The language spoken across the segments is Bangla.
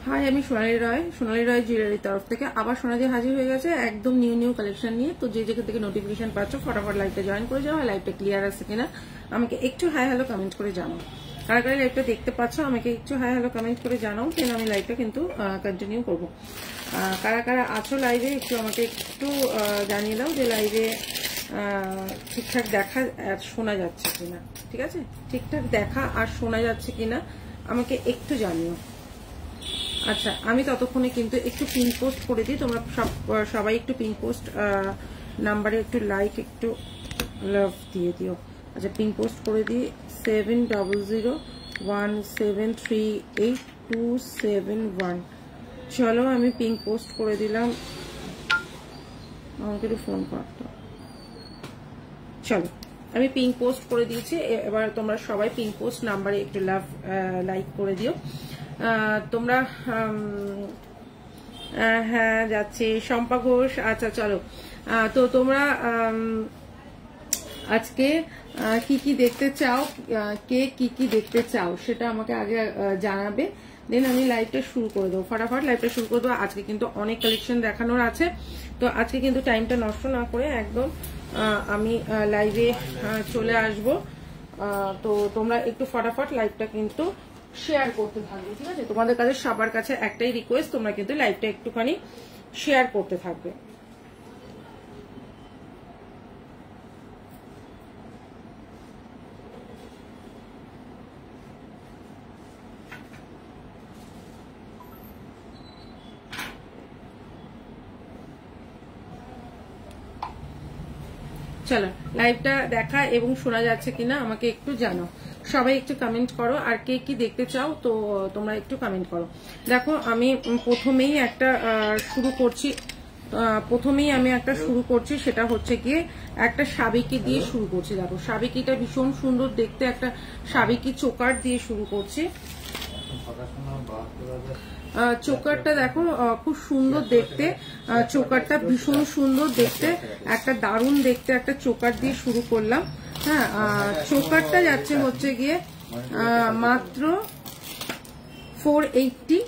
হাই, আমি সোনালী রয় জুয়েলারির তরফ থেকে আবার সোনাদি হাজির হয়ে গেছে একদম নিউ কালেকশন নিয়ে। তো যে জায়গা থেকে নোটিফিকেশন পাচ্ছ ফটাফট লাইভটা জয়েন করে যাও। লাইভটা ক্লিয়ার আছে কিনা আমাকে একটু হাই হ্যালো কমেন্ট করে জানাও। কারা কারা লাইভটা দেখতে পাচ্ছ আমাকে একটু হাই হ্যালো কমেন্ট করে জানাও, দেন আমি লাইভটা কিন্তু কন্টিনিউ করবো। কারা কারা আছো লাইভে একটু আমাকে একটু জানিয়ে দাও যে লাইভে ঠিকঠাক দেখা শোনা যাচ্ছে কিনা। ঠিক আছে, ঠিকঠাক দেখা আর শোনা যাচ্ছে কিনা আমাকে একটু জানিও। আচ্ছা, আমি ততক্ষণে কিন্তু একটু পিন পোস্ট করে দিই, তোমরা সবাই একটু পিন পোস্ট নাম্বারে একটু লাইক একটু লাভ দিয়ে দিও। আচ্ছা, পিন পোস্ট করে দিই 7001738271। চলো আমি পিন পোস্ট করে দিলাম, আমাকে একটু ফোন করতো। চলো আমি পিন পোস্ট করে দিয়েছি, এবার তোমরা সবাই পিন পোস্ট নাম্বারে একটু লাভ লাইক করে দিও। তোমরা হ্যাঁ যাচ্ছি শম্পা ঘোষ। আচ্ছা চলো, তো তোমরা আজকে কি কি দেখতে চাও, কে কি কি দেখতে চাও সেটা আমাকে আগে জানাবে, দেন আমি লাইভটা শুরু করে দেবো। ফটাফট লাইভটা শুরু করে দেবো। আজকে কিন্তু অনেক কালেকশন দেখানোর আছে, তো আজকে কিন্তু টাইমটা নষ্ট না করে একদম আমি লাইভে চলে আসব। তো তোমরা একটু ফটাফট লাইভটা কিন্তু শেয়ার করতে থাকবে। ঠিক আছে, তোমাদের কাছে সবার কাছে একটাই রিকোয়েস্ট, তোমরা কিন্তু লাইভটা একটুখানি শেয়ার করতে থাকবে। চলো লাইভটা দেখা এবং শোনা যাচ্ছে কিনা আমাকে একটু জানাও। সবাই একটু কমেন্ট করো, আর কে কি দেখতে চাও তো তোমরা একটু কমেন্ট করো। দেখো আমি প্রথমেই একটা শুরু করছি, সেটা হচ্ছে গিয়ে একটা সাবিকি দিয়ে শুরু করছি। দেখো সাবিকিটা ভীষণ সুন্দর দেখতে, একটা সাবিকি চোকার দিয়ে শুরু করছি। চোকারটা দেখো খুব সুন্দর দেখতে, চোকারটা ভীষণ সুন্দর দেখতে, একটা দারুণ দেখতে একটা চোকার দিয়ে শুরু করলাম। হ্যাঁ, চোকারটা যাচ্ছে হচ্ছে গিয়ে মাত্র 480,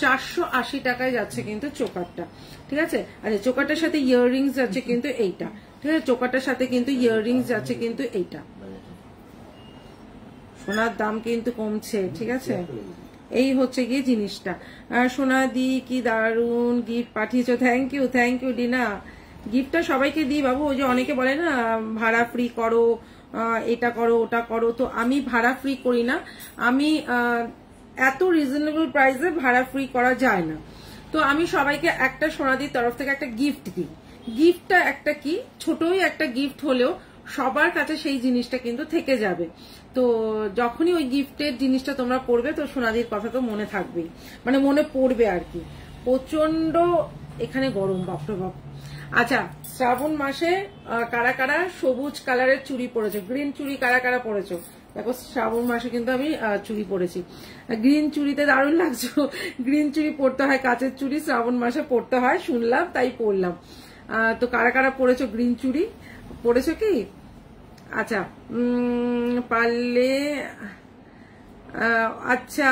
480 টাকায় যাচ্ছে কিন্তু চোকারটা। ঠিক আছে, আচ্ছা চোকারটার সাথে ইয়াররিংস যাচ্ছে কিন্তু এইটা। ঠিক আছে, চোকারটার সাথে কিন্তু ইয়াররিংস যাচ্ছে কিন্তু এইটা। সোনার দাম কিন্তু কমছে। ঠিক আছে, এই হচ্ছে গিয়ে জিনিসটা। সোনা দি কি দারুন গিফট পাঠিয়েছো, থ্যাংক ইউ ডিনা। গিফটটা সবাইকে দিই বাবু, ওই যে অনেকে বলে না ভাড়া ফ্রি করো, এটা করো ওটা করো, তো আমি ভাড়া ফ্রি করি না। আমি এত রিজনেবল প্রাইসে ভাড়া ফ্রি করা যায় না। তো আমি সবাইকে একটা সোনাদির তরফ থেকে একটা গিফট দিই। গিফটটা একটা কি ছোটই একটা গিফট হলেও সবার কাছে সেই জিনিসটা কিন্তু থেকে যাবে। তো যখনই ওই গিফটের জিনিসটা তোমরা পড়বে তো সোনাদির কথা তো মনে থাকবেই, মানে মনে পড়বে আর কি। প্রচন্ড এখানে গরম, বাপরে বাপ। আচ্ছা, শ্রাবণ মাসে কারা কারা সবুজ কালারের চুড়ি পরেছো, গ্রিন চুড়ি কারা কারা পরেছো? দেখো শ্রাবণ মাসে কিন্তু আমি চুড়ি পরেছি, গ্রিন চুড়িতে দারুণ লাগছে। গ্রিন চুড়ি পরতে হয়, কাচের চুড়ি শ্রাবণ মাসে পরতে হয় শুনলাম, তাই পরলাম। তো কারা কারা পরেছো গ্রিন চুড়ি পরেছো কি? আচ্ছা পারলে, আচ্ছা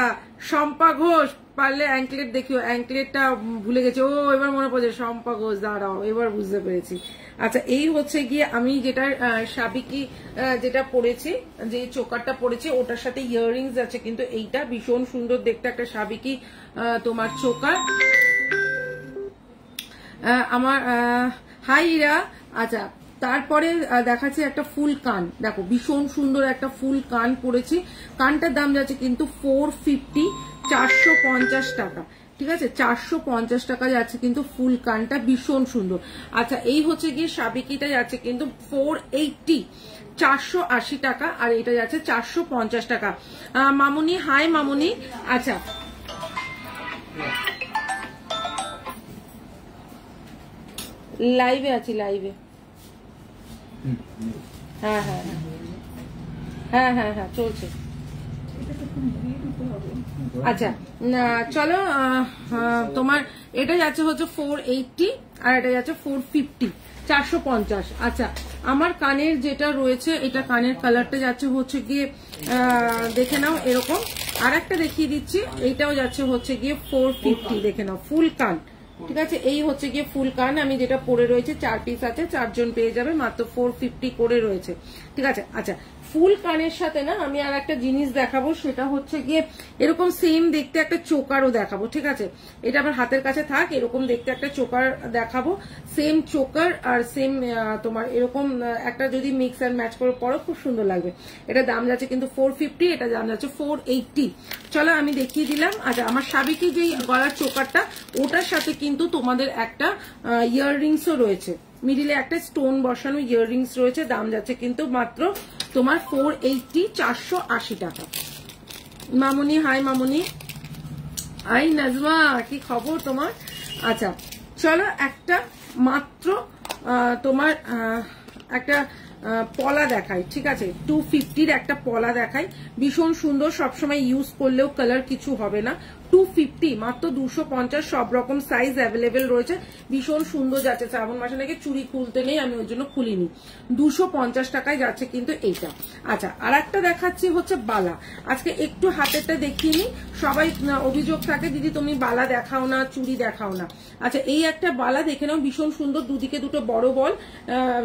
শম্পা ঘোষ পারলে অ্যাঙ্কলেট দেখিও। অ্যাঙ্কলেটটা ভুলে গেছি, ও এবার মনে পড়ছে, শম্পা ঘোষ, দাঁড়াও এবার বুঝতে পেরেছি। আচ্ছা, এই হচ্ছে গিয়ে আমি যেটা সাবিকি যেটা পরেছি, যে চোকারটা পরেছি ওটার সাথে ইয়াররিংস আছে কিন্তু এইটা ভীষণ সুন্দর দেখতে একটা সাবিকি তোমার চোকার। আমার হাই ইরা। আচ্ছা, তারপরে দেখাচ্ছি একটা ফুল কান, দেখো ভীষণ সুন্দর একটা ফুল কান পরেছি। কানটার দাম যাচ্ছে কিন্তু 450, 450 টাকা। ঠিক আছে, 450 টাকা যাচ্ছে কিন্তু ফুল কানটা, ভীষণ সুন্দর। আচ্ছা, এই হচ্ছে গিয়ে সাবিকিটা যাচ্ছে কিন্তু 480, 480 টাকা, আর এটা যাচ্ছে 450 টাকা। মামুনি, হাই মামুনি। আচ্ছা, লাইভে আছি, লাইভে। হ্যাঁ চলছে। আচ্ছা চলো তোমার এটা যাচ্ছে হচ্ছে 480 আর এটা যাচ্ছে 450, 450। আচ্ছা আমার কানের যেটা রয়েছে এটা কানের কালারটা যাচ্ছে হচ্ছে গিয়ে দেখে নাও এরকম। আর একটা দেখিয়ে দিচ্ছি, এইটাও যাচ্ছে হচ্ছে গিয়ে 450, দেখে নাও ফুল কান। ঠিক আছে, এই হচ্ছে গিয়ে ফুল কান আমি যেটা পরে রয়েছে, 4 পিস আছে, 4 জন পেয়ে যাবে, মাত্র 450 করে রয়েছে। ঠিক আছে। আচ্ছা ফুল কানের সাথে না আমি আর একটা জিনিস দেখাবো, সেটা হচ্ছে গিয়ে এরকম সেম দেখতে একটা চোকারও দেখাবো। ঠিক আছে, এটা আমার হাতের কাছে থাক, এরকম দেখতে একটা চোকার দেখাবো, সেম চোকার আর সেম তোমার এরকম একটা যদি মিক্স অ্যান্ড ম্যাচ করে পরো খুব সুন্দর লাগবে। এটা দাম যাচ্ছে কিন্তু 450, এটা দাম যাচ্ছে 480। চলো আমি দেখিয়ে দিলাম। আচ্ছা আমার সাবেকি যেই গলার চোকারটা ওটার সাথে কিন্তু তোমাদের একটা ইয়াররিংসও রয়েছে, মিডিলে একটা স্টোন বসানো ইয়াররিংস রয়েছে, দাম যাচ্ছে কিন্তু মাত্র তোমার 480, 480 টাকা। মামুনি হাই, মামুনি হাই, নাজমা কি খবর তোমার? আচ্ছা চলো একটা মাত্র তোমার একটা পলা দেখাই। ঠিক আছে, 250 একটা পলা দেখাই, ভীষণ সুন্দর, সবসময় ইউজ করলেও কালার কিছু হবে না। 250 মাত্র 250, সব রকম সাইজ অ্যাভেলেবেল রয়েছে, ভীষণ সুন্দর যাচ্ছে। শ্রাবণ মাসে নাকি চুড়ি খুলতে নেই, আমি ওই জন্য খুলিনি। 250 টাকায় যাচ্ছে কিন্তু এইটা। আচ্ছা আর একটা দেখাচ্ছি হচ্ছে বালা। আজকে একটু হাতেরটা দেখিয়ে নি, সবাই অভিযোগ থাকে দিদি তুমি বালা দেখাও না, চুড়ি দেখাও না। আচ্ছা এই একটা বালা দেখে নাও, ভীষণ সুন্দর, দুদিকে দুটো বড় বল,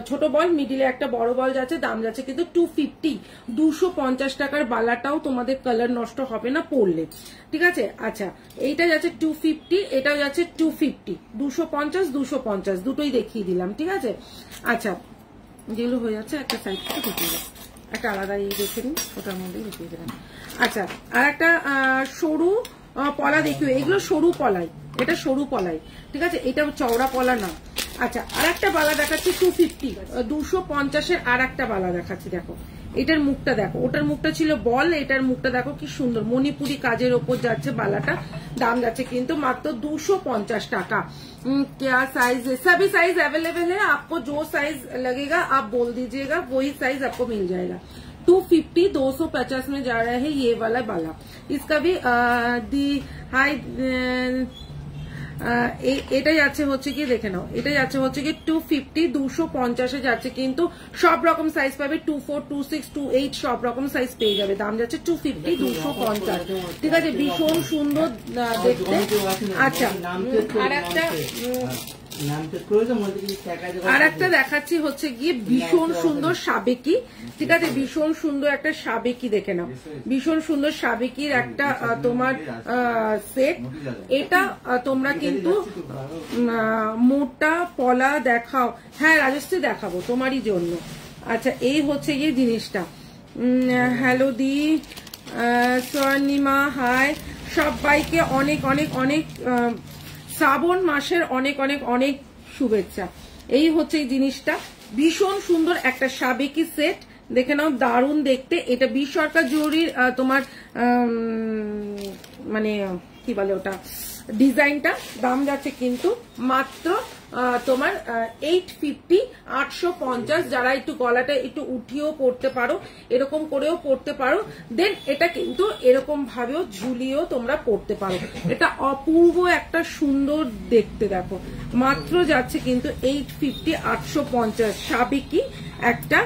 ছোট বল, মিডিলে একটা বড় বল যাচ্ছে, দাম যাচ্ছে কিন্তু 250। 250 টাকার বালাটাও তোমাদের কালার নষ্ট হবে না পরলে। ঠিক আছে। আচ্ছা এইটা যাচ্ছে 250, এটাও যাচ্ছে 250, 250 250 দুটোই দেখিয়ে দিলাম। ঠিক আছে। আচ্ছা যেগুলো হয়ে যাচ্ছে একটা সাইড থেকে দেখিয়ে দিলাম, একটা আলাদা দেখে নিন, ওটার মধ্যেই দেখিয়ে দিলাম। আচ্ছা আর একটা সরু পলা দেখিও, এগুলো সরু পলাই, এটা সরু পলাই। ঠিক আছে, এটা চওড়া পলা না। আচ্ছা আর একটা বালা দেখাচ্ছি 250, 250-এর আর একটা বালা দেখাচ্ছি। দেখো এটার মুখটা দেখো, ওটার মুখটা ছিল বল, এটার মুখটা দেখো কি সুন্দর, মণিপুরি কাজের ওপর যাচ্ছে বালাটা, দাম যাচ্ছে কিন্তু মাত্র 250 টাকা। क्या साइज है? सभी साइज अवेलेबल है, आपको जो साइज लगेगा आप बोल दीजिएगा, वही साइज आपको मिल जाएगा। 250, 250 में जा रहा है ये वाला बाला। इसका भी दी हाई এটা যাচ্ছে হচ্ছে কি দেখে নাও, এটা যাচ্ছে হচ্ছে কি 250, 250-এ যাচ্ছে কিন্তু সব রকম সাইজ পাবে, 24, 26, 28 সব রকম সাইজ পেয়ে যাবে, দাম যাচ্ছে 250, 250। ঠিক আছে, ভীষণ সুন্দর দেখতে। আচ্ছা আর একটা দেখাচ্ছি হচ্ছে গিয়ে ভীষণ সুন্দর সাবেকি। ঠিক আছে, ভীষণ সুন্দর একটা সাবেকি দেখে নাও, ভীষণ সুন্দর সাবেকির একটা তোমার সেট। এটা তোমরা কিন্তু মোটা পলা দেখাও, হ্যাঁ রাজশ্রী দেখাবো তোমারই জন্য। আচ্ছা এই হচ্ছে গিয়ে জিনিসটা। হ্যালো দি, স্বর্ণিমা হাই, সবাইকে অনেক অনেক অনেক শ্রাবণ মাসের অনেক অনেক অনেক শুভেচ্ছা। এই হচ্ছে এই জিনিসটা, ভীষণ সুন্দর একটা সাবেকি সেট, দেখে নাও দারুণ দেখতে। এটা 20 সরকার জরুরির তোমার মানে কি বলে ওটা ডিজাইনটা, দাম যাচ্ছে কিন্তু মাত্র তোমার 850, 850। যারা একটু গলাটা একটু উঠিয়েও পড়তে পারো, এরকম করেও পড়তে পারো, দেন এটা কিন্তু এরকম ভাবেও ঝুলিয়েও তোমরা পড়তে পারো। এটা অপূর্ব একটা সুন্দর দেখতে, দেখো মাত্র যাচ্ছে কিন্তু 850, 850। সাবেকি একটা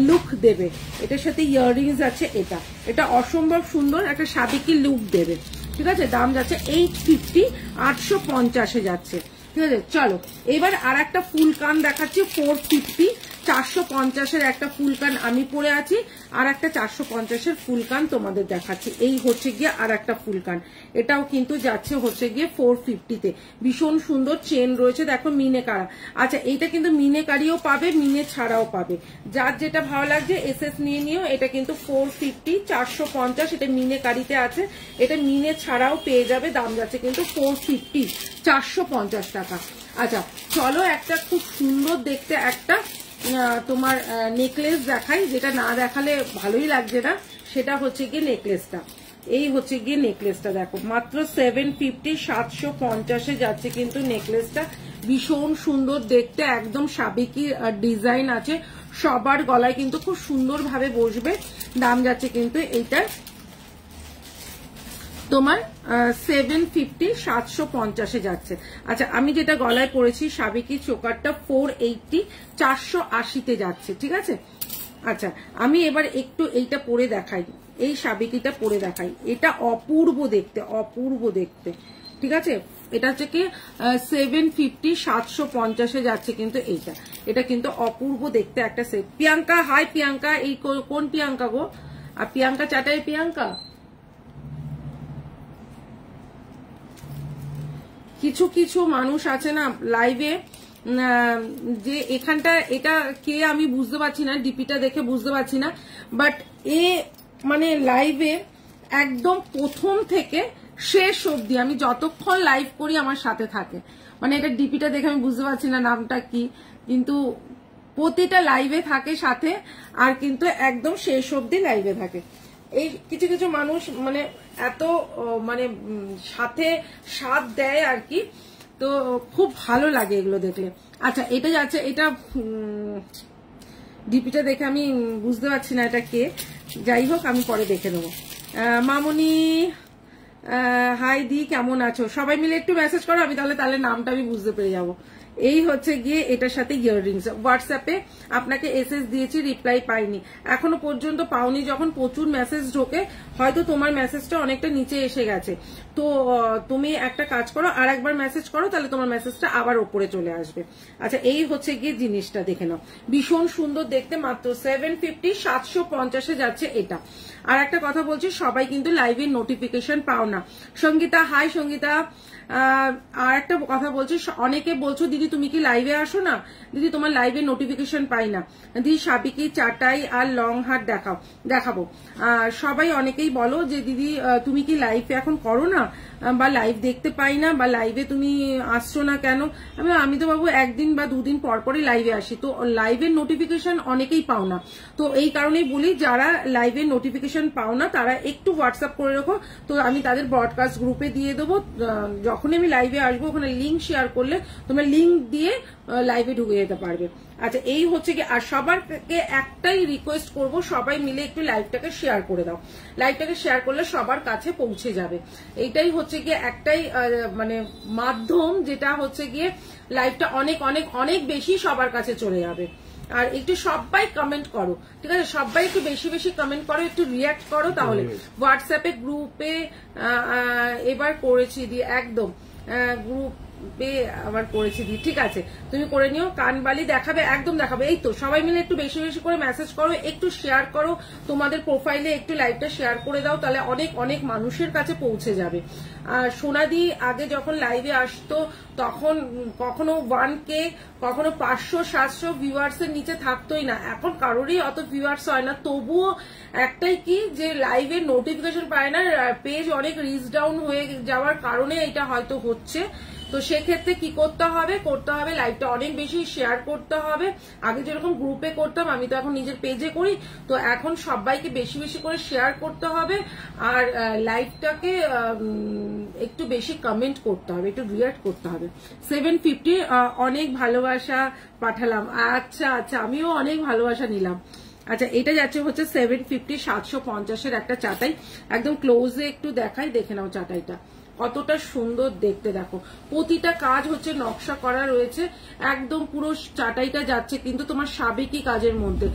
লুক দেবে, এটার সাথে ইয়াররিংস আছে, এটা অসম্ভব সুন্দর একটা সাবেকি লুক দেবে। ঠিক আছে, দাম যাচ্ছে 850, 850-এ যাচ্ছে। ঠিক আছে, চলো এবার আর একটা ফুল কান দেখাচ্ছি 450, 450-এর একটা ফুল কান আমি পরে আছি, আর একটা 450-এর ফুল কান তোমাদের দেখাচ্ছি। এই হচ্ছে গিয়ে আর একটা ফুল কান, এটাও কিন্তু যাচ্ছে হচ্ছে গিয়ে 450-তে, ভীষণ সুন্দর চেন রয়েছে, দেখো মিনে কারা। আচ্ছা এইটা কিন্তু মিনে কারিও পাবে, মিনে ছাড়াও পাবে, যার যেটা ভালো লাগছে এসএস নিয়ে নিও। এটা কিন্তু 450, 450, এটা মিনে কারিতে আছে, এটা মিনে ছাড়াও পেয়ে যাবে, দাম যাচ্ছে কিন্তু 450, 450 টাকা। আচ্ছা চলো একটা খুব সুন্দর দেখতে একটা তোমার নেকলেস দেখাই, যেটা না দেখালে ভালোই লাগছে না, সেটা হচ্ছে গিয়ে নেকলেসটা। এই হচ্ছে গিয়ে নেকলেসটা, দেখো মাত্র 750, 750-এ যাচ্ছে কিন্তু নেকলেসটা, ভীষণ সুন্দর দেখতে, একদম সাবেকি ডিজাইন আছে, সবার গলায় কিন্তু খুব সুন্দর ভাবে বসবে, দাম যাচ্ছে কিন্তু এইটার তোমার 750 750 যাচ্ছে। আচ্ছা আমি যেটা গলায় পরেছি সাবেকি চোকারটা 480 480 যাচ্ছে, ঠিক আছে। আচ্ছা আমি এবার একটু এইটা পরে দেখাই, এই সাবেকিটা পরে দেখাই, এটা অপূর্ব দেখতে, অপূর্ব দেখতে, ঠিক আছে। এটা হচ্ছে কি 750 750 যাচ্ছে কিন্তু এইটা, এটা কিন্তু অপূর্ব দেখতে একটা সেট। প্রিয়াঙ্কা, হাই প্রিয়াঙ্কা, এই কোন প্রিয়াঙ্কা গো? আর প্রিয়াঙ্কা চাটাই প্রিয়াঙ্কা? কিছু কিছু মানুষ আছে না লাইভে, যে এখানটা এটা কে আমি বুঝতে পারছি না, ডিপিটা দেখে বুঝতে পারছি না, বাট এ মানে লাইভে একদম প্রথম থেকে শেষ অবধি আমি যতক্ষণ লাইভ করি আমার সাথে থাকে। মানে এটা ডিপিটা দেখে আমি বুঝতে পারছি না নামটা কি, কিন্তু প্রতিটা লাইভে থাকে সাথে, আর কিন্তু একদম শেষ অবধি লাইভে থাকে। এই কিছু কিছু মানুষ মানে এত মানে সাথে সাথ দেয় আর কি, তো খুব ভালো লাগে এগুলো দেখলে। আচ্ছা এটা যাচ্ছে, এটা ডিপিটা দেখে আমি বুঝতে পারছি না এটা কে, যাই হোক আমি পরে দেখে নেবো। মামুনি হাই দি, কেমন আছো? সবাই মিলে একটু মেসেজ করো, আমি তাহলে নামটা আমি বুঝতে পেরে যাবো। এই হচ্ছে গিয়ে এটার সাথে ইয়াররিংস। হোয়াটসঅ্যাপে আপনাকে এসএস দিয়েছি, রিপ্লাই পাইনি, এখনো পর্যন্ত পাওনি। যখন প্রচুর মেসেজ ঢোকে হয়তো তোমার মেসেজটা অনেকটা নিচে এসে গেছে, তো তুমি একটা কাজ করো, আর একবার মেসেজ করো, তাহলে তোমার মেসেজটা আবার ওপরে চলে আসবে। আচ্ছা এই হচ্ছে গিয়ে জিনিসটা দেখে নাও, ভীষণ সুন্দর দেখতে, মাত্র 750 750 যাচ্ছে এটা। আর একটা কথা বলছি, সবাই কিন্তু লাইভের নোটিফিকেশন পাও না। সঙ্গীতা, হাই সঙ্গীতা। আর একটা কথা বলছি, অনেকে বলছো দিদি তুমি কি লাইভে আসো না? দিদি তোমার লাইভে নোটিফিকেশন পাই না দিদি, সাবিকি চাটাই আর লং হাট দেখাবো। সবাই অনেকেই বলো যে দিদি তুমি কি লাইভে এখন করো না, বা লাইভ দেখতে পাই না, বা লাইভে তুমি আসছো না কেন? আমি তো বাবু একদিন বা দুদিন পর পরই লাইভে আসি, তো লাইভের নোটিফিকেশন অনেকেই পাও না। তো এই কারণেই বলি, যারা লাইভের নোটিফিকেশন পাও না তারা একটু হোয়াটসঅ্যাপ করে রাখো, তো আমি তাদের ব্রডকাস্ট গ্রুপে দিয়ে দেবো। যখনই আমি লাইভে আসবো ওখানে লিঙ্ক শেয়ার করলে তোমরা লিঙ্ক দিয়ে লাইভে ঢুকে যেতে পারবে। আচ্ছা এই হচ্ছে কি, আর সবারকে একটাই রিকোয়েস্ট করব, সবাই মিলে একটু লাইভটাকে শেয়ার করে দাও। লাইভটাকে শেয়ার করলে সবার কাছে পৌঁছে যাবে। এইটাই হচ্ছে গিয়ে একটাই মানে মাধ্যম, যেটা হচ্ছে গিয়ে লাইভটা অনেক অনেক অনেক বেশি সবার কাছে চলে যাবে। আর একটু সবাই কমেন্ট করো, ঠিক আছে, সবাই একটু বেশি বেশি কমেন্ট করো, একটু রিয়াক্ট করো, তাহলে হোয়াটসঅ্যাপে গ্রুপে এবার করেছি দিয়ে একদম গ্রুপে আবার করেছি দি, ঠিক আছে তুমি করে নিও। কানবালি দেখাবে, একদম দেখাবে। এই তো সবাই মিলে একটু বেশি বেশি করে মেসেজ করো, একটু শেয়ার করো, তোমাদের প্রোফাইলে একটু লাইভটা শেয়ার করে দাও, তাহলে অনেক অনেক মানুষের কাছে পৌঁছে যাবে। আর সোনাদি আগে যখন লাইভে আসতো তখন কখনো 1K কখনো 500 700 ভিউয়ার্স এর নিচে থাকতোই না, এখন কারোরই অত ভিউয়ার্স হয় না। তবুও একটাই কি, যে লাইভের নোটিফিকেশন পায় না, পেজ অনেক রিচ ডাউন হয়ে যাওয়ার কারণে এটা হয়তো হচ্ছে। তো সেক্ষেত্রে কি করতে হবে লাইভটা অনেক বেশি শেয়ার করতে হবে। আগে যেরকম গ্রুপে করতাম, আমি তো এখন নিজের পেজে করি, তো এখন সবাইকে বেশি বেশি করে শেয়ার করতে হবে, আর লাইভটাকে একটু বেশি কমেন্ট করতে হবে, একটু রিয়াক্ট করতে হবে। 750 অনেক ভালোবাসা পাঠালাম। আচ্ছা আচ্ছা, আমিও অনেক ভালোবাসা নিলাম। আচ্ছা এটা যাচ্ছে হচ্ছে 750 750 একটা চাটাই, একদম ক্লোজে একটু দেখাই, দেখে নাও চাটাইটা কতটা সুন্দর দেখতে। দেখো প্রতিটা কাজ হচ্ছে নকশা করা রয়েছে, একদম পুরো চাটাইটা যাচ্ছে কিন্তু তোমার সাবেকি কাজের মধ্যে।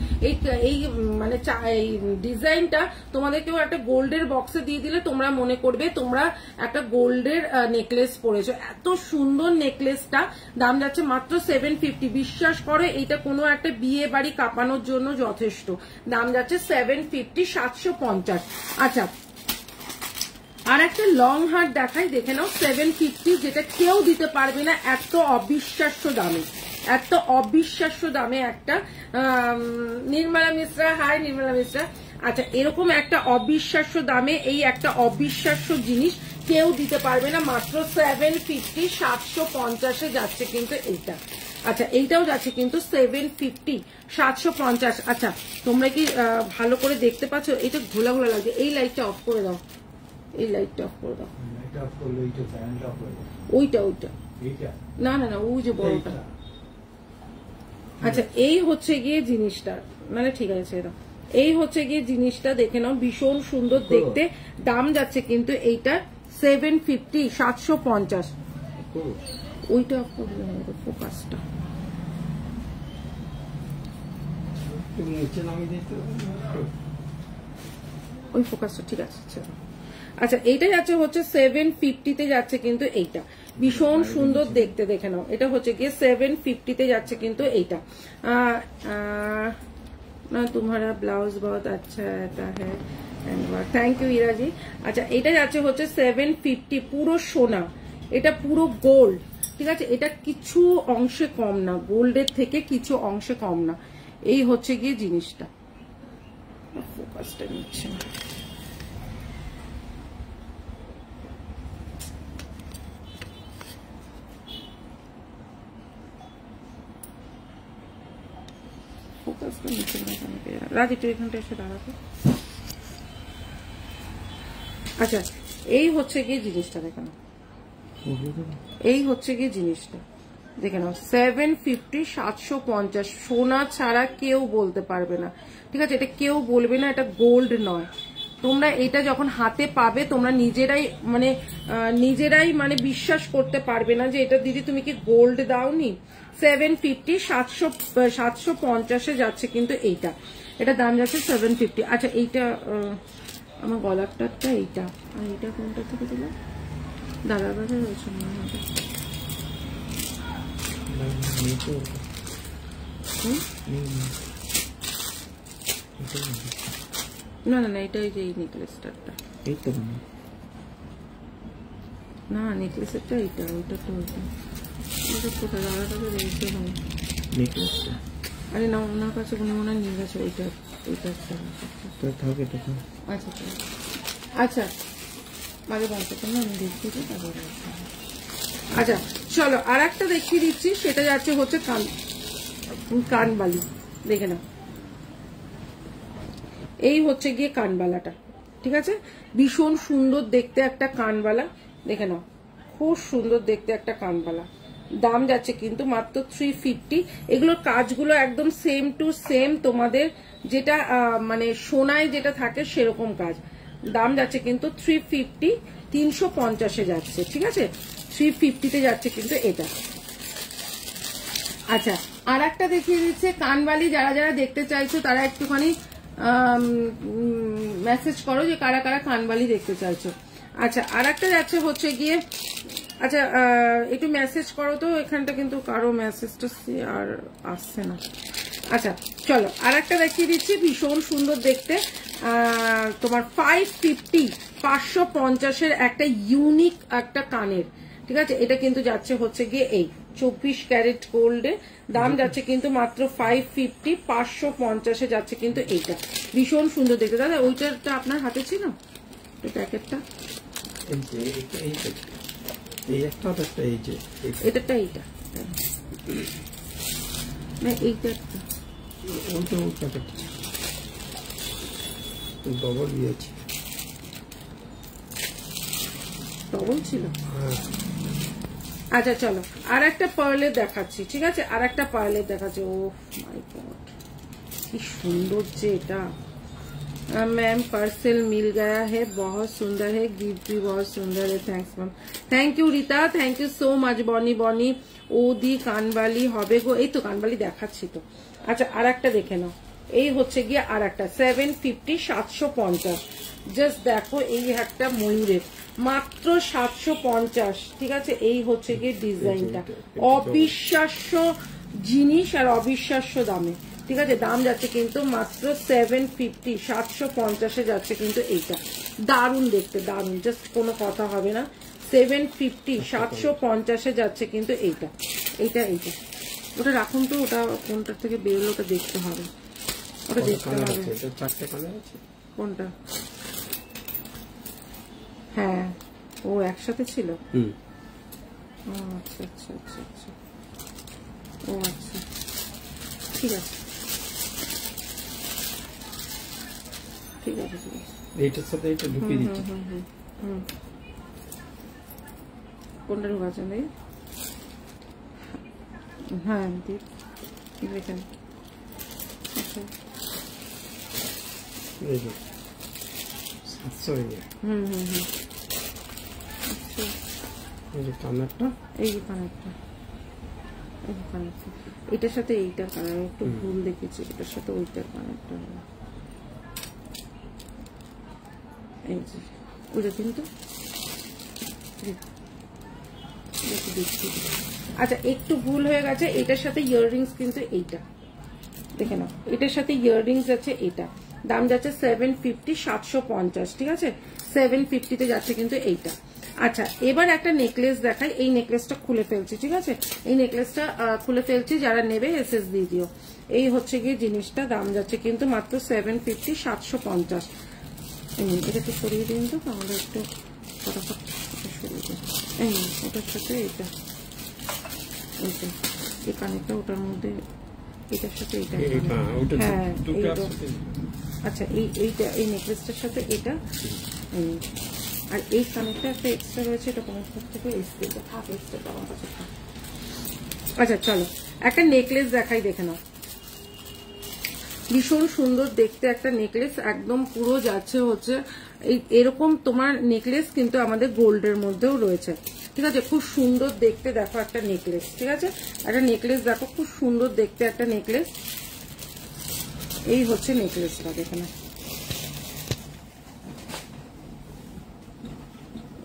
এই মানে এই ডিজাইনটা তোমাদেরকেও একটা গোল্ডের বক্সে দিয়ে দিলে তোমরা মনে করবে তোমরা একটা গোল্ডের নেকলেস পরেছো। এত সুন্দর নেকলেসটা দাম যাচ্ছে মাত্র 750। বিশ্বাস করে এটা কোনো একটা বিয়ে বাড়ি কাঁপানোর জন্য যথেষ্ট। দাম যাচ্ছে 750 750। আচ্ছা আর একটা লং হার দেখাই, দেখে নাও 750, যেটা কেউ দিতে পারবে না এত অবিশ্বাস্য দামে, এত অবিশ্বাস্য দামে একটা। নির্মলা মিশ্রা, হাই নির্মলা মিশ্রা। আচ্ছা এরকম একটা অবিশ্বাস্য দামে এই একটা অবিশ্বাস্য জিনিস কেউ দিতে পারবে না, মাত্র 750 750 যাচ্ছে কিন্তু এইটা। আচ্ছা এইটাও যাচ্ছে কিন্তু 750 750। আচ্ছা তোমরা কি ভালো করে দেখতে পাচ্ছ? এটা ঘোলা ঘোলা লাগছে, এই লাইটটা অফ করে দাও, এই লাইটটা অফ করে দাও। ওইটা না না না, ওই যে বড়টা। আচ্ছা এই হচ্ছে গিয়ে জিনিসটা, মানে ঠিক আছে এরকম এই হচ্ছে গিয়ে জিনিসটা দেখে নাও, ভীষণ সুন্দর দেখতে। দাম যাচ্ছে কিন্তু এইটা 750, 750। ওইটা ফোকাসটা ওই ফোকাসটা ঠিক আছে। আচ্ছা এইটা যাচ্ছে হচ্ছে 750 যাচ্ছে কিন্তু এইটা, ভীষণ সুন্দর দেখতে দেখে নাও। এটা হচ্ছে গিয়ে 750 যাচ্ছে কিন্তু এইটা। না तुम्हारा ब्लाउज बहुत अच्छा आता है, थैंक यू ईरा जी। আচ্ছা এটা যাচ্ছে হচ্ছে 750, পুরো সোনা, এটা পুরো গোল্ড, ঠিক আছে। এটা কিছু অংশে কম না, গোল্ডের থেকে কিছু অংশে কম না। এই হচ্ছে গিয়ে জিনিসটা, ফোকাসটা নিচ্ছে না। রাজি তুই এখানটা এসে দাঁড়াতে। আচ্ছা এই হচ্ছে গিয়ে জিনিসটা দেখে নাও, এই হচ্ছে গিয়ে জিনিসটা দেখে নাও 750, 750 সোনা ছাড়া কেউ বলতে পারবে না, ঠিক আছে। এটা কেউ বলবে না এটা গোল্ড নয়। তোমরা এটা যখন হাতে পাবে তোমরা নিজেরাই মানে বিশ্বাস করতে পারবে না যে এটা দিদি তুমি কি গোল্ড দাওনি। 750, 750 যাচ্ছে কিন্তু এইটা, এটা দাম যাচ্ছে 750। আচ্ছা এইটা আমার গলারটা এইটা, আর এইটা কোনটা থেকে দিলাম, দাদা বাজার রয়েছে না না না, এটাই যে এই নেকলেসটা, এই তো না নেকলেসেরটা এইটা, ওইটা তো ওইটা কোথায় দাদা কাছে রয়েছে নেকলেসটা। আরে না ওনার কাছে কোনো মনে নিয়ে গেছে ওইটা, ওইটা হবে। আচ্ছা আচ্ছা আগে বলতে না আমি দেখছি তারপরে। আচ্ছা চলো আর একটা দেখিয়ে দিচ্ছি, সেটা যাচ্ছে হচ্ছে কানবালি, দেখে নাও। এই হচ্ছে গিয়ে কানবালাটা, ঠিক আছে, ভীষণ সুন্দর দেখতে একটা কানবালা, দেখে নাও খুব সুন্দর দেখতে একটা কানবালা। দাম যাচ্ছে কিন্তু মাত্র 350। এগুলোর কাজগুলো একদম সেম টু সেম তোমাদের যেটা মানে সোনায় যেটা থাকে সেরকম কাজ। দাম যাচ্ছে কিন্তু 350, 350 যাচ্ছে, ঠিক আছে, 350 যাচ্ছে কিন্তু এটা। আচ্ছা আর একটা দেখিয়ে দিচ্ছে কানবালি, যারা যারা দেখতে চাইছো তারা একটুখানি মেসেজ করো যে কারা কারা কানবালি দেখতে চাইছো। আচ্ছা আর একটা যাচ্ছে হচ্ছে গিয়ে, আচ্ছা একটু মেসেজ করো তো, এখানটা কিন্তু কারো মেসেজটা আর আসছে না। আচ্ছা চলো আর একটা দেখিয়ে দিচ্ছি, ভীষণ সুন্দর দেখতে, তোমার 550, 550 একটা ইউনিক একটা কানের, ঠিক আছে। এটা কিন্তু যাচ্ছে হচ্ছে গিয়ে এই 24 ক্যারেট গোল্ডে, দাম যাচ্ছে কিন্তু মাত্র 550, 550 যাচ্ছে কিন্তু এইটা, ভীষণ সুন্দর দেখতে। দাদা ওইটা আপনার হাতে ছিল প্যাকেটটা, এটাটা এইটা না এইটা ডবল ছিল। আচ্ছা চলো আর একটা পার্লের দেখাচ্ছি, ঠিক আছে, আর একটা পার্লের দেখাচ্ছি। ও মাই গড কি সুন্দর যে এটা। मैम पार्सल मिल गया है, बहुत सुंदर है, गिफ्ट भी बहुत सुंदर है। Thanks ma'am, thank you Rita, thank you so much. बनी बनी ওদি কানবালি হবে গো, এই তো কানবালি দেখাচ্ছি তো। আচ্ছা আর একটা দেখে নাও, এই হচ্ছে গিয়ে আর একটা 750, 750। জাস্ট দেখো এই একটা ময়ূরের, মাত্র 750, ঠিক আছে। এই হচ্ছে গিয়ে ডিজাইনটা, অবিশ্বাস্য জিনিস আর অবিশ্বাস্য দামে, ঠিক আছে। দাম যাচ্ছে কিন্তু মাত্র 750, 750 যাচ্ছে কিন্তু এইটা, দারুণ দেখতে, দারুণ, জাস্ট কোনো কথা হবে না। 750, 750 যাচ্ছে কিন্তু এইটা, এইটা এইটা। ওটা রাখুন তো, ওটা কোনটার থেকে বেরোলো ওটা দেখতে হবে, ওটা দেখতে হবে কোনটা। হ্যাঁ ও একসাথে ছিল, ও আচ্ছা আচ্ছা আচ্ছা আচ্ছা, ও আচ্ছা ঠিক আছে ঠিক আছে ঠিক আছে, এইটার সাথে এটা ঢুকিয়ে দিচ্ছি। কোনটা ঢুকাচ্ছেন ভাই? হ্যাঁ দেখেন, আচ্ছা এটার সাথে এইটার কালার একটু ভুল দেখেছি, এটার সাথে ওইটার কালারটা এই যে ওইটা কিন্তু দেখছি। আচ্ছা একটু ভুল হয়ে গেছে, এটার সাথে ইয়াররিংস কিন্তু এইটা দেখে নাও, এটার সাথে ইয়াররিংস আছে, এটা দাম যাচ্ছে 750, 750, ঠিক আছে 750 যাচ্ছে কিন্তু এইটা। আচ্ছা এবার একটা নেকলেস দেখাই, এই নেকলেসটা খুলে ফেলছি, ঠিক আছে এই নেকলেসটা খুলে ফেলছি, যারা নেবে এসএস দিয়ে দিও। এই হচ্ছে গিয়ে জিনিসটা, দাম যাচ্ছে কিন্তু মাত্র 750, 750। এটা একটু সরিয়ে দিন তো, আমাদের একটু ফটাফট সরিয়ে দিন। এই ওটার সাথে এইটা, এইটা এই কানেরটা ওটার মধ্যে, এটার সাথে এইটা, হ্যাঁ আচ্ছা এইটা এই নেকলেসটার সাথে এটা, আর এই কানেরটা একটা এক্সট্রা রয়েছে, এটা কোনো থেকে এক্সট্রা থাক, এক্সট্রা আমার কাছে থাক। আচ্ছা চলো একটা নেকলেস দেখাই, দেখে নাও ভীষণ সুন্দর দেখতে একটা নেকলেস, একদম পুরো যাচ্ছে হচ্ছে এরকম তোমার নেকলেস কিন্তু আমাদের গোল্ডের মধ্যেও রয়েছে, ঠিক আছে খুব সুন্দর দেখতে। দেখো একটা নেকলেস, ঠিক আছে একটা নেকলেস দেখো খুব সুন্দর দেখতে একটা নেকলেস। এই হচ্ছে নেকলেসটা, দেখে নাও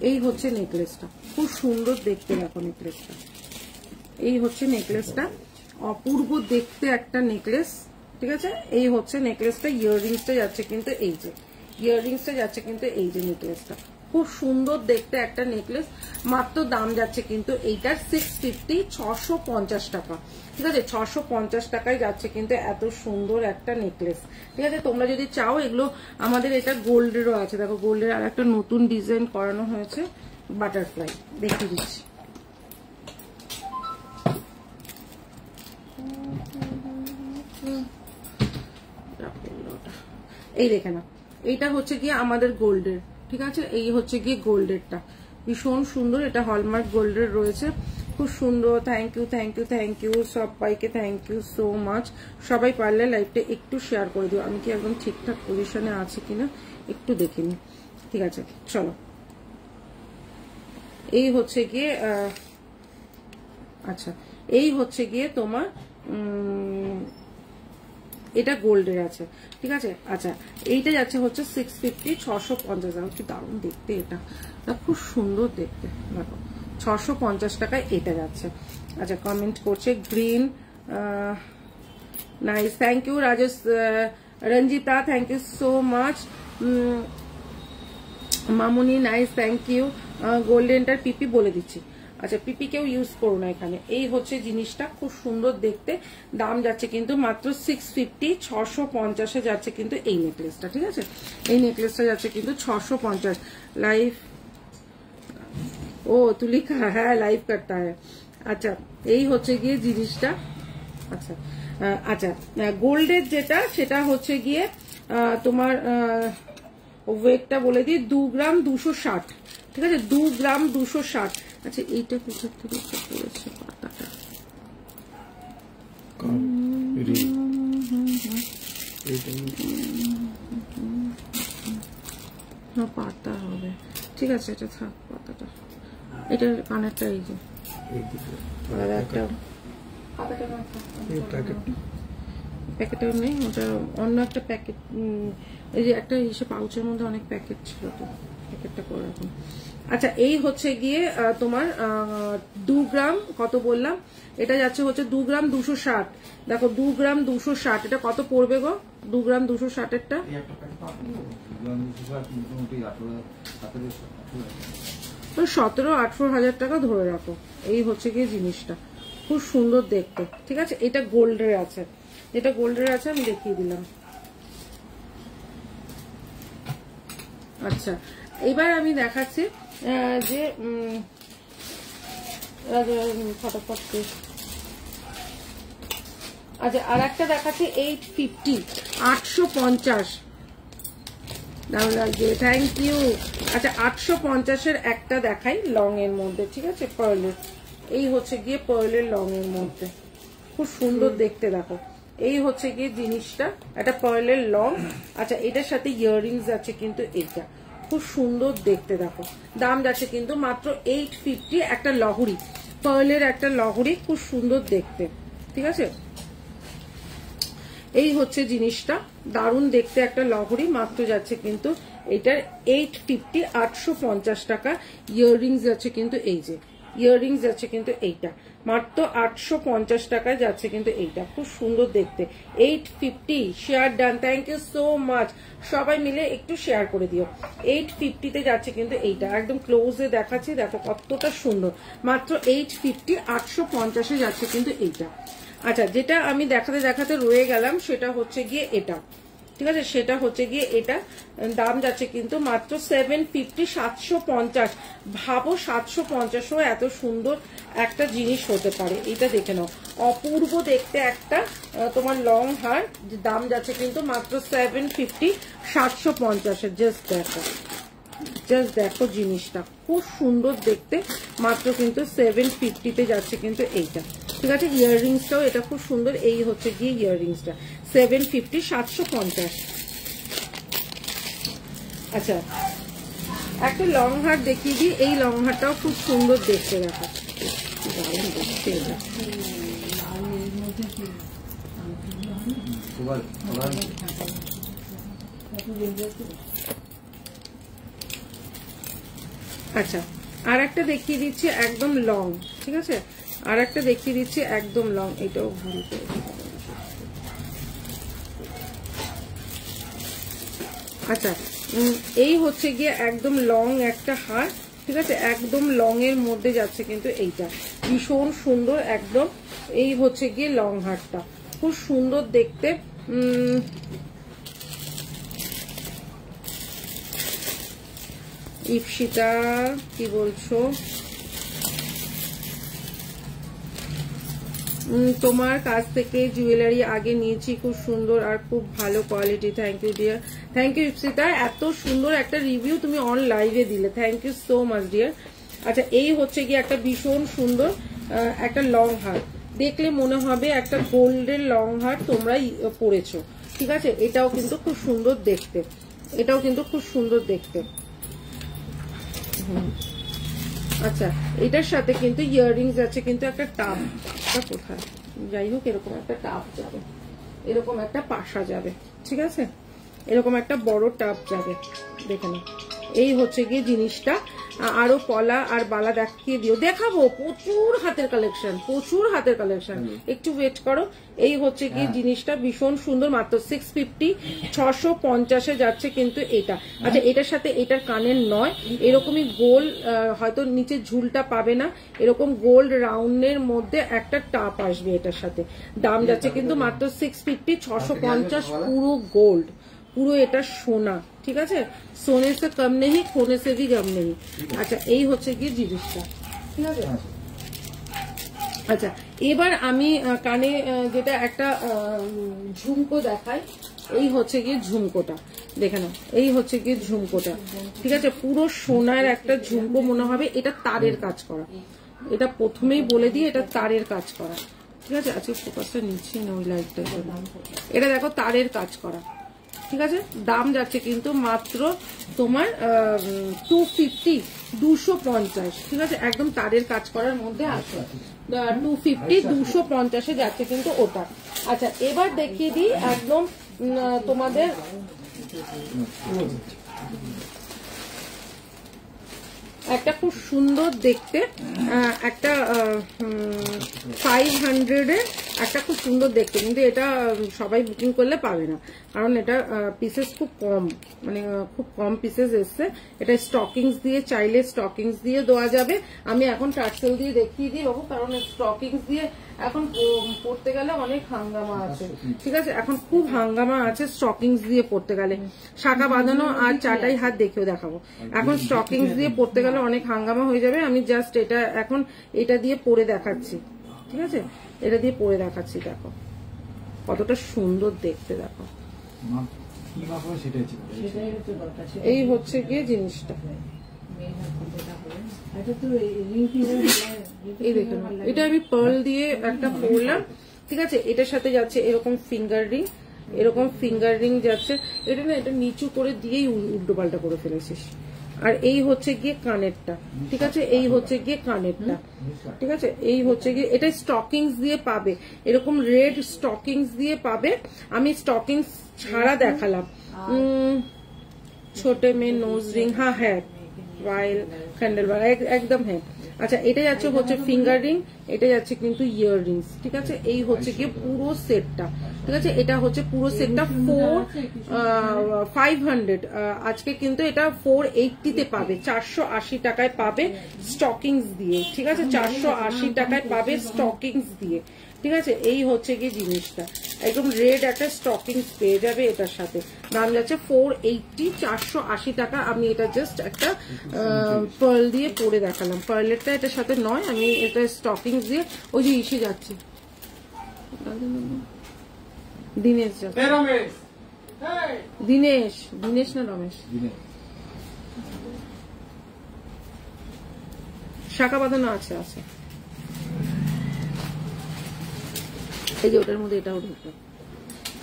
এই হচ্ছে নেকলেসটা, খুব সুন্দর দেখতে দেখো নেকলেসটা। এই হচ্ছে নেকলেসটা, অপূর্ব দেখতে একটা নেকলেস, ঠিক আছে এই হচ্ছে নেকলেসটা। ইয়াররিংসটা যাচ্ছে কিন্তু এই যে, ইয়াররিংসটা যাচ্ছে কিন্তু এই যে নেকলেসটা, খুব সুন্দর দেখতে একটা নেকলেস। মাত্র দাম যাচ্ছে কিন্তু এইটার 650, 650 টাকা, ঠিক আছে 650 টাকায় যাচ্ছে কিন্তু এত সুন্দর একটা নেকলেস, ঠিক আছে তোমরা যদি চাও এগুলো আমাদের এটা গোল্ডেরও আছে, দেখো গোল্ডের আর একটা নতুন ডিজাইন করানো হয়েছে বাটারফ্লাই, দেখিয়ে দিচ্ছি। এই দেখে না, এইটা হচ্ছে গিয়ে আমাদের গোল্ডের, ঠিক আছে এই হচ্ছে গিয়ে গোল্ডেরটা, ভীষণ সুন্দর, এটা হলমার্ক গোল্ডের রয়েছে, খুব সুন্দর। Thank you thank you thank you সবাইকে, থ্যাংক ইউ সো মাচ। সবাই পারলে লাইভটা একটু শেয়ার করে দিও, আমি কি একদম ঠিকঠাক পজিশনে আছি কিনা একটু দেখে নি, ঠিক আছে চলো। এই হচ্ছে গিয়ে আচ্ছা এই হচ্ছে গিয়ে তোমার এটা গোল্ডের আছে, ঠিক আছে আচ্ছা এইটা যাচ্ছে হচ্ছে 650, 650, কি দারুণ দেখতে, এটা খুব সুন্দর দেখতে, দেখো 650 টাকায় এটা যাচ্ছে। আচ্ছা কমেন্ট করছে green, nice, thank you Rajesh, Ranjita thank you so much, Mamuni nice thank you. গোল্ডেনটার পিপি বলে দিচ্ছি, আচ্ছা পিপি কেউ ইউজ করো না এখানে। এই হচ্ছে জিনিসটা, খুব সুন্দর দেখতে, দাম যাচ্ছে কিন্তু মাত্র 650, 650 যাচ্ছে কিন্তু এই নেকলেসটা, ঠিক আছে এই নেকলেসটা যাচ্ছে কিন্তু 650। লাইভ ও তুলিকা, হ্যাঁ লাইভ করতে হয়। আচ্ছা এই হচ্ছে গিয়ে জিনিসটা, আচ্ছা আচ্ছা গোল্ডের যেটা সেটা হচ্ছে গিয়ে তোমার ওয়েটটা বলে দিই 2 গ্রাম 260, ঠিক আছে 2 গ্রাম 260। আচ্ছা এইটা কোথা থেকে পড়েছে পাতাটা, পাতা হবে, ঠিক আছে এটা থাক পাতাটা, এটার কানেরটা এই যে একটা প্যাকেটের নেই, ওটা অন্য একটা প্যাকেট, এই যে একটা হিসেবে পাউচের মধ্যে অনেক প্যাকেট ছিল তো প্যাকেটটা করে রাখুন। আচ্ছা এই হচ্ছে গিয়ে তোমার 2 গ্রাম কত বললাম, এটা যাচ্ছে হচ্ছে 2 গ্রাম 260, দেখো 2 গ্রাম 260, এটা কত পড়বে গো 2 গ্রাম 260 এরটা, 17-18 হাজার টাকা ধরে রাখো। এই হচ্ছে গিয়ে জিনিসটা, খুব সুন্দর দেখতে, ঠিক আছে এটা গোল্ডের আছে, এটা গোল্ডের আছে আমি দেখিয়ে দিলাম। আচ্ছা এবার আমি দেখাচ্ছি যে ফটাফট, আচ্ছা আর একটা দেখাচ্ছি 850, 850 দাম লাগবে, থ্যাংক ইউ। আচ্ছা 850-এর একটা দেখাই লং এর মধ্যে, ঠিক আছে পার্লের, এই হচ্ছে গিয়ে পার্লের লং এর মধ্যে, খুব সুন্দর দেখতে দেখো এই হচ্ছে গিয়ে জিনিসটা, একটা পার্লের লং। আচ্ছা এটার সাথে ইয়াররিংস আছে কিন্তু, এইটা খুব সুন্দর দেখতে, দেখো দাম যাচ্ছে কিন্তু মাত্র 850। একটা লহরি, পার্লের একটা লহরি, খুব সুন্দর দেখতে, ঠিক আছে। এই হচ্ছে জিনিসটা, দারুণ দেখতে একটা লহরি, মাত্র যাচ্ছে কিন্তু এটার 850, 850 টাকা। ইয়াররিংস যাচ্ছে কিন্তু, এই যে ইয়াররিংস যাচ্ছে কিন্তু এইটা মাত্র 850 টাকায় যাচ্ছে কিন্তু এইটা, খুব সুন্দর দেখতে। 850 share done, thank you so much. সবাই মিলে একটু শেয়ার করে দিও। 850 তে যাচ্ছে কিন্তু এইটা, একদম ক্লোজে দেখাচ্ছি, দেখো কতটা সুন্দর, মাত্র 850, 850 যাচ্ছে কিন্তু এইটা। আচ্ছা যেটা আমি দেখাতে দেখাতে রয়ে গেলাম সেটা হচ্ছে গিয়ে এটা, ঠিক আছে, সেটা হচ্ছে গিয়ে এটা, দাম যাচ্ছে কিন্তু মাত্র 750, 750। ভাবো 750ও এত সুন্দর একটা জিনিস হতে পারে, এটা দেখে নাও, অপূর্ব দেখতে একটা তোমার লং হার, দাম যাচ্ছে কিন্তু মাত্র 750, 750। জাস্ট দেখো জিনিসটা খুব সুন্দর দেখতে, মাত্র কিন্তু 750 তে যাচ্ছে কিন্তু এইটা, ঠিক আছে। ইয়াররিংসটাও এটা খুব সুন্দর, এই হচ্ছে গিয়ে ইয়াররিংসটা 750, 750। আচ্ছা একটা লং হার দেখিয়ে দিই, এই লং হারটাও খুব সুন্দর দেখতে, দেখো দারুণ দেখতে এটা। আচ্ছা আর একটা দেখিয়ে দিচ্ছি একদম লং, ঠিক আছে, আর একটা দেখিয়ে দিচ্ছি একদম লং, এটাও ভুল করে। আচ্ছা এই হচ্ছে গিয়ে একদম লং একটা হার, ঠিক আছে, একদম লং এর মধ্যে যাচ্ছে কিন্তু এইটা, ভীষণ সুন্দর একদম। এই হচ্ছে গিয়ে লং হারটা, খুব সুন্দর দেখতে। ইপসিতা কি বলছো? তোমার কাছ থেকে জুয়েলারি আগে নিয়েছি, খুব সুন্দর আর খুব ভালো quality, thank you dear, thank you Ipsita, এত সুন্দর একটা রিভিউ তুমি অন লাইভে দিলে, thank you so much dear. আচ্ছা এই হচ্ছে গিয়ে একটা ভীষণ সুন্দর একটা লং হার, দেখলে মনে হবে একটা গোল্ডের লং হার তোমরাই পরেছো, ঠিক আছে, এটাও কিন্তু খুব সুন্দর দেখতে, এটাও কিন্তু খুব সুন্দর দেখতে। আচ্ছা এটার সাথে কিন্তু ইয়াররিংস আছে কিন্তু একটা টাপ, কোথায় যাই হোক এরকম একটা টাপ যাবে, এরকম একটা পাশা যাবে, ঠিক আছে, এরকম একটা বড় টাপ যাবে, দেখে নাও। এই হচ্ছে গিয়ে জিনিসটা, আরো পলা আর বালা দেখিয়ে দিও, দেখাবো, প্রচুর হাতের কালেকশন, প্রচুর হাতের কালেকশন, একটু ওয়েট করো। এই হচ্ছে গিয়ে জিনিসটা ভীষণ সুন্দর, মাত্র 650, 650 যাচ্ছে কিন্তু এটা। আচ্ছা এটার সাথে এটার কানের নয়, এরকমই গোল, হয়তো নিচে ঝুলটা পাবে না, এরকম গোল্ড রাউন্ডের মধ্যে একটা টাপ আসবে এটার সাথে, দাম যাচ্ছে কিন্তু মাত্র 650, 650, পুরো গোল্ড, পুরো এটা সোনা, ঠিক আছে, সোনে সে কম নেই, খোনে সে ভি কম নেই। আচ্ছা এই হচ্ছে গিয়ে জিনিসটা, ঠিক আছে। আচ্ছা এবার আমি কানে যেটা একটা ঝুমকো দেখাই, এই হচ্ছে গিয়ে ঝুমকোটা, দেখে নাও, এই হচ্ছে গিয়ে ঝুমকোটা, ঠিক আছে, পুরো সোনার একটা ঝুমকো মনে হবে, এটা তারের কাজ করা, এটা প্রথমেই বলে দিয়ে এটা তারের কাজ করা, ঠিক আছে। আজকে ফোকাসটা নিচ্ছি না ওই লাইটটা, এটা দেখো তারের কাজ করা, ঠিক আছে, দাম যাচ্ছে কিন্তু মাত্র তোমার 250, 250, ঠিক আছে, একদম তারের কাজ করার মধ্যে আছে, 250, 250 যাচ্ছে কিন্তু ওটা। আচ্ছা এবার দেখিয়ে দিই একদম তোমাদের একটা খুব সুন্দর দেখতে, একটা 500 এর একটা খুব সুন্দর দেখতে, কিন্তু এটা সবাই বুকিং করলে পাবে না, কারণ এটা পিসেস খুব কম, মানে খুব কম পিসেস এসছে। এটা স্টকিংস দিয়ে চাইলে স্টকিংস দিয়ে দেওয়া যাবে, আমি এখন টার্সেল দিয়ে দেখিয়ে দিই বাবু, কারণ স্টকিংস দিয়ে এখন পড়তে গেলে অনেক হাঙ্গামা আছে, ঠিক আছে, এখন খুব হাঙ্গামা আছে স্টকিংস দিয়ে পড়তে গেলে, শাখা বাঁধানো আর চাটাই হাত দেখেও দেখাবো, এখন স্টকিংস দিয়ে পড়তে গেলে অনেক হাঙ্গামা হয়ে যাবে। আমি জাস্ট এটা এখন এটা দিয়ে পরে দেখাচ্ছি, ঠিক আছে, এটা দিয়ে পরে দেখাচ্ছি, দেখো কতটা সুন্দর দেখতে, দেখো এই হচ্ছে গিয়ে জিনিসটা, এই দেখুন, এটা আমি পার্ল দিয়ে একটা পরলাম, ঠিক আছে। এটার সাথে যাচ্ছে এরকম ফিঙ্গার রিং, এরকম ফিঙ্গার রিং যাচ্ছে। এটা না এটা নিচু করে দিয়েই উল্টো পাল্টা করে ফেলেছিস। আর এই হচ্ছে গিয়ে কানেরটা, ঠিক আছে, এই হচ্ছে গিয়ে কানেরটা, ঠিক আছে। এই হচ্ছে গিয়ে এটা স্টকিংস দিয়ে পাবে, এরকম রেড স্টকিংস দিয়ে পাবে। আমি স্টকিংস ছাড়া দেখালাম। ছোটে মেয়ে নোজ রিং, হ্যাঁ হ্যাঁ রয়্যাল ক্যান্ডেল বার একদম হ্যাঁ। আচ্ছা এটা যাচ্ছে হচ্ছে ফিঙ্গার রিং, এটা যাচ্ছে কিন্তু ইয়ার রিংস, ঠিক আছে। এই হচ্ছে গিয়ে পুরো সেটটা, ঠিক আছে। এটা হচ্ছে পুরো সেটটা 500, আজকে কিন্তু এটা 480 পাবে, 480 টাকায় পাবে স্টকিংস দিয়ে, ঠিক আছে। 480 টাকায় পাবে স্টকিংস দিয়ে, ঠিক আছে। এই হচ্ছে গিয়ে জিনিসটা একদম রেড একটা স্টকিংস পেয়ে যাবে এটার সাথে। দাম যাচ্ছে 480, 480 টাকা। আমি এটা জাস্ট একটা পার্ল দিয়ে পরে দেখালাম, পার্লেরটা এটার সাথে নয়, আমি এটা স্টকিংস দিয়ে। ওই যে ইসে যাচ্ছে দিনেশ যাচ্ছে, দিনেশ দিনেশ না রমেশ, শাখা বাঁধানো আছে আছে। এই যে ওটার মধ্যে এটাও ঢুকবে,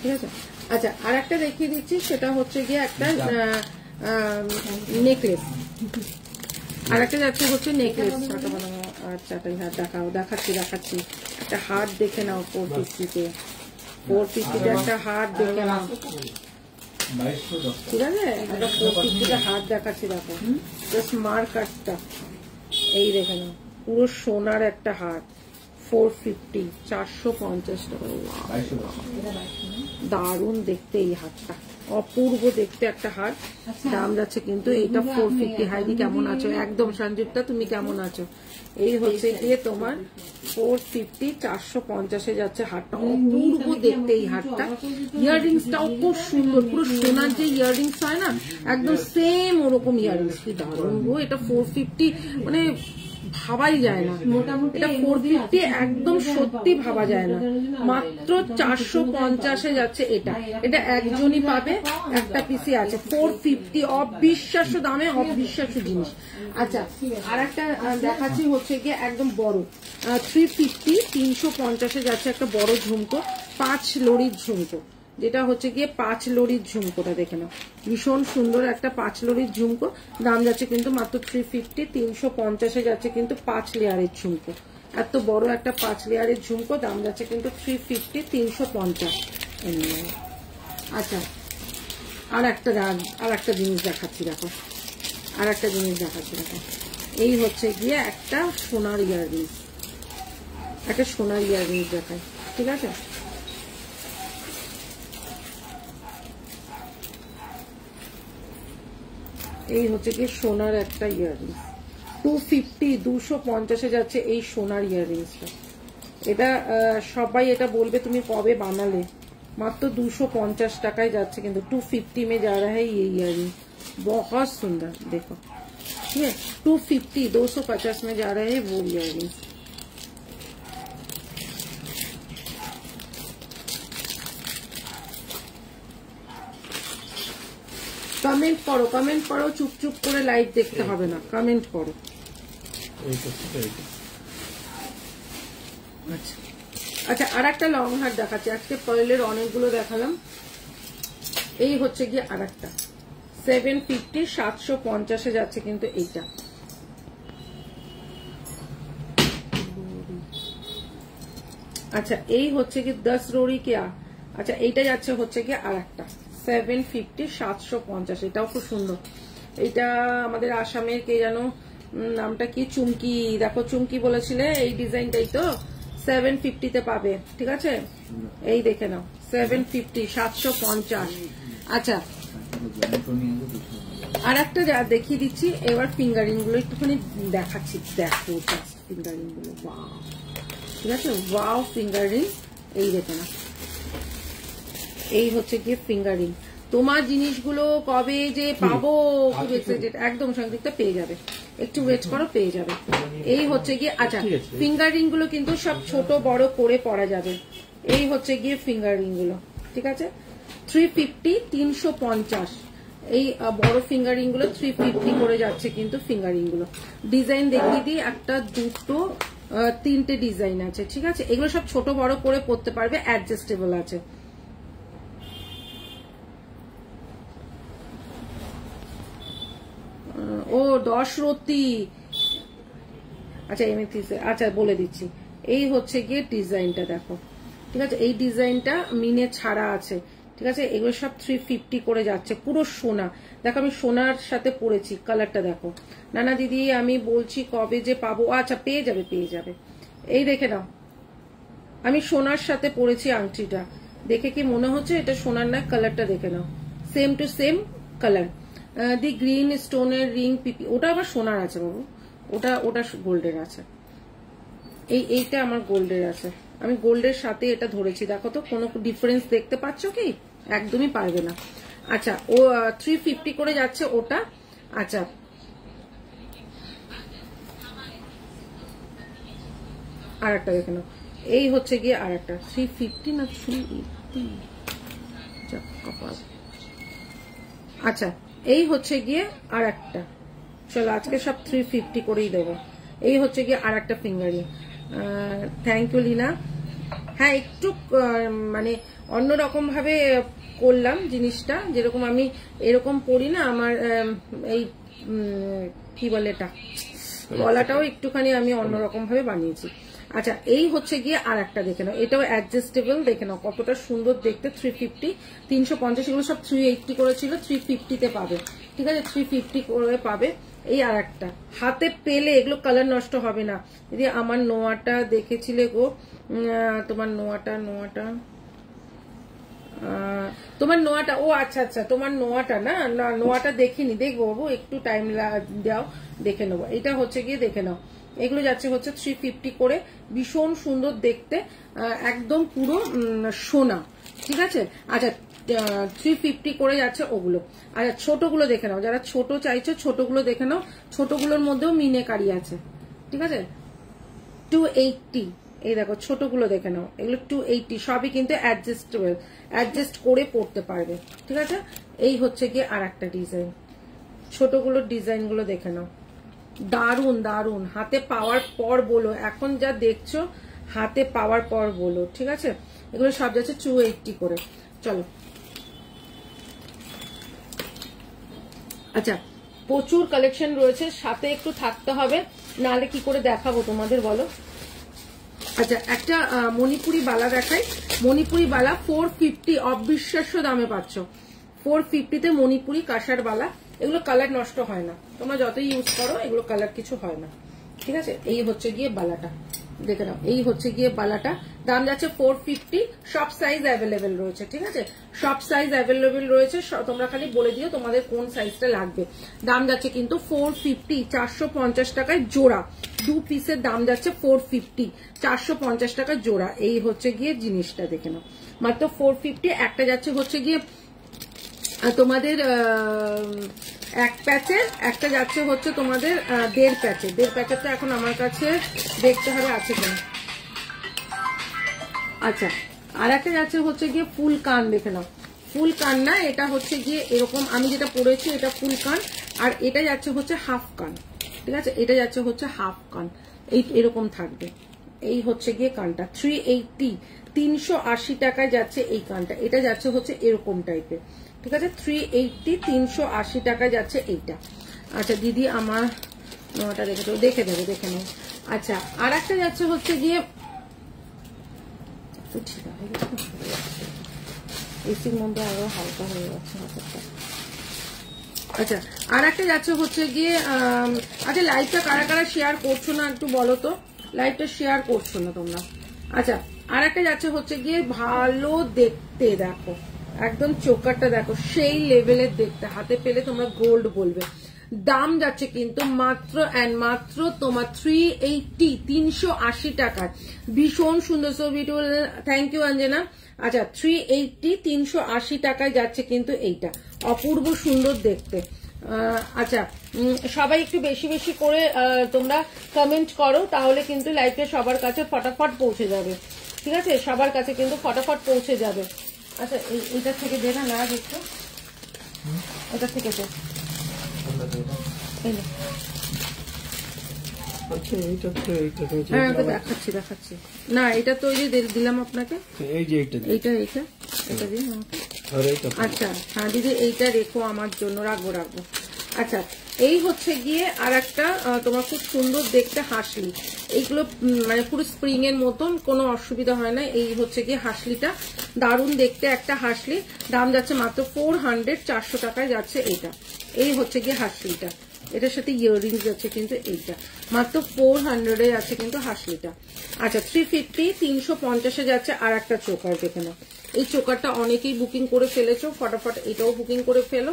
ঠিক আছে। আচ্ছা আর একটা দেখিয়ে দিচ্ছি, সেটা হচ্ছে গিয়ে একটা নেকলেস। আর একটা যাচ্ছে হচ্ছে নেকলেস শাখা বাঁধানো। আচ্ছা হাত দেখাও, দেখাচ্ছি দেখাচ্ছি। একটা হাত দেখে নাও 450-তে, 450-তে একটা হাত দেখে নাও, ঠিক আছে। একটা 450-তে হাত দেখাচ্ছি, দেখো জাস্ট মার্কারটা এই দেখে নাও, পুরো সোনার একটা হাত, 450, 450 টাকা। দারুণ দেখতে এই হাতটা, অপূর্ব দেখতে একটা হাত। দাম যাচ্ছে কিন্তু এইটা 450। হাইদি কেমন আছো? একদম সঞ্জুক্তা, তুমি কেমন আছো? এই হচ্ছে গিয়ে তোমার 450, 450-এ যাচ্ছে হাতটা, অপূর্ব দেখতে এই হাতটা। ইয়াররিংসটাও খুব সুন্দর, পুরো সোনার যে ইয়াররিংস হয় না একদম সেম ওরকম ইয়াররিংস। কি দারুণ গো, এটা 450 মানে ভাবাই যায় না, এটা 450 একদম সত্যি ভাবা যায় না। মাত্র 450-এ যাচ্ছে এটা, এটা একজনই পাবে, একটা পিসি আছে। 450 অবিশ্বাস্য দামে, অবিশ্বাস্য জিনিস। আচ্ছা আর একটা দেখাচ্ছি হচ্ছে গিয়ে একদম বড় 350, 350-এ যাচ্ছে একটা বড় ঝুমকো, 5 লড়ির ঝুমকো, যেটা হচ্ছে গিয়ে 5 লড়ির ঝুমকোটা দেখে নাও, ভীষণ সুন্দর একটা 5 লড়ির ঝুমকো। দাম যাচ্ছে কিন্তু মাত্র 350, 350-এ যাচ্ছে কিন্তু 5 লেয়ারের ঝুমকো, এত বড় একটা 5 লেয়ারের ঝুমকো। দাম যাচ্ছে কিন্তু 350, 350। আচ্ছা আর একটা জিনিস দেখাচ্ছি, দেখো আর একটা জিনিস দেখাচ্ছি, দেখো এই হচ্ছে গিয়ে একটা সোনার ইয়াররিংস, একটা সোনার ইয়াররিংস দেখায়, ঠিক আছে। এই হচ্ছে কি সোনার একটা ইয়াররিংস, 250, 250-এ যাচ্ছে এই সোনার ইয়াররিংসটা। এটা সবাই এটা বলবে তুমি কবে বানালে, মাত্র 250 টাকায় যাচ্ছে কিন্তু। 250 में जा रहा है ये इयररिंग, बहुत सुंदर देखो, ठीक है। 250, 250 में जा रहे हैं वो इयररिंग। কমেন্ট করো, কমেন্ট করো, চুপ চুপ করে লাইভ দেখতে হবে না, কমেন্ট করো। আচ্ছা আচ্ছা আর একটা লং হার দেখাচ্ছি, আজকে পার্লের অনেকগুলো দেখালাম। এই হচ্ছে গিয়ে আর একটা 750, 750-এ যাচ্ছে কিন্তু এইটা। আচ্ছা এই হচ্ছে কি 10 রোড়ি কে। আচ্ছা এইটা যাচ্ছে হচ্ছে কি আর একটা 750, 750, এটাও খুব সুন্দর। এটা আমাদের আসামের কে জানো নামটা কি, চুমকি, দেখো চুমকি বলেছিলে এই ডিজাইনটাই তো 750-তে পাবে, ঠিক আছে। এই দেখে নাও 750, 750। আচ্ছা আর একটা যা দেখিয়ে দিচ্ছি এবার, ফিঙ্গারিং গুলো একটুখানি দেখাচ্ছি, দেখো ফিঙ্গারিং গুলো, ওয়াও, ঠিক আছে, ওয়াও ফিঙ্গারিং। এই দেখো না, এই হচ্ছে গিয়ে ফিঙ্গারিং। তোমার জিনিসগুলো কবে যে পাবো একদম সংযুক্ত পেয়ে যাবে, একটু ওয়েট করো, পেয়ে যাবে। এই হচ্ছে গিয়ে আচ্ছা ফিঙ্গারিং গুলো কিন্তু সব ছোট বড় করে পরা যাবে। এই হচ্ছে গিয়ে ফিঙ্গারিং গুলো, ঠিক আছে। 350, 350 এই বড় ফিঙ্গারিং গুলো 350 করে যাচ্ছে কিন্তু ফিঙ্গারিং গুলো। ডিজাইন দেখিয়ে দিই, একটা, দুটো, 3টে ডিজাইন আছে, ঠিক আছে। এগুলো সব ছোট বড় করে পরতে পারবে, অ্যাডজাস্টেবল আছে। ও দশরতি, আচ্ছা এমএথিসে, আচ্ছা বলে দিচ্ছি। এই হচ্ছে গিয়ে ডিজাইনটা দেখো, ঠিক আছে। এই ডিজাইনটা মিনে ছাড়া আছে, ঠিক আছে। এগুলো সব 350 করে যাচ্ছে, পুরো সোনা। দেখো আমি সোনার সাথে পরেছি, কালারটা দেখো। নানা দিদি আমি বলছি কবে যে পাবো, আচ্ছা পেয়ে যাবে পেয়ে যাবে। এই দেখে নাও, আমি সোনার সাথে পরেছি আংটিটা, দেখে কি মনে হচ্ছে এটা সোনার না? কালারটা দেখে নাও, same to same colour. The green স্টোনের রিং পিপি, ওটা আবার সোনার আছে বাবু, ওটা ওটা গোল্ডের আছে। এইটা আমার গোল্ডের আছে, আমি গোল্ডের সাথে এটা ধরেছি। দেখো তো কোনো ডিফারেন্স দেখতে পাচ্ছ কি? একদমই পারবে না। আচ্ছা ও 350 করে যাচ্ছে ওটা। আচ্ছা আর একটা দেখে নাও, এই হচ্ছে গিয়ে আর একটা 350 না 380, কপাল। আচ্ছা এই হচ্ছে গিয়ে আর একটা, চলো আজকে সব 350 করেই দেবো। এই হচ্ছে গিয়ে আর একটা ফিঙ্গারিং। Thank you Lina. হ্যাঁ একটু মানে অন্যরকম ভাবে করলাম জিনিসটা, যেরকম আমি এরকম পরি না, আমার এই কি বলে এটা, গলাটাও একটুখানি আমি অন্যরকম ভাবে বানিয়েছি। আচ্ছা এই হচ্ছে গিয়ে আর একটা দেখে নাও, এটাও অ্যাডজাস্টেবল, দেখে নাও কতটা সুন্দর দেখতে। 350, 350, এগুলো সব 380 করেছিল, 350-তে পাবে, ঠিক আছে। 350 করে পাবে। এই আর একটা হাতে পেলে, এগুলো কালার নষ্ট হবে না। যদি আমার নোয়াটা দেখেছিলে গো, তোমার নোয়াটা তোমার নোয়াটা, ও আচ্ছা আচ্ছা তোমার নোয়াটা না, নোয়াটা দেখিনি, দেখবো বাবু একটু টাইম দাও, দেখে নেবো। এটা হচ্ছে গিয়ে দেখে নাও, এগুলো যাচ্ছে হচ্ছে 350 করে, ভীষণ সুন্দর দেখতে, একদম পুরো সোনা, ঠিক আছে। আচ্ছা 350 করে যাচ্ছে ওগুলো। আচ্ছা ছোটগুলো দেখে নাও, যারা ছোট চাইছো ছোটগুলো দেখে নাও, ছোটগুলোর মধ্যেও মিনেকারি আছে, ঠিক আছে। 280, এই দেখো ছোটগুলো দেখে নাও, এগুলো 280, সবই কিন্তু অ্যাডজাস্টেবল, অ্যাডজাস্ট করে পড়তে পারবে, ঠিক আছে। এই হচ্ছে গিয়ে আর একটা ডিজাইন, ছোটগুলোর ডিজাইনগুলো দেখে নাও, দারুন দারুন। হাতে পাওয়ার পর বলো, এখন যা দেখছো হাতে পাওয়ার পর বলো, ঠিক আছে। এগুলো সব যাচ্ছে 280 করে। চলো আচ্ছা প্রচুর কালেকশন রয়েছে, সাথে একটু থাকতে হবে, নাহলে কি করে দেখাবো তোমাদের বলো। আচ্ছা একটা মণিপুরি বালা দেখাই, মণিপুরি বালা 450, অবিশ্বাস্য দামে পাচ্ছ 450-তে মণিপুরি কাঁসার বালা। এগুলো কালার নষ্ট হয় না, তোমরা যতই ইউজ করো এগুলো কালার কিছু হয় না, ঠিক আছে। এই হচ্ছে গিয়ে বালাটা, দেখে নাও, এই হচ্ছে গিয়ে বালাটা, দাম যাচ্ছে 450, সব সাইজ অ্যাভেলেবেল রয়েছে, ঠিক আছে। সব সাইজ অ্যাভেলেবেল রয়েছে, তোমরা খালি বলে দিও তোমাদের কোন সাইজটা লাগবে। দাম যাচ্ছে কিন্তু 450, 450 টাকায় জোড়া, 2 পিসের দাম যাচ্ছে 450, 450 টাকা জোড়া। এই হচ্ছে গিয়ে জিনিসটা দেখে নাও, মাত্র 450। একটা যাচ্ছে হচ্ছে গিয়ে তোমাদের 1 প্যাচের, একটা যাচ্ছে হচ্ছে তোমাদের 1.5 প্যাচের। 1.5 প্যাচেরটা এখন আমার কাছে দেখতে হবে আছে কিনা। আচ্ছা আর একটা যাচ্ছে হচ্ছে গিয়ে ফুল কান, দেখে নাও, ফুল কান না, এটা হচ্ছে গিয়ে এরকম, আমি যেটা পরেছি এটা ফুল কান, আর এটা যাচ্ছে হচ্ছে হাফ কান, ঠিক আছে। এটা যাচ্ছে হচ্ছে হাফ কান, এই এরকম থাকবে। এই হচ্ছে গিয়ে কানটা 380, 380 টাকায় যাচ্ছে এই কানটা। এটা যাচ্ছে হচ্ছে এরকম টাইপের, ঠিক আছে। 380, 380 টাকায় যাচ্ছে এইটা। আচ্ছা দিদি আমার নোয়াটা দেখে দেবে, দেখে নাও। আচ্ছা আর একটা যাচ্ছে হচ্ছে গিয়ে, এসির মধ্যে আরো হালকা হয়ে যাচ্ছে হাতেরটা। আচ্ছা আর একটা যাচ্ছে হচ্ছে গিয়ে, আচ্ছা লাইভটা কারা কারা শেয়ার করছো না একটু বলো তো, লাইভটা শেয়ার করছো না তোমরা। আচ্ছা আর একটা যাচ্ছে হচ্ছে গিয়ে ভালো দেখতে, দেখো একদম চোকারটা দেখো সেই লেভেলের দেখতে, হাতে পেলে তোমরা গোল্ড বলবে। দাম যাচ্ছে কিন্তু মাত্র এন্ড মাত্র তোমার 380, 380 টাকায়, ভীষণ সুন্দর। So beautiful, thank you Anjana. আচ্ছা 380, 380 টাকায় যাচ্ছে কিন্তু এইটা, অপূর্ব সুন্দর দেখতে। আচ্ছা সবাই একটু বেশি বেশি করে তোমরা কমেন্ট করো, তাহলে কিন্তু লাইভে সবার কাছে ফটাফট পৌঁছে যাবে, ঠিক আছে। সবার কাছে কিন্তু ফটাফট পৌঁছে যাবে। আচ্ছা এইটা থেকে দে না দেখছো, এটা থেকে দে, আচ্ছা এইটা তো হ্যাঁ দেখাচ্ছি দেখাচ্ছি না, এটা তো ওই যে দিলাম আপনাকে, এই যে এইটা এটা দিন আমাকে। আর এইটা আচ্ছা হ্যাঁ দিদি এইটা রেখো আমার জন্য, রাখবো। আচ্ছা এই হচ্ছে গিয়ে আর একটা তোমার খুব সুন্দর দেখতে হাসলি, এইগুলো মানে পুরো স্প্রিং এর মতন, কোনো অসুবিধা হয় না। এই হচ্ছে গিয়ে হাসলিটা, দারুণ দেখতে একটা হাসলি, দাম যাচ্ছে মাত্র 400, 400 টাকায় যাচ্ছে এইটা। এই হচ্ছে গিয়ে হাসলিটা, এটার সাথে ইয়াররিংস যাচ্ছে কিন্তু এইটা মাত্র 400 আছে কিন্তু হাসলিটা। আচ্ছা 350, 350 যাচ্ছে আর একটা চোকার, দেখে নাও এই চোকারটা অনেকেই বুকিং করে ফেলেছো, ফটাফট এটাও বুকিং করে ফেলো।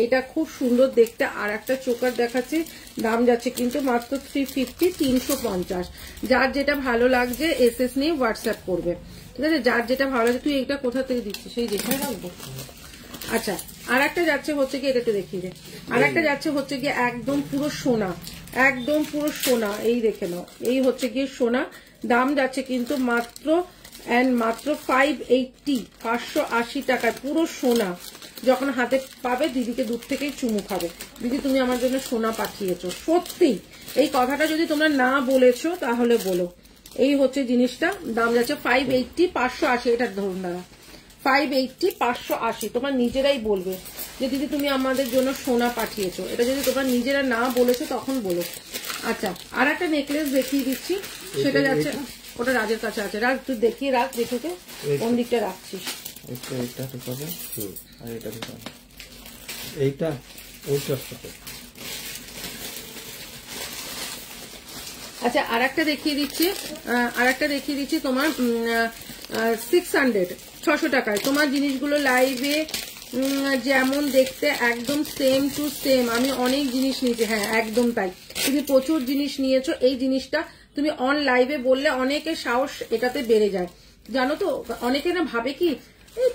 এইটা খুব সুন্দর দেখতে আর একটা চোকার দেখাচ্ছি, দাম যাচ্ছে কিন্তু মাত্র 350, 350। যার যেটা ভালো লাগছে এসএস নিয়ে হোয়াটসঅ্যাপ করবে, ঠিক আছে? যার যেটা ভালো লাগছে। তুই এইটা কোথা থেকে দিচ্ছিস, সেই যেখানে রাখবো। আচ্ছা আর একটা যাচ্ছে হচ্ছে কি, এটা একটু দেখিয়ে দে। আর একটা যাচ্ছে হচ্ছে গিয়ে একদম পুরো সোনা, একদম পুরো সোনা, এই দেখে নাও, এই হচ্ছে গিয়ে সোনা, দাম যাচ্ছে কিন্তু মাত্র 580, 580 টাকায় পুরো সোনা। যখন হাতে পাবে দিদিকে দূর থেকেই চুমু খাবে, দিদি তুমি আমার জন্য সোনা পাঠিয়েছো। সত্যি এই কথাটা যদি তোমরা না বলেছো তাহলে বলো। এই হচ্ছে জিনিসটা, দাম যাচ্ছে 580, 580, এটা ধরুন দাদা 580, 580। তোমরা নিজেরাই বলবে যে দিদি তুমি আমাদের জন্য সোনা পাঠিয়েছো, এটা যদি তোমরা নিজেরা না বলেছো তখন বলো। আচ্ছা আর একটা নেকলেস দেখিয়ে দিচ্ছি, সেটা যাচ্ছে, ওটা রাজের কাছে আছে, রাজ তুই দেখিয়ে রাখ, দেখে কোন দিকটা রাখছিস। এইটা ওইটার সাথে। আচ্ছা আর একটা দেখিয়ে দিচ্ছি, তোমার 600, 600 টাকায় তোমার জিনিসগুলো লাইভে যেমন দেখতে একদম সেম টু সেম। আমি অনেক জিনিস নিয়েছি, হ্যাঁ একদম তাই, তুমি প্রচুর জিনিস নিয়েছো। এই জিনিসটা তুমি অন লাইভে বললে অনেকের সাহস এটাতে বেড়ে যায়, জানো তো? অনেকে না ভাবে কি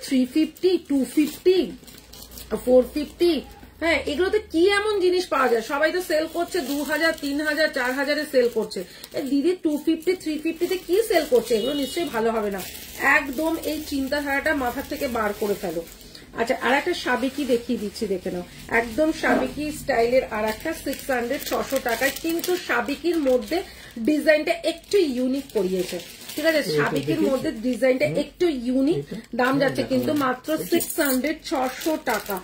350, 250, 450, হ্যাঁ এগুলোতে কি এমন জিনিস পাওয়া যায়, সবাই তো সেল করছে 2000, 3000, 4000 সেল করছে। দিদি 250, 350 কি সেল করছে, এগুলো নিশ্চয়ই ভালো হবে না। একদম এই চিন্তাধারাটা মাথা থেকে বার করে ফেলো। আচ্ছা আর একটা সাবেকি দেখিয়ে দিচ্ছি, দেখে নাও, একদম সাবেকি স্টাইলের আর একটা 600, 600 টাকায়, কিন্তু সাবেকির মধ্যে ডিজাইনটা একটু ইউনিক করিয়েছে, ঠিক আছে? সাবেকির মধ্যে ডিজাইনটা একটু ইউনিক, দাম যাচ্ছে কিন্তু মাত্র 600, 600 টাকা।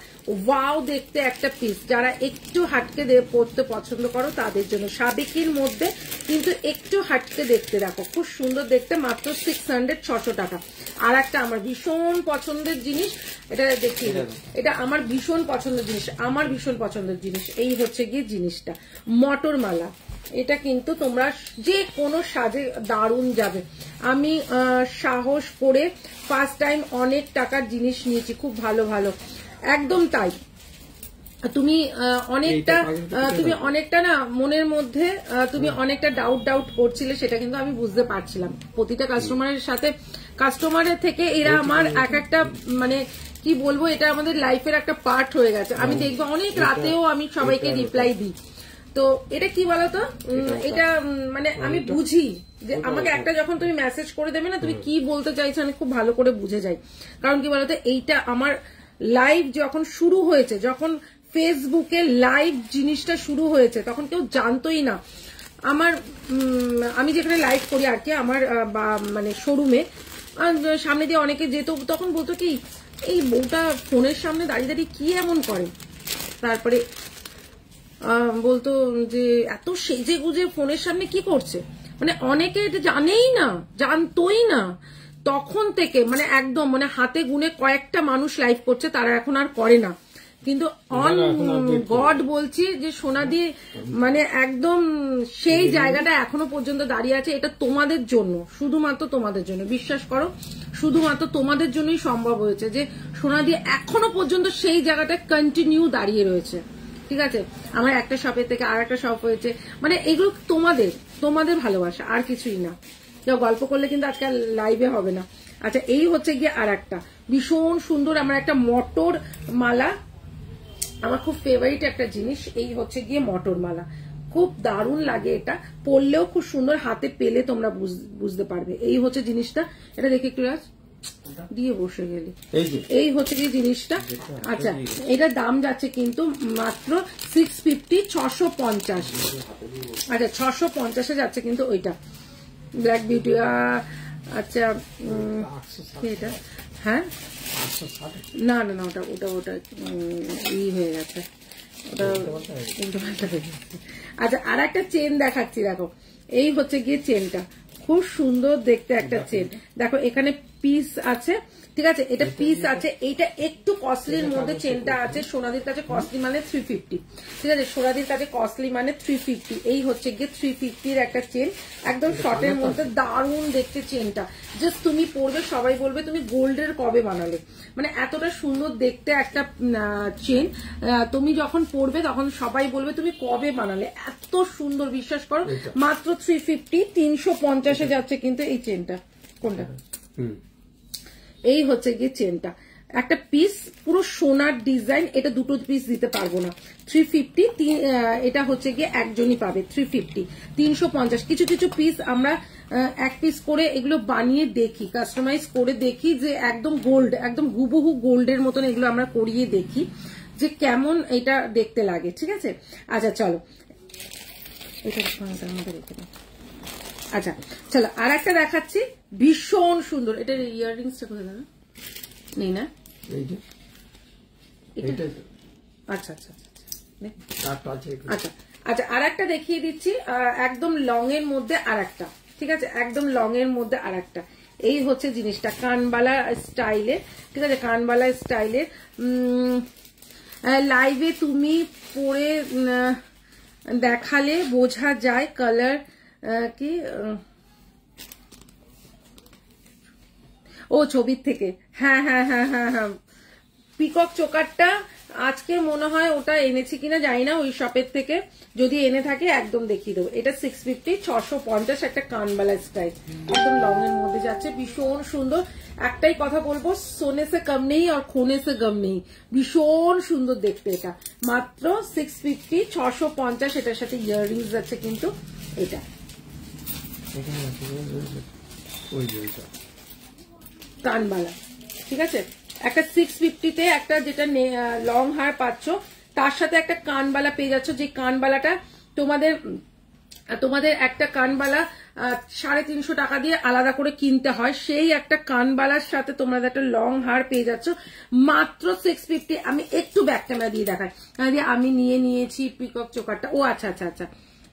ওয়াও দেখতে একটা পিস, যারা একটু হাটকে পড়তে পছন্দ করো তাদের জন্য। সাবেকির মধ্যে কিন্তু একটু হাটকে দেখতে, দেখো খুব সুন্দর দেখতে, মাত্র 600, 600 টাকা। আর একটা আমার ভীষণ পছন্দের জিনিস, এটা দেখিয়ে দেবো, এটা আমার ভীষণ পছন্দের জিনিস, এই হচ্ছে গিয়ে জিনিসটা মটর মালা। এটা কিন্তু তোমরা যে কোনো সাজে দারুণ যাবে। আমি সাহস করে ফার্স্ট টাইম অনেক টাকার জিনিস নিয়েছি, খুব ভালো ভালো, একদম তাই। তুমি অনেকটা না মনের মধ্যে তুমি অনেকটা ডাউট করছিলে, সেটা কিন্তু আমি বুঝতে পারছিলাম। প্রতিটা কাস্টমারের থেকে এরা আমার একটা মানে কি বলবো, এটা আমাদের লাইফের একটা পার্ট হয়ে গেছে। আমি দেখবো অনেক রাতেও আমি সবাইকে রিপ্লাই দিই। তো এটা কি বলতো, এটা মানে আমি বুঝি যে আমাকে একটা যখন তুমি মেসেজ করে দেবে না, তুমি কি বলতে চাইছো আমি খুব ভালো করে বুঝে যাই। কারণ কি বলতো, এইটা আমার লাইভ যখন শুরু হয়েছে, যখন ফেসবুকে লাইভ জিনিসটা শুরু হয়েছে, তখন কেউ জানতোই না। আমি যেখানে লাইভ করি আর কি, আমার মানে শোরুমে সামনে দিয়ে অনেকে যেত, তখন বলতো কি এই বউটা ফোনের সামনে দাঁড়িয়ে দাঁড়িয়ে কি এমন করে। তারপরে বলতো যে এত সেজে গুজে ফোনের সামনে কি করছে, মানে অনেকে এটা জানতোই না। তখন থেকে মানে একদম মানে হাতে গুনে কয়েকটা মানুষ লাইভ করছে, তারা এখন আর করে না। কিন্তু অন গড বলছি যে সোনা দিয়ে মানে একদম সেই জায়গাটা এখনো পর্যন্ত দাঁড়িয়ে আছে। এটা তোমাদের জন্য, শুধুমাত্র তোমাদের জন্য, বিশ্বাস করো শুধুমাত্র তোমাদের জন্যই সম্ভব হয়েছে যে সোনা দিয়ে এখনো পর্যন্ত সেই জায়গাটা কন্টিনিউ দাঁড়িয়ে রয়েছে, ঠিক আছে? আমার একটা শপের থেকে আর একটা শপ হয়েছে, মানে এগুলো তোমাদের ভালোবাসা, আর কিছুই না। গল্প করলে কিন্তু আজকে লাইভে হবে না। আচ্ছা এই হচ্ছে গিয়ে আর একটা ভীষণ সুন্দর আমার একটা মটর মালা, আমার খুব ফেভারিট একটা জিনিস। এই হচ্ছে গিয়ে মটর মালা, খুব দারুণ লাগে, এটা পরলেও খুব সুন্দর, হাতে পেলে তোমরা বুঝতে পারবে। এই হচ্ছে জিনিসটা, এটা দেখে একটু রাজ, দিয়ে বসে গেলি। এই হচ্ছে কি জিনিসটা। আচ্ছা এটার দাম যাচ্ছে কিন্তু মাত্র 650, 650। আচ্ছা 650-এ যাচ্ছে কিন্তু ওইটা ব্ল্যাক বিউটি। আচ্ছা এটা হ্যাঁ না না না ওটা ওটা ওটা ই হয়ে গেছে ওটা উল্টো পাল্টা হয়ে গেছে। আচ্ছা আর একটা চেন দেখাচ্ছি, দেখো এই হচ্ছে গিয়ে চেনটা, খুব সুন্দর দেখতে একটা চেন। দেখো এখানে পিস আছে, ঠিক আছে, এটা পিস আছে। এইটা একটু কস্টলির মধ্যে চেনটা আছে। সোনাদির কাছে কস্টলি মানে 350, ঠিক আছে, সোনাদির কাছে কস্টলি মানে 350। এই হচ্ছে গিয়ে 350-র একটা চেন, একদম শর্টের মধ্যে দারুণ দেখতে চেনটা। জাস্ট তুমি পরবে সবাই বলবে তুমি গোল্ডের কবে বানালে, মানে এতটা সুন্দর দেখতে একটা চেন তুমি যখন পরবে তখন সবাই বলবে তুমি কবে বানালে, এত সুন্দর। বিশ্বাস করো মাত্র 350, 350-এ যাচ্ছে কিন্তু এই চেনটা। কোনটা? এই হচ্ছে গিয়ে চেনটা, একটা পিস পুরো সোনার ডিজাইন। এটা দুটো পিস দিতে পারবো না, 350। এটা হচ্ছে গিয়ে একজনই পাবে 350, 350। কিছু কিছু পিস আমরা এক পিস করে এগুলো বানিয়ে দেখি, কাস্টমাইজ করে দেখি যে একদম গোল্ড, একদম হুবহু গোল্ডের মতন এগুলো আমরা করিয়ে দেখি যে কেমন এটা দেখতে লাগে, ঠিক আছে। আচ্ছা চলো এটা আমাদের রেখে দাও। আচ্ছা চলো আর একটা দেখাচ্ছি, ভীষণ সুন্দর। এটার ইয়াররিংসটা কোথায় দাদা? নেই না? আচ্ছা আচ্ছা আচ্ছা আচ্ছা আর একটা দেখিয়ে দিচ্ছি, একদম লং এর মধ্যে আর একটা, ঠিক আছে, একদম লং এর মধ্যে আর একটা। এই হচ্ছে জিনিসটা কানবালা স্টাইলের, ঠিক আছে, কানবালা স্টাইলের। লাইভে তুমি পরে দেখালে বোঝা যায় কালার কি, ও ছবির থেকে। হ্যাঁ হ্যাঁ হ্যাঁ হ্যাঁ হ্যাঁ পিকক চোকারটা আজকে মনে হয় ওটা এনেছি কিনা জানি না ওই শপের থেকে, যদি এনে থাকে একদম দেখিয়ে দেবো। এটা 650, 650 একটা কানবালা স্টাইল, একদম লং এর মধ্যে যাচ্ছে, ভীষণ সুন্দর। একটাই কথা বলবো, সোনে সে কম নেই আর খোনে সে গম নেই, ভীষণ সুন্দর দেখতে। এটা মাত্র 650, 650। এটার সাথে ইয়াররিংস আছে কিন্তু এটা কানবালা, ঠিক আছে। একটা 650-তে একটা যেটা লং হার পাচ্ছ, তার সাথে একটা কানবালা পেয়ে যাচ্ছ, যে কানবালাটা তোমাদের একটা কানবালা 350 টাকা দিয়ে আলাদা করে কিনতে হয়, সেই একটা কানবালার সাথে তোমরা একটা লং হার পেয়ে যাচ্ছ মাত্র 650। আমি একটু ব্যাক ক্যামেরা দিয়ে দেখাই, আমি নিয়ে নিয়েছি পিকক চোকারটা। ও আচ্ছা আচ্ছা আচ্ছা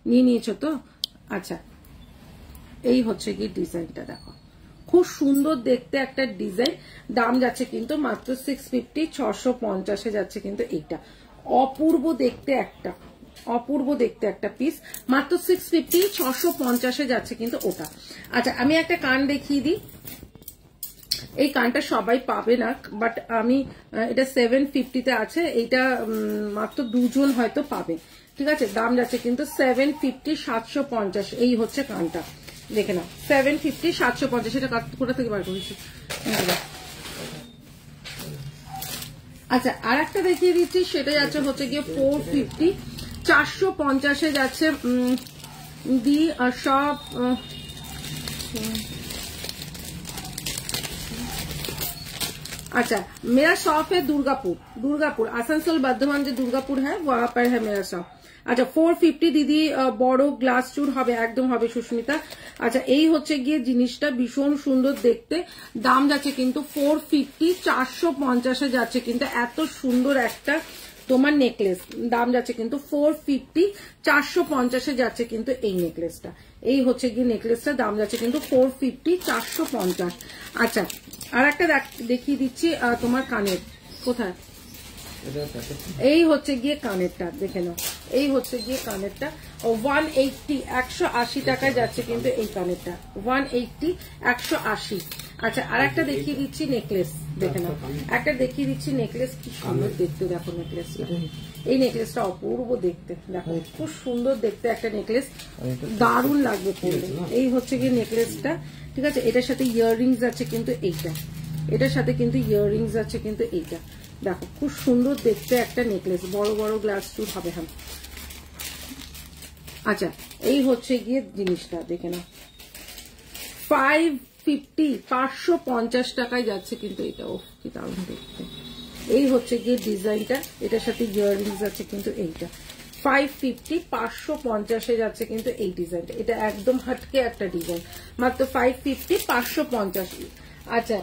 নিয়ে নিয়েছো তো। আচ্ছা এই হচ্ছে কি ডিজাইনটা, দেখো খুব সুন্দর দেখতে একটা ডিজাইন। দাম যাচ্ছে কিন্তু মাত্র 650, 650-এ যাচ্ছে কিন্তু এইটা। অপূর্ব দেখতে একটা, অপূর্ব দেখতে একটা পিস, মাত্র 650, 650-এ যাচ্ছে কিন্তু ওটা। আচ্ছা আমি একটা কান দেখিয়ে দিই, এই কানটা সবাই পাবে না, বাট আমি এটা 750-তে আছে, এইটা মাত্র দুজন হয়তো পাবে, ঠিক আছে। দাম যাচ্ছে কিন্তু 750, 750। এই হচ্ছে কানটা, দেখে নাও 750, 750। এটা কোথা থেকে বার করেছি। আচ্ছা আর একটা দেখিয়ে দিচ্ছি, সেটা যাচ্ছে হচ্ছে গিয়ে 450, 450-এ যাচ্ছে দি সব। अच्छा मेरा शॉप है दुर्गापुर, दुर्गापुर आसनसोल बर्धमान जो दुर्गापुर है वहां पर है मेरा शॉप। अच्छा 450 দিদি বড় গ্লাস চুর হবে, একদম হবে সুস্মিতা। আচ্ছা এই হচ্ছে গিয়ে জিনিসটা, ভীষণ সুন্দর দেখতে। দাম যাচ্ছে কিন্তু 450, 450-এ যাচ্ছে কিন্তু এত সুন্দর একটা তোমার নেকলেস। দাম যাচ্ছে কিন্তু 450, 450-এ যাচ্ছে কিন্তু এই নেকলেসটা। এই হচ্ছে গিয়ে নেকলেসটা, দাম যাচ্ছে কিন্তু 450, 450। আচ্ছা আর একটা দেখিয়ে দিচ্ছি তোমার কানের, কোথায়, এই হচ্ছে গিয়ে কানেরটা, দেখে নাও। এই হচ্ছে গিয়ে কানেরটা 180, 180 টাকায় যাচ্ছে কিন্তু এই কানেরটা, 180, 180। আচ্ছা আর একটা দেখিয়ে দিচ্ছি নেকলেস, দেখে নাও, একটা দেখিয়ে দিচ্ছি নেকলেস, কি সুন্দর দেখতে, দেখো নেকলেসটা। এই নেকলেসটা অপূর্ব দেখতে, দেখো খুব সুন্দর দেখতে একটা নেকলেস, দারুণ লাগবে পরলে। এই হচ্ছে গিয়ে নেকলেসটা, ঠিক আছে। এটার সাথে ইয়াররিংস আছে কিন্তু এইটা, এটার সাথে কিন্তু ইয়াররিংস আছে কিন্তু এইটা, দেখো খুব সুন্দর দেখতে একটা নেকলেস, বড় বড় গ্লাস চুর হবে। হ্যাঁ আচ্ছা এই হচ্ছে গিয়ে জিনিসটা, দেখে নাও 5 550 টাকায় যাচ্ছে কিন্তু এটা। ও কি দারুণ দেখতে। এই হচ্ছে গিয়ে ডিজাইনটা, এটার সাথে ইয়াররিংস আছে কিন্তু এইটা 550 যাচ্ছে কিন্তু এই ডিজাইনটা। এটা একদম হাটকে একটা ডিজাইন, মাত্র 550 550। আচ্ছা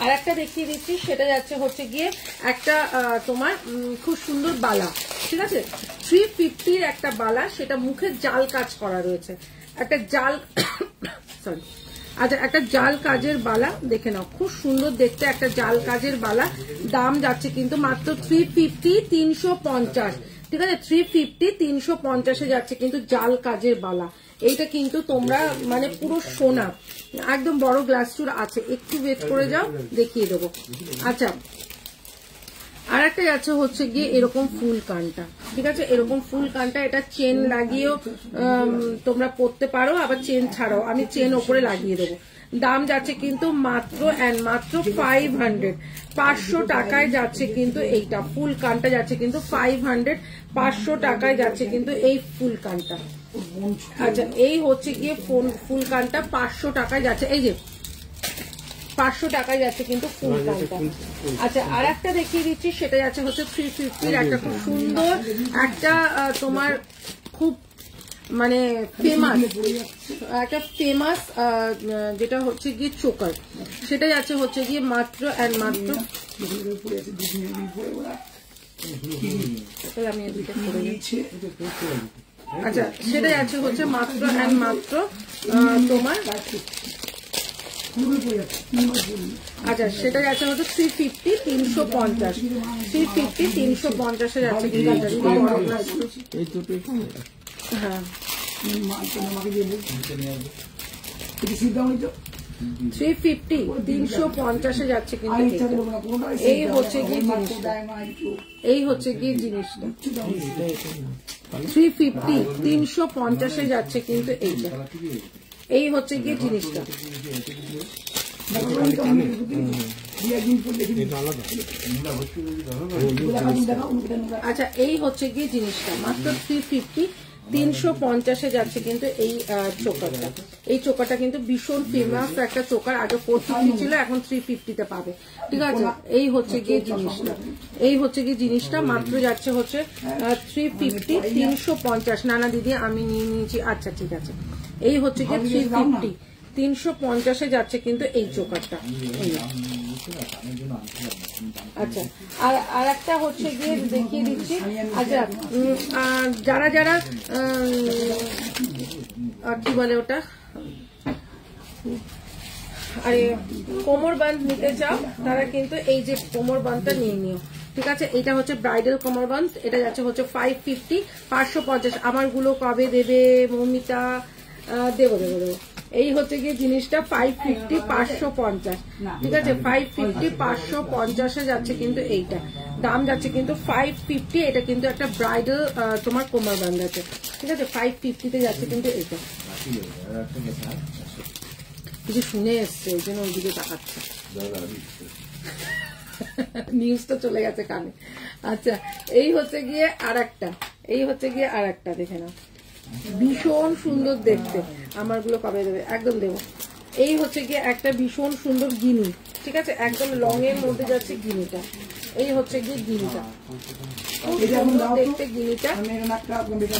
আর একটা দেখিয়ে দিচ্ছি, সেটা যাচ্ছে হচ্ছে গিয়ে একটা তোমার খুব সুন্দর বালা, ঠিক আছে 350 একটা বালা, সেটা মুখে জাল কাজ করা রয়েছে, একটা জাল সরি আচ্ছা একটা জাল কাজের বালা, দেখে নাও খুব সুন্দর দেখতে একটা জাল কাজের বালা। দাম যাচ্ছে কিন্তু মাত্র 350 350, ঠিক আছে 350 350 যাচ্ছে কিন্তু জাল কাজের বালা। এইটা কিন্তু তোমরা মানে পুরো সোনা, একদম বড় গ্লাস চুর আছে, একটু ওয়েট করে যাও দেখিয়ে দেবো। আচ্ছা আর একটা যাচ্ছে হচ্ছে গিয়ে এরকম ফুল কানটা, ঠিক আছে এরকম ফুল কানটা, এটা চেন লাগিয়েও তোমরা পরতে পারো, আবার চেন ছাড়াও, আমি চেন ওপরে লাগিয়ে দেবো। দাম যাচ্ছে কিন্তু মাত্র এন্ড মাত্র 500 টাকায় যাচ্ছে কিন্তু এইটা ফুল কানটা যাচ্ছে কিন্তু 500 টাকায় যাচ্ছে কিন্তু এই ফুল কানটা। আচ্ছা এই হচ্ছে গিয়ে ফুল কানটা 500 টাকায় যাচ্ছে, এই যে 500 টাকায় যাচ্ছে কিন্তু ফুল কানটা। আচ্ছা আর একটা দেখিয়ে দিচ্ছি, সেটা যাচ্ছে হচ্ছে 350 একটা খুব সুন্দর একটা তোমার খুব মানে ফেমাস একটা ফেমাস যেটা হচ্ছে গিয়ে চোকার, সেটা যাচ্ছে হচ্ছে গিয়ে মাত্র এন্ড মাত্র আমি এদিকে করে দিচ্ছি। আচ্ছা সেটা যাচ্ছে হচ্ছে মাত্র এন্ড মাত্র তোমার আচ্ছা সেটা যাচ্ছে হচ্ছে 350 350 350 350 যাচ্ছে কিন্তু হ্যাঁ 350 350 যাচ্ছে কিন্তু এই হচ্ছে গিয়ে জিনিসটা, এই হচ্ছে গিয়ে জিনিসটা 350 350 যাচ্ছে কিন্তু এইটা, এই হচ্ছে গিয়ে জিনিসটা। আচ্ছা এই হচ্ছে গিয়ে জিনিসটা মাত্র 350 350 যাচ্ছে কিন্তু এই চোকারটা। এই চোকারটা কিন্তু ভীষণ ফেমাস একটা চোকার, আগে 450 ছিল, এখন 350 পাবে, ঠিক আছে। এই হচ্ছে গিয়ে জিনিসটা, এই হচ্ছে গিয়ে জিনিসটা মাত্র যাচ্ছে হচ্ছে 350 350। না দিদি আমি নিয়ে নিয়েছি, আচ্ছা ঠিক আছে। এই হচ্ছে গিয়ে 350 350 যাচ্ছে কিন্তু এই চোকারটা। আচ্ছা আর একটা হচ্ছে গিয়ে দেখিয়ে দিচ্ছি। আচ্ছা যারা যারা কি বলে ওটা আরে কোমর বাঁধ নিতে চাও, তারা কিন্তু এই যে কোমর বাঁধটা নিয়ে নিও, ঠিক আছে। এটা হচ্ছে ব্রাইডাল কোমর বাঁধ, এটা যাচ্ছে হচ্ছে 550 550। আমার গুলো কবে দেবে মৌমিতা? দেবো দেবো দেবো। এই হচ্ছে গিয়ে জিনিসটা 550 550, ঠিক আছে 550 550 যাচ্ছে কিন্তু এইটা। দাম যাচ্ছে কিন্তু 550, এটা কিন্তু একটা ব্রাইডাল তোমার কোমর বাঁধ আছে, ঠিক আছে 550 যাচ্ছে কিন্তু এইটা। কিছু শুনে এসছে ওই জন্য ওইদিকে তাকাচ্ছে, নিউজটা চলে গেছে কানে। আচ্ছা এই হচ্ছে গিয়ে আর একটা, এই হচ্ছে গিয়ে আর একটা দেখে নাও, ভীষণ সুন্দর দেখতে। আমার গুলো কবে দেবে? একদম দেবো। এই হচ্ছে গিয়ে একটা ভীষণ সুন্দর গিনি, ঠিক আছে একদম লং এর মধ্যে যাচ্ছে গিনিটা। এই হচ্ছে গিয়ে গিনিটা, দেখতে গিনিটা,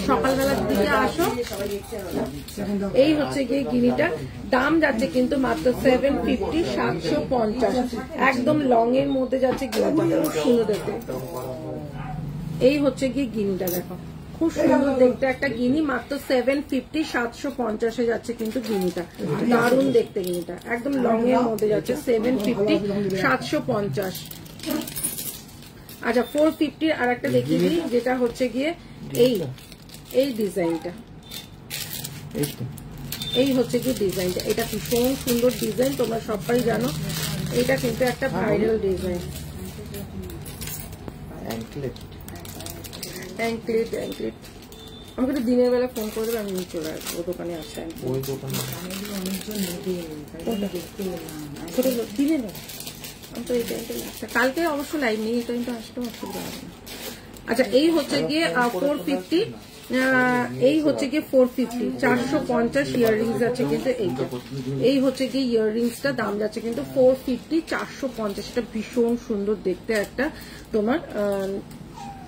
সকালবেলার দিকে আসো। এই হচ্ছে গিয়ে গিনিটা, দাম যাচ্ছে কিন্তু মাত্র 750 750, একদম লং এর মধ্যে যাচ্ছে গিনিটা, খুব সুন্দর দেখতে। এই হচ্ছে গিয়ে গিনিটা, দেখো খুব সুন্দর দেখতে একটা গিনি, মাত্র 750 750 যাচ্ছে কিন্তু গিনিটা, দারুণ দেখতে গিনিটা, একদম লং এর মধ্যে যাচ্ছে 750 750। আচ্ছা 450 আর একটা দেখিয়ে দিই, যেটা হচ্ছে গিয়ে এই ডিজাইনটা, এই হচ্ছে গিয়ে ডিজাইনটা, এটা ভীষণ সুন্দর ডিজাইন, তোমরা সবাই জানো এটা কিন্তু একটা ভাইরাল ডিজাইন। অ্যাঙ্কলেট অ্যাঙ্কলেট আমাকে তো দিনের বেলা ফোন করে দেবে, আমি নিয়ে চলে আসবো দোকানে আসতে। ওই দোকানে দিনে না, আমি তো এই টাইমটা আসতে, কালকে অবশ্য লাইভ নেই, এই টাইমটা আসতেও অসুবিধা হবে না। আচ্ছা এই হচ্ছে গিয়ে 450 এই হচ্ছে গিয়ে 450, 450 ইয়াররিংস আছে কিন্তু এইটা। এই হচ্ছে গিয়ে ইয়াররিংসটা দাম যাচ্ছে কিন্তু 450, 450। এটা ভীষণ সুন্দর দেখতে একটা তোমার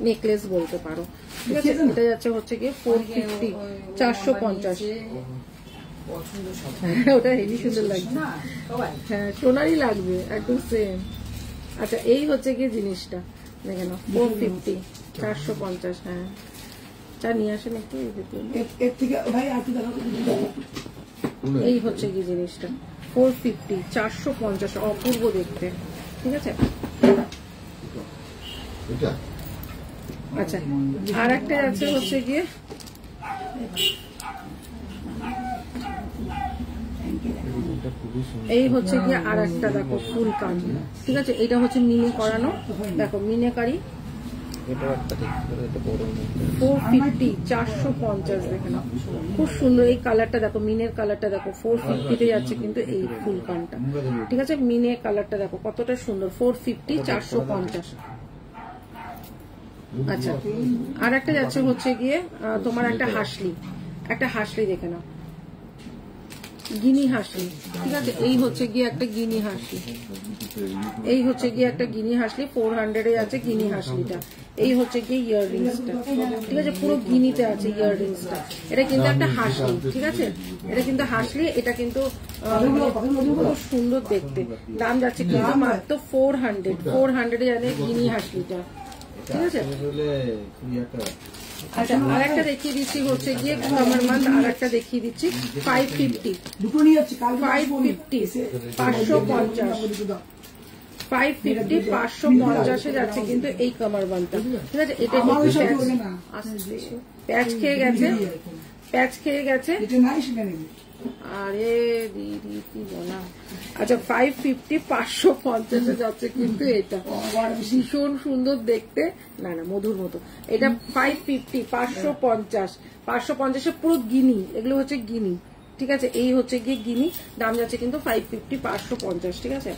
নেকলেস বলতে পারো, ঠিক আছে। এটা যাচ্ছে হচ্ছে গিয়ে 450, 450। ওটা হেভি সুন্দর লাগছে, হ্যাঁ সোনারই লাগবে একদম সেম। আচ্ছা এই হচ্ছে গিয়ে জিনিসটা দেখে নাও 450, 450। হ্যাঁ চা নিয়ে আসেন একটু। এই হচ্ছে কি জিনিসটা 450, 450, অপূর্ব দেখতে, ঠিক আছে। আচ্ছা আর একটা আছে হচ্ছে গিয়ে এই হচ্ছে গিয়ে আর একটা দেখো ফুল কান, ঠিক আছে। এটা হচ্ছে মিনে করানো, দেখো মিনেকারি 450, 450 দেখে নাও, খুব সুন্দর এই কালারটা দেখো, মিনের কালারটা দেখো 450 যাচ্ছে কিন্তু এই ফুল কানটা, ঠিক আছে। মিনে কালারটা দেখো কতটা সুন্দর, 450, 450। আচ্ছা আর একটা যাচ্ছে হচ্ছে গিয়ে তোমার একটা হাসলি দেখে নাও, গিনি হাসলি, ঠিক আছে। এই হচ্ছে গিয়ে একটা গিনি হাসলি, এই হচ্ছে গিয়ে একটা গিনি হাসলি 400 আছে গিনি হাসলিটা। এই হচ্ছে গিয়ে ইয়াররিংসটা, ঠিক আছে, পুরো গিনিতে আছে ইয়াররিংসটা। এটা কিন্তু একটা হাসলি, ঠিক আছে, এটা কিন্তু হাসলি। এটা কিন্তু খুব সুন্দর দেখতে, দাম যাচ্ছে কিন্তু মাত্র 400 জানে গিনি হাসলিটা, ঠিক আছে। আচ্ছা আর একটা দেখিয়ে দিচ্ছি হচ্ছে গিয়ে কামার মান্থ, আর একটা দেখিয়ে দিচ্ছি 550, 550, 550 যাচ্ছে কিন্তু এই কামার বানটা, ঠিক আছে। এটা প্যাচ খেয়ে গেছে আরে দিদি কি বলা। আচ্ছা 550, 550 যাচ্ছে কিন্তু এটা, ভীষণ সুন্দর দেখতে, না মধুর মতো। এটা 550, 550 পুরো গিনি, এগুলো হচ্ছে গিনি, ঠিক আছে। এই হচ্ছে গিয়ে গিনি, দাম যাচ্ছে কিন্তু 550, 550, ঠিক আছে।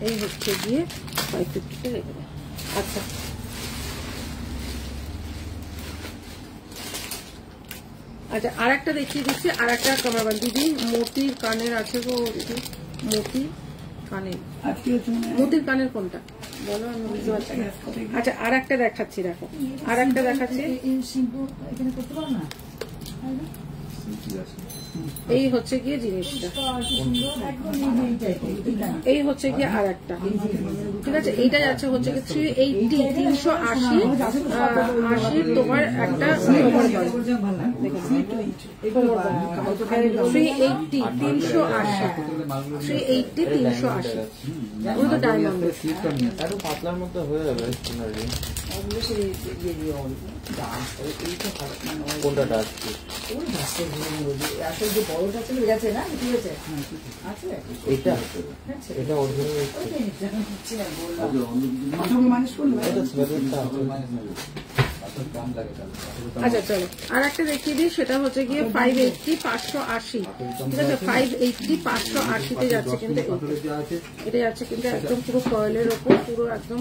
এই হচ্ছে গিয়ে 550 রেখে দেয়। আচ্ছা আচ্ছা আর একটা দেখিয়ে দিচ্ছি, আর একটা কামারবান দিদি মোতির কানের আছে গো দিদি, মোতির কানের কোনটা বলো, আমি বুঝতে পারছি না। আচ্ছা আর একটা দেখাচ্ছি, দেখো আর একটা দেখাচ্ছি, এই হচ্ছে গিয়ে জিনিসটা, এই হচ্ছে গিয়ে আর একটা, ঠিক আছে। এইটা যাচ্ছে হচ্ছে গিয়ে 380, 380 তোমার একটা 380, 380 ওই তো ডায়মন্ড পাতলার মধ্যে হয়ে যাবে। কোনটা ডাক আসলে যে বড়টা চলে গেছে না, ঠিক আছে। এটা এটা আচ্ছা চলো আর একটা দেখিয়ে দিই, সেটা হচ্ছে গিয়ে 580, 580, ঠিক আছে। 580, 580 যাচ্ছে কিন্তু এটা যাচ্ছে কিন্তু একদম পুরো কয়েলের ওপর, পুরো একদম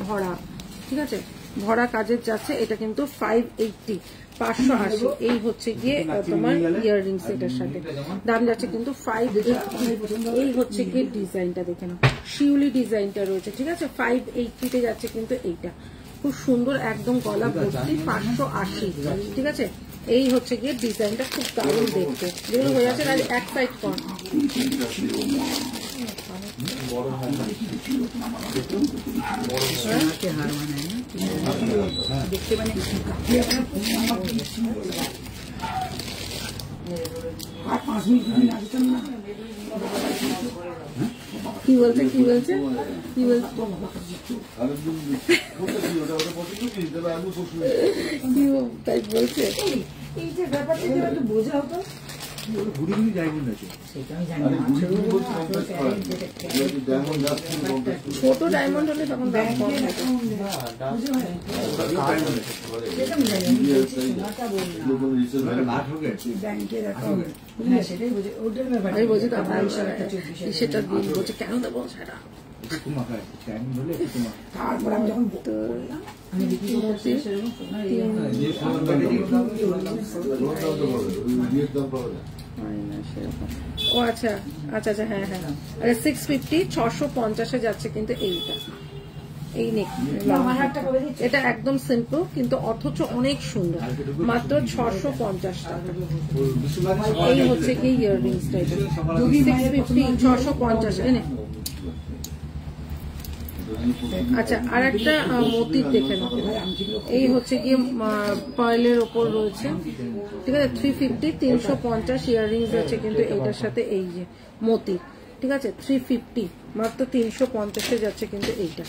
ভরা, ঠিক আছে, ভরা কাজের যাচ্ছে। এটা কিন্তু 580, 580। এই হচ্ছে গিয়ে তোমার ইয়াররিংস, এটার সাথে দাম যাচ্ছে কিন্তু 580। এই হচ্ছে গিয়ে ডিজাইনটা দেখে নাও, শিউলি ডিজাইনটা রয়েছে, ঠিক আছে। 580 যাচ্ছে কিন্তু এইটা খুব সুন্দর একদম গলা ভর্তি, 580, ঠিক আছে। এই হচ্ছে গিয়ে ডিজাইনটা খুব দারুণ দেখতে, যেগুলো হয়ে যাচ্ছে এক সাইড কর কি বলছে কি বলছে কি বলছে তাই বলছে, এই যে ব্যাপারটা একটু বোঝা হতো। ছোট ডায়মন্ড হলে তখন দাম কম আমি বলছি তো আপনার সেটা দিন বলছে কেন দেবো সেটা তারপর আমি যখন বললাম আমি বিক্রি করতে সেরকম ও আচ্ছা আচ্ছা আচ্ছা, হ্যাঁ হ্যাঁ, আরে 650 650 যাচ্ছে কিন্তু এইটা, এই নেক এটা একদম সিম্পল কিন্তু অথচ অনেক সুন্দর, মাত্র 650 টাকা। এই হচ্ছে কি ইয়াররিংসটা, এটা 650 650 এনে। আচ্ছা, আর একটা মতির দেখে নাও, এই হচ্ছে গিয়ে পার্লের ওপর রয়েছে, ঠিক আছে, 350 350 ইয়াররিংস আছে কিন্তু এইটার সাথে, এই যে মতির, ঠিক আছে, 350 মাত্র 350 যাচ্ছে কিন্তু এইটা।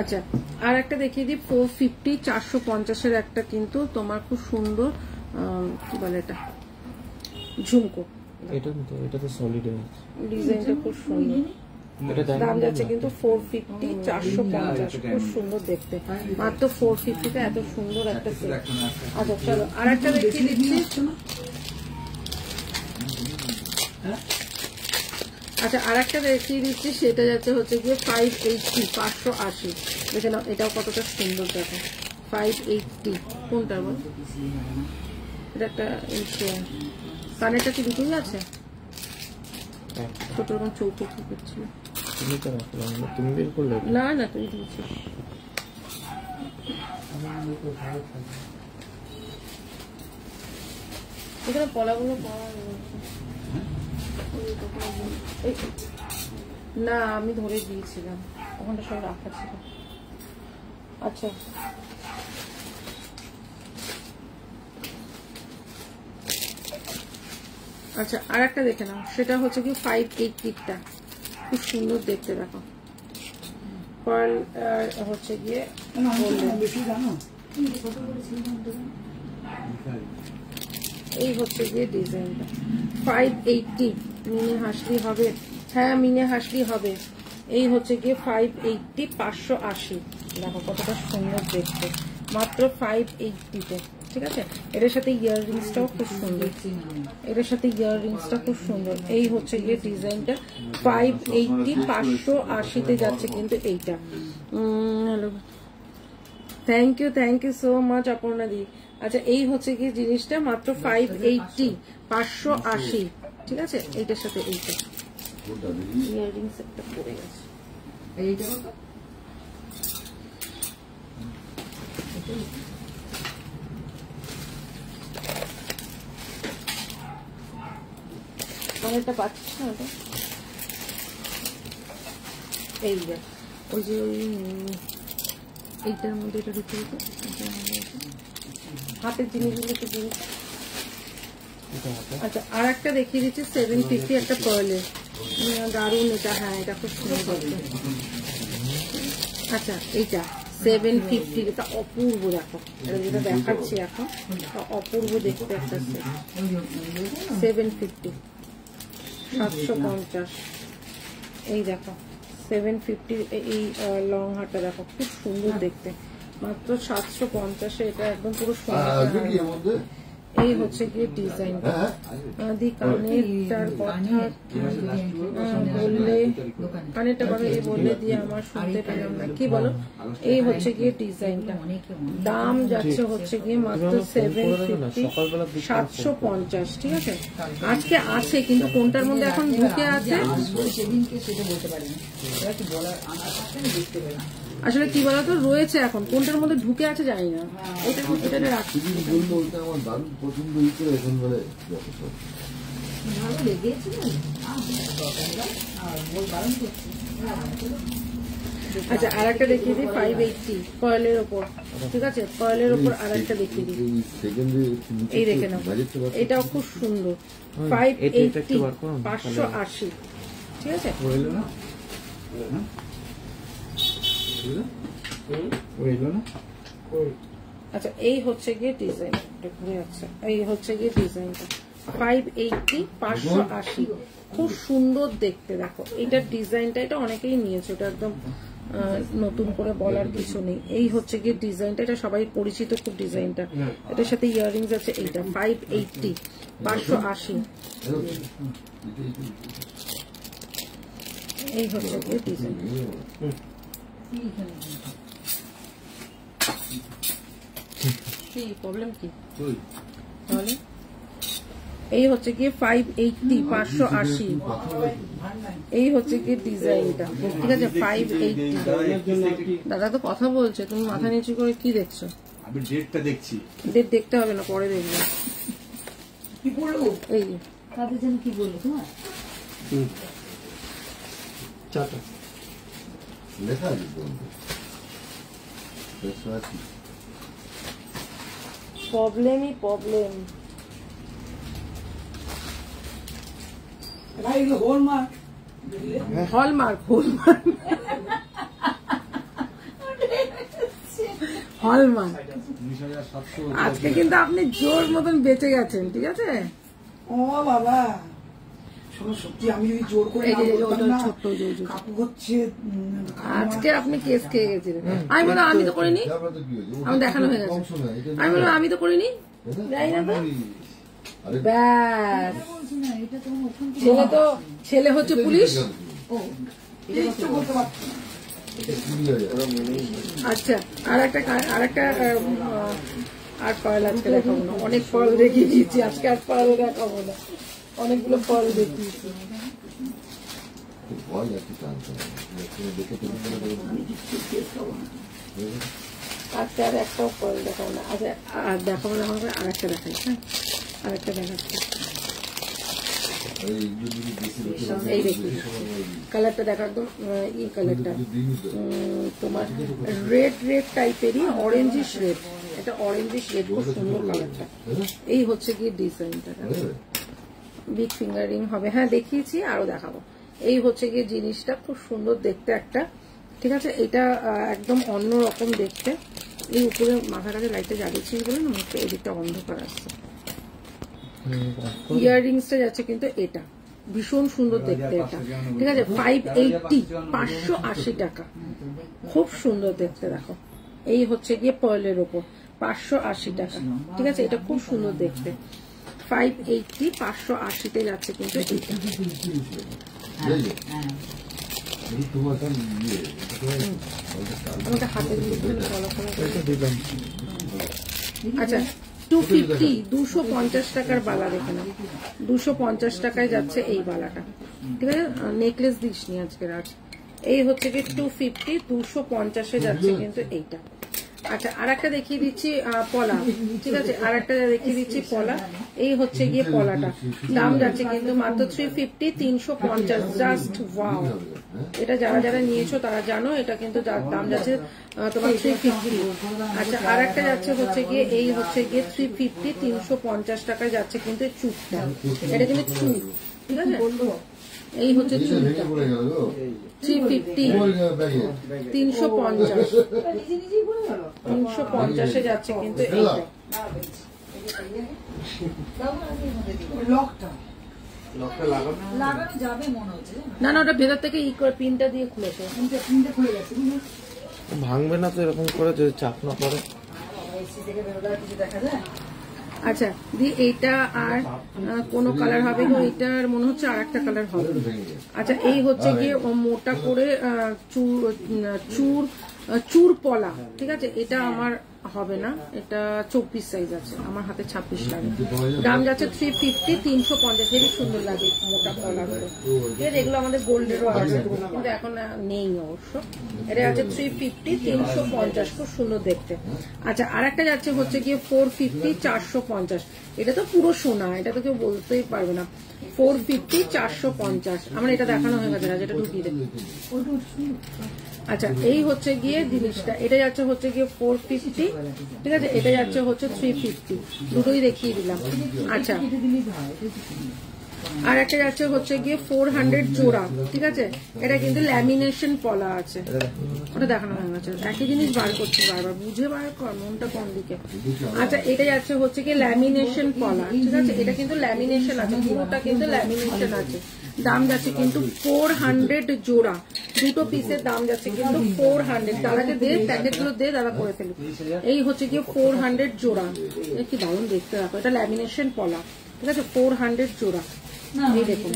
আচ্ছা, আর একটা দেখিয়ে দিই 450 450 একটা কিন্তু তোমার খুব সুন্দর কি বলে এটা, ঝুমকো, এটা তো সলিড ডিজাইনটা খুব সুন্দর, দাম যাচ্ছে কিন্তু 450 450, খুব সুন্দর দেখতে, মাত্র 450 তে এত সুন্দর একটা সেট। আচ্ছা চলো আর একটা দেখিয়ে দিচ্ছি। আচ্ছা, আর একটা দেখিয়ে দিচ্ছি, সেটা যাচ্ছে হচ্ছে গিয়ে 580 580, দেখে নাও এটাও কতটা সুন্দর, দেখো 580, কোনটা বল, এটা একটা কানেরটা কি দুটোই আছে, ছোট রকম চৌকো কি করছিল, তুমি বের করলে না না তুই দিয়েছিস, এখানে পলাগুলো পড়া না, আমি ধরে দিয়েছিলাম, ওখানটা সব রাখা ছিল। আচ্ছা, আচ্ছা আর একটা দেখে নাও, সেটা হচ্ছে কি 580টা, খুব সুন্দর দেখতে, দেখো পার্ল হচ্ছে গিয়ে এই হচ্ছে গিয়ে ডিজাইনটা 580, মিনে হাসলি হবে, হ্যাঁ মিনে হাসলি হবে, এই হচ্ছে গিয়ে 580 580, দেখো কতটা সুন্দর দেখতে, মাত্র 580-তে, ঠিক আছে। এটার সাথে ইয়াররিংসটাও খুব সুন্দর, এটার সাথে ইয়াররিংসটা খুব সুন্দর, এই হচ্ছে গিয়ে ডিজাইনটা 580 580-তে যাচ্ছে কিন্তু এইটা। Hello, thank you so much Aparna di. আচ্ছা, এই হচ্ছে কি জিনিসটা মাত্র 580 580, ঠিক আছে, এইটার সাথে এইটা ইয়াররিংস একটা পড়ে গেছে, এইটা অনেকটা পাচ্ছিস না ওটা, এই যে ওই যে ওই এইটার মধ্যে এটা ঢুকে দিতে, হাতের জিনিসগুলো তো জিনিস। আচ্ছা, আর একটা দেখিয়ে দিচ্ছি 750 একটা পার্লের, দারুন এটা, হ্যাঁ এটা খুব সুন্দর দেখতে। আচ্ছা, এইটা 750, এটা অপূর্ব, দেখো এটা যেটা দেখাচ্ছি এখন, অপূর্ব দেখতে একটা সেট, 750 750, এই দেখো 750, এই লং হারটা দেখো খুব সুন্দর দেখতে, মাত্র 750-এ এটা একদম পুরো সুন্দর। এই হচ্ছে গিয়ে ডিজাইনটা, দি কানেরটার কথা বললে, কানেরটা ভাবে এই বললে দিয়ে আমার শুনতে পেলাম না, কি বলো, এই হচ্ছে গিয়ে ডিজাইনটা, দাম যাচ্ছে হচ্ছে গিয়ে মাত্র 750 750, ঠিক আছে। আজকে আছে কিন্তু কোনটার মধ্যে এখন ঢুকে আছে সেদিনকে সেটা বলতে পারি না, বলার আমার দেখতে পেলাম আসলে কি বলতো, রয়েছে এখন কোনটার মধ্যে ঢুকে আছে জানি না, এটা রাখছি। আমার দারুণ পছন্দ হয়েছে, এখন বলে ভালো লেগেছে, আচ্ছা, আর একটা দেখিয়ে দিই 580 পার্লের ওপর, ঠিক আছে, পার্লের ওপর আর একটা দেখিয়ে দিই, এই দেখে নাও, এটাও খুব সুন্দর 580 580, ঠিক আছে। আচ্ছা, এই হচ্ছে গিয়ে ডিজাইন, ঘুরে যাচ্ছে, এই হচ্ছে গিয়ে ডিজাইনটা 580 580, খুব সুন্দর দেখতে, দেখো এটার ডিজাইনটা, এটা অনেকেই নিয়েছে, ওটা একদম নতুন করে বলার কিছু নেই। এই হচ্ছে গিয়ে ডিজাইনটা, এটা সবাই পরিচিত খুব ডিজাইনটা। এটার সাথে ইয়াররিংস আছে। এইটা 580, 580। এই হচ্ছে গিয়ে ডিজাইন। কি প্রবলেম কি তাহলে? এই হচ্ছে গিয়ে 580, 580। এই হচ্ছে গিয়ে ডিজাইনটা, ঠিক আছে? 580। দাদা তো কথা বলছে, তুমি মাথা নিচু করে কি দেখছো? আমি ডেটটা দেখছি। ডেট দেখতে হবে না, পরে দেখবে। কি বললো? এই তাদের জন্য কি বললো তোমার? চাটা লেখা আছে বন্ধু। 180। প্রবলেমই প্রবলেম। ভাই এগুলো হলমার্ক। Hallmark, hallmark, hallmark. 19,700। আজকে কিন্তু আপনি জোর মতন বেঁচে গেছেন, ঠিক আছে? ও বাবা, শোনো সত্যি আমি যদি জোর করে এই না যে বলতাম ওটা না, ছোট্ট ওই যে। কাকু হচ্ছে আজকে আপনি কেস খেয়ে গেছিলেন। আমি বললাম আমি তো করিনি, তারপরে তো কি হয়েছে? আমার দেখানো হয়ে গেছে। অংশ না, এটা আমি বললাম আমি তো করিনি। যাই না তো। আরে ব্যাস, বলছি না, এটা তো ওখান থেকে ছেলে তো ছেলে হচ্ছে পুলিশ। ও কিচ্ছু বলতে পারছি না। আচ্ছা, আর ফল আজকে দেখাবো না, অনেক ফল দেখিয়ে দিয়েছি আজকে, আর ফল দেখাবো না, অনেকগুলো ফল দেখিয়েছি। ভয় যাচ্ছে টানতে দেখে তো আজকে আর একটাও ফল দেখাবো না। আচ্ছা, আর দেখাবো না, আমাকে আর একটা দেখাই। হ্যাঁ, আর একটা দেখাচ্ছি। এই দেখি কালারটা দেখা, একদম এই কালারটা তোমার রেড রেড টাইপেরই, অরেঞ্জিশ রেড। এটা অরেঞ্জিশ রেড, খুব সুন্দর কালারটা। এই হচ্ছে গিয়ে ডিজাইনটা, বিগ ফিঙ্গারিং হবে। হ্যাঁ দেখিয়েছি, আরো দেখাবো। এই হচ্ছে গিয়ে জিনিসটা, খুব সুন্দর দেখতে একটা, ঠিক আছে? এটা একদম অন্য রকম দেখতে। এই উপরে মাথার কাছে লাইটটা জ্বালিয়েছি বলে না, মুখটা এদিকটা অন্ধকার আসছে। ইয়াররিংসটা যাচ্ছে কিন্তু এটা ভীষণ সুন্দর দেখতে, এটা ঠিক আছে? 580, 580 টাকা, খুব সুন্দর দেখতে। দেখো, এই হচ্ছে গিয়ে পার্লের ওপর 580 টাকা, ঠিক আছে? এটা খুব সুন্দর দেখতে। 580, 580-তে যাচ্ছে কিন্তু এটা। আমাকে হাতে দিয়ে ফলো করে। আচ্ছা, 250, 250 টাকার বালা দেখে না, 250 টাকায় যাচ্ছে এই বালাটা, ঠিক আছে? নেকলেস দিসনি আজকে রাজ। এই হচ্ছে কি 250, 250-এ যাচ্ছে কিন্তু এইটা। আচ্ছা, আর একটা দেখিয়ে দিচ্ছি পলা, ঠিক আছে? আর একটা দেখিয়ে দিচ্ছি পলা। এই হচ্ছে গিয়ে পলাটা, দাম যাচ্ছে কিন্তু মাত্র 350, 350, জাস্ট ওয়াও। এটা যারা যারা নিয়েছো তারা জানো, এটা কিন্তু দাম যাচ্ছে তোমার 350। আচ্ছা, আর একটা যাচ্ছে হচ্ছে গিয়ে, এই হচ্ছে গিয়ে 350, 350 টাকায় যাচ্ছে কিন্তু চুপটা। এটা কিন্তু চুপ, ঠিক আছে? এই হচ্ছে চুলটা 350, 350, 350-এ যাচ্ছে কিন্তু এইটা। লাগানো যাবে মনে হচ্ছে, না না, ওটা ভেতর থেকে ই করে পিনটা দিয়ে খুলেছে। পিনটা খুলে গেছে। ভাঙবে না তো এরকম করে, যদি চাপ না পড়ে? এসি থেকে বেরোলে কিছু দেখা যায়? আচ্ছা দি, এইটা আর কোনো কালার হবে গো? এইটার মনে হচ্ছে আর একটা কালার হবে। আচ্ছা, এই হচ্ছে গিয়ে মোটা করে চুর পলা, ঠিক আছে? এটা আমার হবে না, এটা 24 সাইজ আছে, আমার হাতে 26 লাগে। দাম যাচ্ছে 350, 350। হেবি সুন্দর লাগে মোটা পলাগুলো, ঠিক আছে? এগুলো আমাদের গোল্ডেরও আছে, কিন্তু এখন নেই অবশ্য। এটা আছে 350, 350, খুব সুন্দর দেখতে। আচ্ছা, আর একটা যাচ্ছে হচ্ছে গিয়ে 450, 450। এটা তো পুরো সোনা, এটা তো কেউ বলতেই পারবে না। 450, 450। আমার এটা দেখানো হয়ে গেছে, যেটা ঢুকিয়ে দেবে। আচ্ছা, এই হচ্ছে গিয়ে জিনিসটা, এটা যাচ্ছে হচ্ছে গিয়ে 450, ঠিক আছে? এটা যাচ্ছে হচ্ছে 350, দুটোই দেখিয়ে দিলাম। আচ্ছা, আর একটা যাচ্ছে হচ্ছে গিয়ে 400 জোড়া, ঠিক আছে, এটা কিন্তু ল্যামিনেশন পলা আছে, ওটা দেখানো হয়ে গেছে, একই জিনিস বার করছি বারবার, বুঝে বার কর, মনটা কোন দিকে। আচ্ছা এটা যাচ্ছে হচ্ছে গিয়ে ল্যামিনেশন পলা, ঠিক আছে, এটা কিন্তু ল্যামিনেশন আছে, পুরোটা কিন্তু ল্যামিনেশন আছে, দাম যাচ্ছে কিন্তু 400 জোড়া, দুটো পিসের দাম যাচ্ছে কিন্তু 400। দাদাকে দে, প্যাকেট গুলো দে, দাদা করে ফেলি। এই হচ্ছে গিয়ে 400 জোড়া, কি দারুণ দেখতে, রাখো, এটা ল্যামিনেশন পলা, ঠিক আছে, 400 জোড়া। এই দেখুন,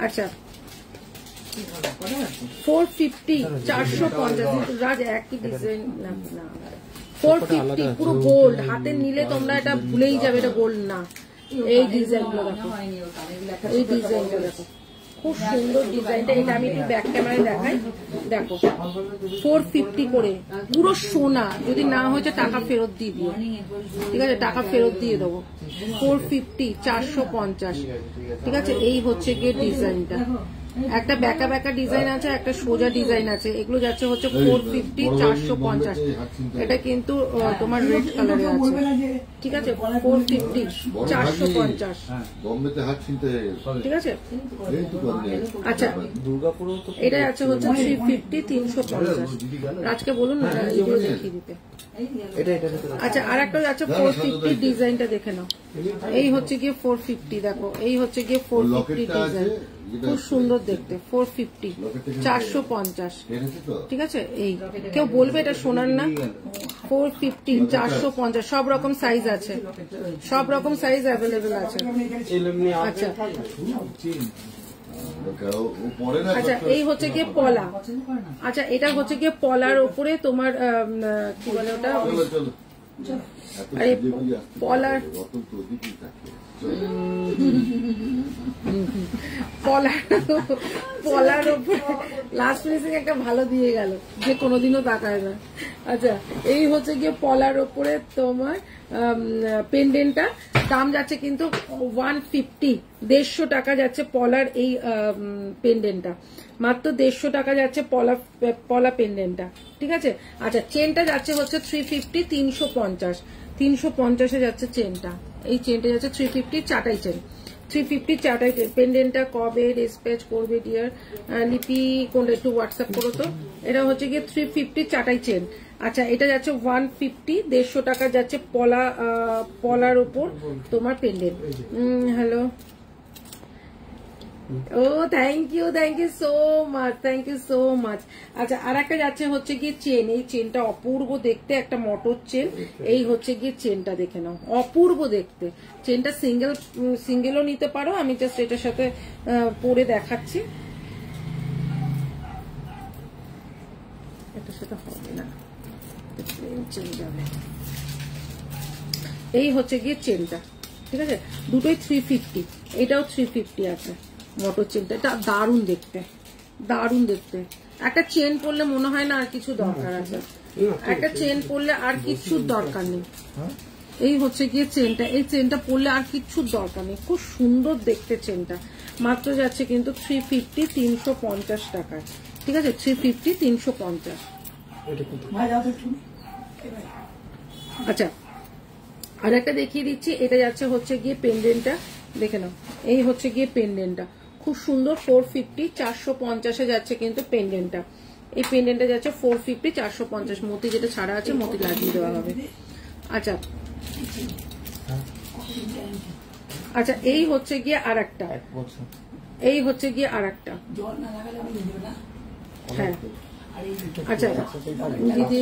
আচ্ছা 450, 450 রাজ একই ডিজাইন না, 450 পুরো গোল্ড, হাতে নিলে তোমরা এটা ভুলেই যাবে এটা গোল্ড না। এই ডিজাইনগুলো দেখো, এই ডিজাইনটা দেখো, খুব সুন্দর ডিজাইনটা, এটা আমি একটু ব্যাক ক্যামেরায় দেখাই, দেখো 450 করে পুরো সোনা, যদি না হয়েছে টাকা ফেরত দিয়ে দিও, ঠিক আছে, টাকা ফেরত দিয়ে দেবো। 450, 450, ঠিক আছে। এই হচ্ছে গিয়ে ডিজাইনটা, একটা ব্যাকা ব্যাকা ডিজাইন আছে, একটা সোজা ডিজাইন আছে, এগুলো যাচ্ছে হচ্ছে 450, 450। এটা কিন্তু তোমার রেড কালারে আছে, ঠিক আছে, 450, 450, ঠিক আছে। আচ্ছা এটা যাচ্ছে হচ্ছে 350, 350। আজকে বলুন না এগুলো দেখিয়ে দিতে। আচ্ছা আর একটা যাচ্ছে 450, ডিজাইনটা দেখে নাও, এই হচ্ছে গিয়ে 450, দেখো এই হচ্ছে গিয়ে 450 ডিজাইন, খুব সুন্দর দেখতে, 450, 450, ঠিক আছে। এই কেউ বলবে এটা সোনার না, 450, 450, সব রকম সাইজ আছে, সব রকম সাইজ অ্যাভেলেবেল আছে। আচ্ছা আচ্ছা এই হচ্ছে গিয়ে পলা, আচ্ছা এটা হচ্ছে গিয়ে পলার ওপরে তোমার কি বলে ওটা, আরে পলার পলার ওপরে লাস্ট ফিনিশিং একটা ভালো দিয়ে গেল, যে কোনোদিনও তাকায় না। আচ্ছা এই হচ্ছে গিয়ে পলার ওপরে তোমার পেন্ডেন্টটা, দাম যাচ্ছে কিন্তু 150, 150 টাকা যাচ্ছে পলার এই পেন্ডেন্টটা, মাত্র 150 টাকা যাচ্ছে পলা পেন্ডেন্টটা, ঠিক আছে। আচ্ছা চেনটা যাচ্ছে হচ্ছে 350, 350, 350-এ যাচ্ছে চেনটা, এই চেনটা যাচ্ছে 350 চাটাই চেন, 350 চাটাই চেন। পেন্ডেন্টটা কবে ডিসপ্যাচ করবে ডিয়ার লিপি, কোনটা একটু হোয়াটসঅ্যাপ করো তো। এটা হচ্ছে গিয়ে 350 চাটাই চেন। আচ্ছা এটা যাচ্ছে 150, 150 টাকা যাচ্ছে পলার উপর তোমার pendant. Hello, oh thank you so much, thank you so much. আচ্ছা আর একটা যাচ্ছে হচ্ছে গিয়ে চেন, এই চেনটা অপূর্ব দেখতে, একটা মটর চেন, এই হচ্ছে গিয়ে চেনটা দেখে নাও, অপূর্ব দেখতে চেনটা, সিঙ্গেলও নিতে পারো, আমি জাস্ট এটার সাথে পরে দেখাচ্ছি, এটার সাথে হবে না, চেন যাবে। এই হচ্ছে গিয়ে চেনটা, ঠিক আছে, দুটোই 350, এটাও 350 আছে মোটর চেনটা, এটা দারুণ দেখতে, দারুণ দেখতে। একটা চেন পরলে মনে হয় না আর কিছু দরকার আছে, একটা চেন পরলে আর কিচ্ছুর দরকার নেই। এই হচ্ছে গিয়ে চেনটা, এই চেনটা পরলে আর কিচ্ছুর দরকার নেই, খুব সুন্দর দেখতে চেনটা, মাত্র যাচ্ছে কিন্তু 350, 350 টাকায়, ঠিক আছে, 350, 350। আচ্ছা আর একটা দেখিয়ে দিচ্ছি, এটা যাচ্ছে হচ্ছে গিয়ে পেন্ডেন্টটা, দেখে নাও, এই হচ্ছে গিয়ে পেন্ডেন্টটা, খুব সুন্দর, 450, 450-এ যাচ্ছে কিন্তু পেন্ডেন্টটা, এই পেন্ডেন্টটা যাচ্ছে 450, 450, মতি যেটা ছাড়া আছে মতি লাগিয়ে দেওয়া হবে। আচ্ছা আচ্ছা এই হচ্ছে গিয়ে আর একটা, এই হচ্ছে গিয়ে আর একটা, হ্যাঁ আচ্ছা দিদি,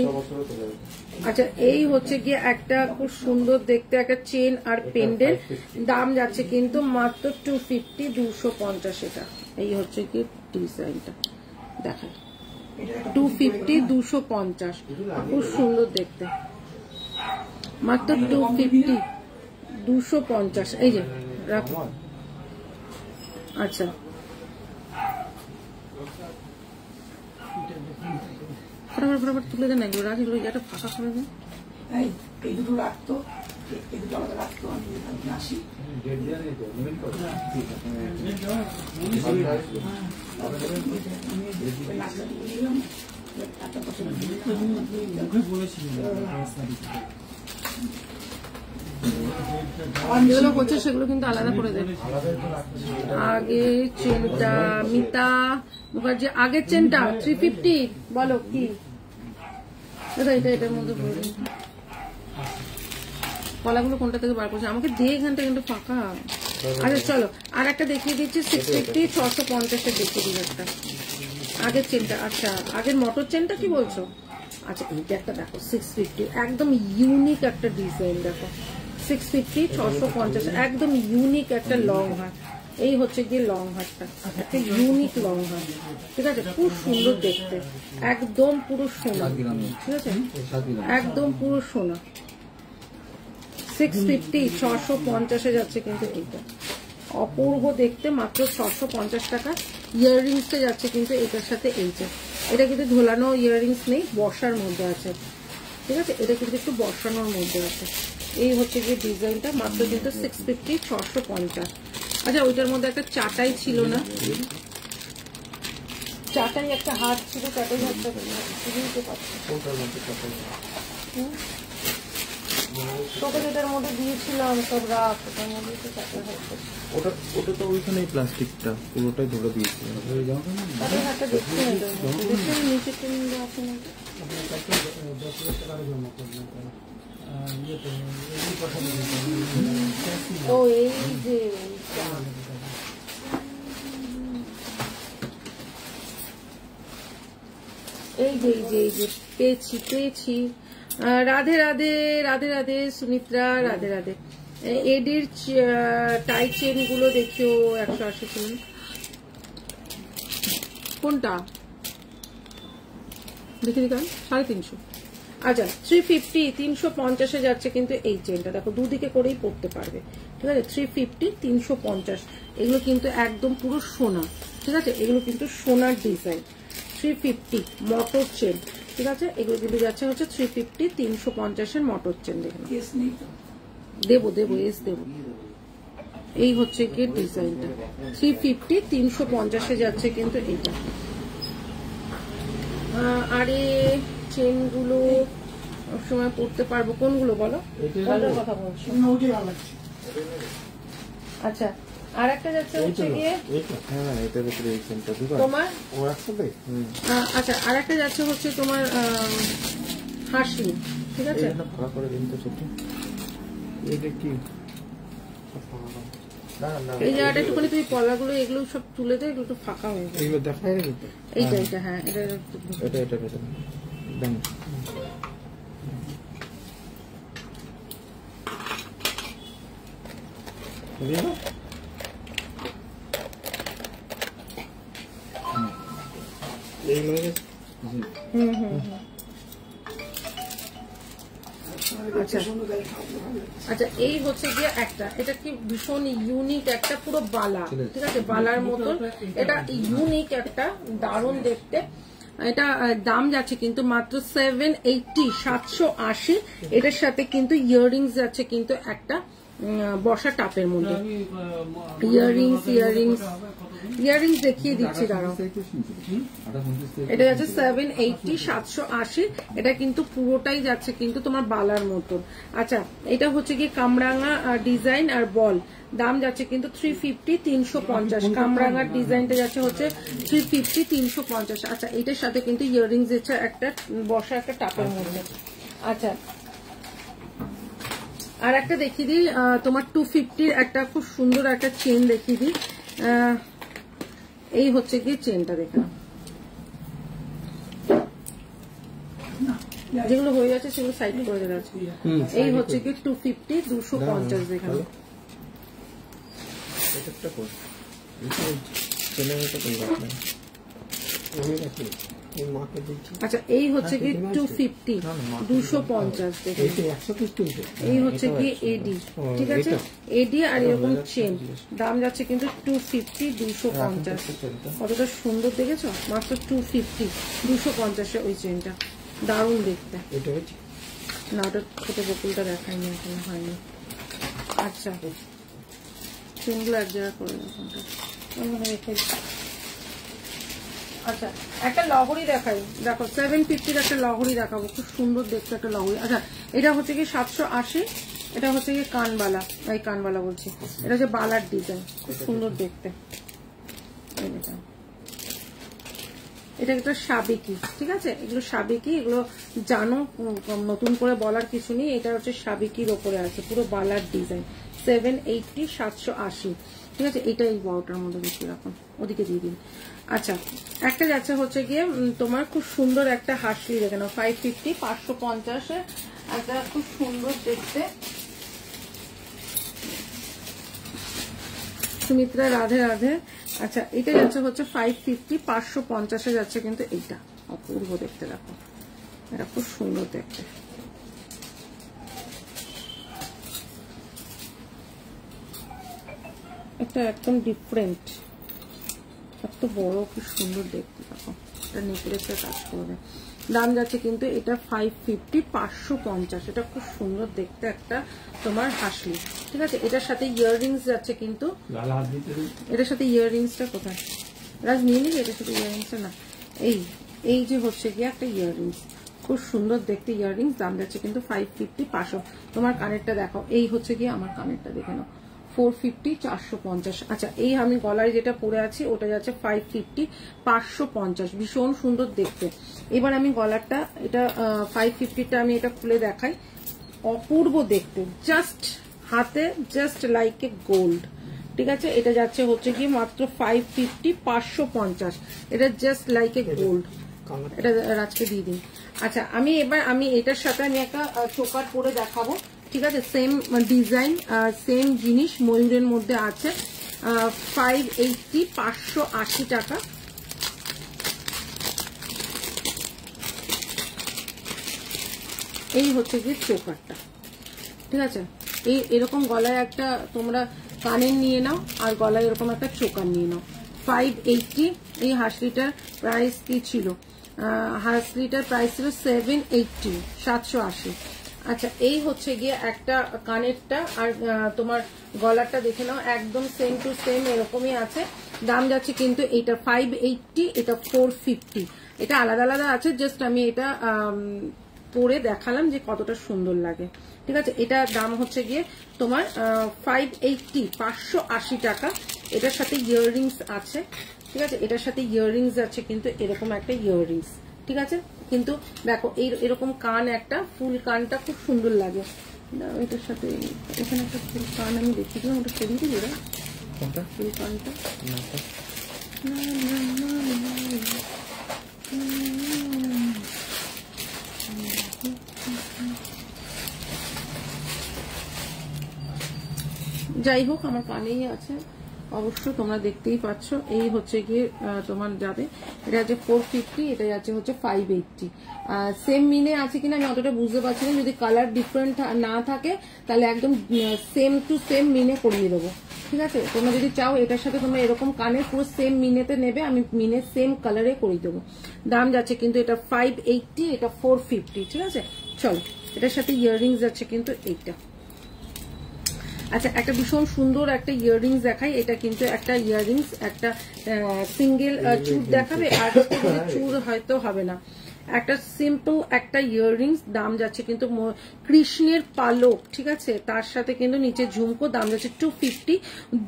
আচ্ছা এই হচ্ছে গিয়ে একটা খুব সুন্দর দেখতে একটা চেন আর পেন্ডেন্ট, দাম যাচ্ছে কিন্তু মাত্র 250, 250 এটা। এই হচ্ছে গিয়ে ডিজাইনটা দেখায়, 250, 250, খুব সুন্দর দেখতে, মাত্র 250, 250, এই যে রাখো। আচ্ছা ফটাফট তুলে দেন, এগুলো রাখি, এটা ফাঁকা করে দেন। এই দুটো রাখতো, এই দুটো আমাদের রাখতো, আমি আসি ডেট দেওয়া নেই তো, নেবেন তো? যেগুলো হচ্ছে সেগুলো কিন্তু আলাদা করে দেবে। আগে চেনটা মিতা মুখার্জি, আগের চেনটা 350 বলো কি দাদা? এটার মধ্যে বলুন কলাগুলো কোনটা থেকে বার করছে আমাকে দিয়ে, এখানটা কিন্তু ফাঁকা। আচ্ছা চলো আর একটা দেখিয়ে দিচ্ছি 650 650 দেখিয়ে দিই একটা আগের চেনটা। আচ্ছা আগের মোটর চেনটা কি বলছো? আচ্ছা এইটা একটা দেখো 650, একদম ইউনিক একটা ডিজাইন দেখো 650 650, একদম ইউনিক একটা লং হার। এই হচ্ছে গিয়ে লং হারটা, একটা ইউনিক লং হার, ঠিক আছে? খুব সুন্দর দেখতে, একদম পুরো সোনা, ঠিক আছে? একদম পুরো সোনা। 650 650 যাচ্ছে কিন্তু এইটা, অপূর্ব দেখতে, মাত্র 650 টাকা। ইয়াররিংসে যাচ্ছে কিন্তু এটার সাথে এইটা, এটা কিন্তু ঝোলানো ইয়াররিংস নেই, বসার মধ্যে আছে, ঠিক আছে? এটা কিন্তু একটু বসানোর মধ্যে আছে। এই হচ্ছে গিয়ে ডিজাইনটা, মাত্র কিন্তু 650 650। আচ্ছা ওইটার মধ্যে একটা চাটাই ছিল না? চাটাই একটা হাত ছিল, চাটাই হাতটা বুঝতে পারছি তোকে যেটার মধ্যে দিয়েছিলাম সব রাখ, ওটার মধ্যে তো চাটাই হাতটা, ওটা তো ওইখানেই প্লাস্টিকটা পুরোটাই ধরে দিয়েছিল। চাটাই হাতটা দেখছি না, দেখছি নিচে টেনে আছে না। ও এই যে এই যে পেয়েছি। রাধে রাধে রাধে রাধে সুমিত্রা, রাধে রাধে। এডির টাই চেন গুলো দেখিও 180 ছিল, কোনটা দেখি দেখান 350। আচ্ছা 350 350 যাচ্ছে কিন্তু এই চেনটা দেখো, দুদিকে করেই পড়তে পারবে, ঠিক আছে? 350 350, এগুলো কিন্তু একদম পুরো সোনা, ঠিক আছে? এগুলো কিন্তু সোনার ডিজাইন। 350 মোটর চেন, ঠিক আছে? এগুলো কিন্তু যাচ্ছে হচ্ছে 350 350 মোটর চেন। দেখুন দেবো এস দেবো। এই হচ্ছে কি ডিজাইনটা 350 350 যাচ্ছে কিন্তু এইটা। আরে চেনগুলো সময় পড়তে পারবো, কোনগুলো বলো? কোনটার কথা বলছো? আচ্ছা আর একটা যাচ্ছে হচ্ছে গিয়ে তোমার, আচ্ছা আর একটা যাচ্ছে হচ্ছে তোমার হাসি, ঠিক আছে? এই জায়গাটা একটুখানি তুমি পলাগুলো এগুলো সব তুলে দেয়, এগুলো একটু ফাঁকা হয়ে যায়। এইটা হ্যাঁ এটা আচ্ছা এই হচ্ছে গিয়ে একটা, এটা কি ভীষণ ইউনিক একটা পুরো বালা, ঠিক আছে? বালার মতন এটা ইউনিক একটা, দারুণ দেখতে। এটা দাম যাচ্ছে কিন্তু মাত্র 780 780। এটার সাথে কিন্তু ইয়াররিংস যাচ্ছে কিন্তু একটা বসা টাপের মধ্যে। ইয়াররিংস দেখিয়ে দিচ্ছি দাঁড়াও। এটা যাচ্ছে 780 780, এটা কিন্তু পুরোটাই যাচ্ছে কিন্তু তোমার বালার মতন। আচ্ছা এটা হচ্ছে কি কামরাঙা ডিজাইন আর বল, দাম যাচ্ছে কিন্তু 350 350। কামরাঙার ডিজাইনটা যাচ্ছে হচ্ছে 350 350। আচ্ছা এটার সাথে কিন্তু ইয়াররিংস যাচ্ছে একটা বসা একটা টাপের মধ্যে। আচ্ছা আর একটা দেখিয়ে দিই তোমার 250 একটা খুব সুন্দর একটা চেন দেখিয়ে দিই। এই হচ্ছে কি চেনটা, দেখে যেগুলো হয়ে যাচ্ছে সেগুলো সাইড করে দেওয়া আছে। এই হচ্ছে কি 250 250 দেখে আচ্ছা এই হচ্ছে কি 250 250 দেখে। এই হচ্ছে কি এডি, ঠিক আছে? এডি আর এরকম চেন, দাম যাচ্ছে কিন্তু 250 250। কতটা সুন্দর দেখেছো, মাত্র 250 250 ওই চেনটা, দারুণ দেখতে। না ওটা ছোট বকুলটা দেখায়নি, এখন হয়নি। আচ্ছা চেনগুলো এক জায়গায় করে কোনটা রেখে। আচ্ছা একটা লহরি দেখাই, দেখো 750 একটা লহরি দেখাবো, খুব সুন্দর দেখতে একটা লহরি। আচ্ছা এটা হচ্ছে কি 780, এটা হচ্ছে কি কানবালা, এই কানবালা বলছি, এটা হচ্ছে বালার ডিজাইন, খুব সুন্দর দেখতে। এটা একটা সাবেকি, ঠিক আছে, এগুলো সাবেকি, এগুলো জানো, নতুন করে বলার কিছু নেই। এটা হচ্ছে সাবেকির ওপরে আছে, পুরো বালার ডিজাইন, 780 780, ঠিক আছে। এটা এই বড়টার মধ্যে দেখতে রাখুন, ওদিকে দিয়ে দিন। আচ্ছা একটা যাচ্ছে হচ্ছে গিয়ে তোমার খুব সুন্দর একটা হাসলি, দেখে নাও 550 550 একটা খুব সুন্দর দেখতে সুমিত্রা, রাধে রাধে। আচ্ছা এটা যাচ্ছে হচ্ছে 550 550 যাচ্ছে, কিন্তু এইটা অপূর্ব দেখতে, দেখো এটা খুব সুন্দর দেখতে। এটা একদম ডিফারেন্ট, এত বড়, খুব সুন্দর দেখতে, দেখো এটা নেকলেসের কাজ করবে। দাম যাচ্ছে কিন্তু এটা 550 550, এটা খুব সুন্দর দেখতে একটা তোমার হাসলি, ঠিক আছে। এটার সাথে ইয়াররিংস যাচ্ছে কিন্তু, এটার সাথে ইয়াররিংসটা কোথায় রাজ নিয়ে নিবি, এটার সাথে ইয়াররিংসটা না, এই যে হচ্ছে গিয়ে একটা ইয়াররিংস, খুব সুন্দর দেখতে ইয়াররিংস। দাম যাচ্ছে কিন্তু 550 500। তোমার কানেরটা দেখো, এই হচ্ছে গিয়ে আমার কানেরটা দেখে নাও, 450 450। আচ্ছা এই আমি গলায় যেটা পরে আছি ওটা যাচ্ছে 550 550, ভীষণ সুন্দর দেখতে। এবার আমি গলারটা, এটা 550টা আমি এটা খুলে দেখাই, অপূর্ব দেখতে, জাস্ট হাতে জাস্ট লাইক এ গোল্ড, ঠিক আছে। এটা যাচ্ছে হচ্ছে কি মাত্র 550 550, এটা জাস্ট লাইক এ গোল্ড। এটা রাজকে দিয়ে দিন। আচ্ছা আমি এটার সাথে আমি একটা চোকার পরে দেখাবো, ঠিক আছে। সেম ডিজাইন, সেম জিনিস, ময়ূরের মধ্যে আছে, 580 580 টাকা। এই হচ্ছে গিয়ে চোকারটা, ঠিক আছে। এরকম গলায় একটা তোমরা কানের নিয়ে নাও, আর গলায় এরকম একটা চোকার নিয়ে নাও, 580। এই হাসলিটার প্রাইস কি ছিল, হাসলিটার প্রাইস ছিল 780 780। আচ্ছা এই হচ্ছে গিয়ে একটা কানেরটা, আর তোমার গলারটা দেখে নাও, একদম সেম টু সেম এরকমই আছে। দাম যাচ্ছে কিন্তু এটা 580, এটা 450, এটা আলাদা আলাদা আছে, জাস্ট আমি এটা পরে দেখালাম যে কতটা সুন্দর লাগে, ঠিক আছে। এটা দাম হচ্ছে গিয়ে তোমার 580 580 টাকা। এটার সাথে ইয়াররিংস আছে, ঠিক আছে, এটার সাথে ইয়াররিংস আছে কিন্তু এরকম একটা ইয়াররিংস, ঠিক আছে। কিন্তু দেখো এরকম কান, একটা ফুল কানটা খুব সুন্দর লাগে। এটার সাথে এখানে একটা ফুল কান আমি দেখিয়েছিলাম, ওটা সরিয়ে দিবি ওরা, ফুল কানটা যাই হোক আমার কানেই আছে, অবশ্য তোমরা দেখতেই পাচ্ছ। এই হচ্ছে গিয়ে তোমার যাবে, এটা হচ্ছে 450, এটা যাচ্ছে হচ্ছে 580। সেম মিনে আছে কিনা আমি অতটা বুঝতে পারছি না, যদি কালার ডিফারেন্ট না থাকে তাহলে একদম সেম টু সেম মিনে করিয়ে দেবো, ঠিক আছে। তোমরা যদি চাও এটার সাথে তোমরা এরকম কানের পুরো সেম মিনেতে নেবে, আমি মিনে সেম কালারে করিয়ে দেবো। দাম যাচ্ছে কিন্তু এটা 580, এটা 450, ঠিক আছে। চলো এটার সাথে ইয়াররিংস যাচ্ছে কিন্তু এইটা। আচ্ছা একটা ভীষণ সুন্দর একটা ইয়াররিংস দেখাই, এটা কিন্তু একটা ইয়াররিংস, একটা সিঙ্গেল চুর দেখাবে, আর চুর হয়তো হবে না, একটা সিম্পল একটা ইয়াররিংস। দাম যাচ্ছে কিন্তু কৃষ্ণের পালক, ঠিক আছে, তার সাথে কিন্তু নিচে ঝুমকো। দাম যাচ্ছে 250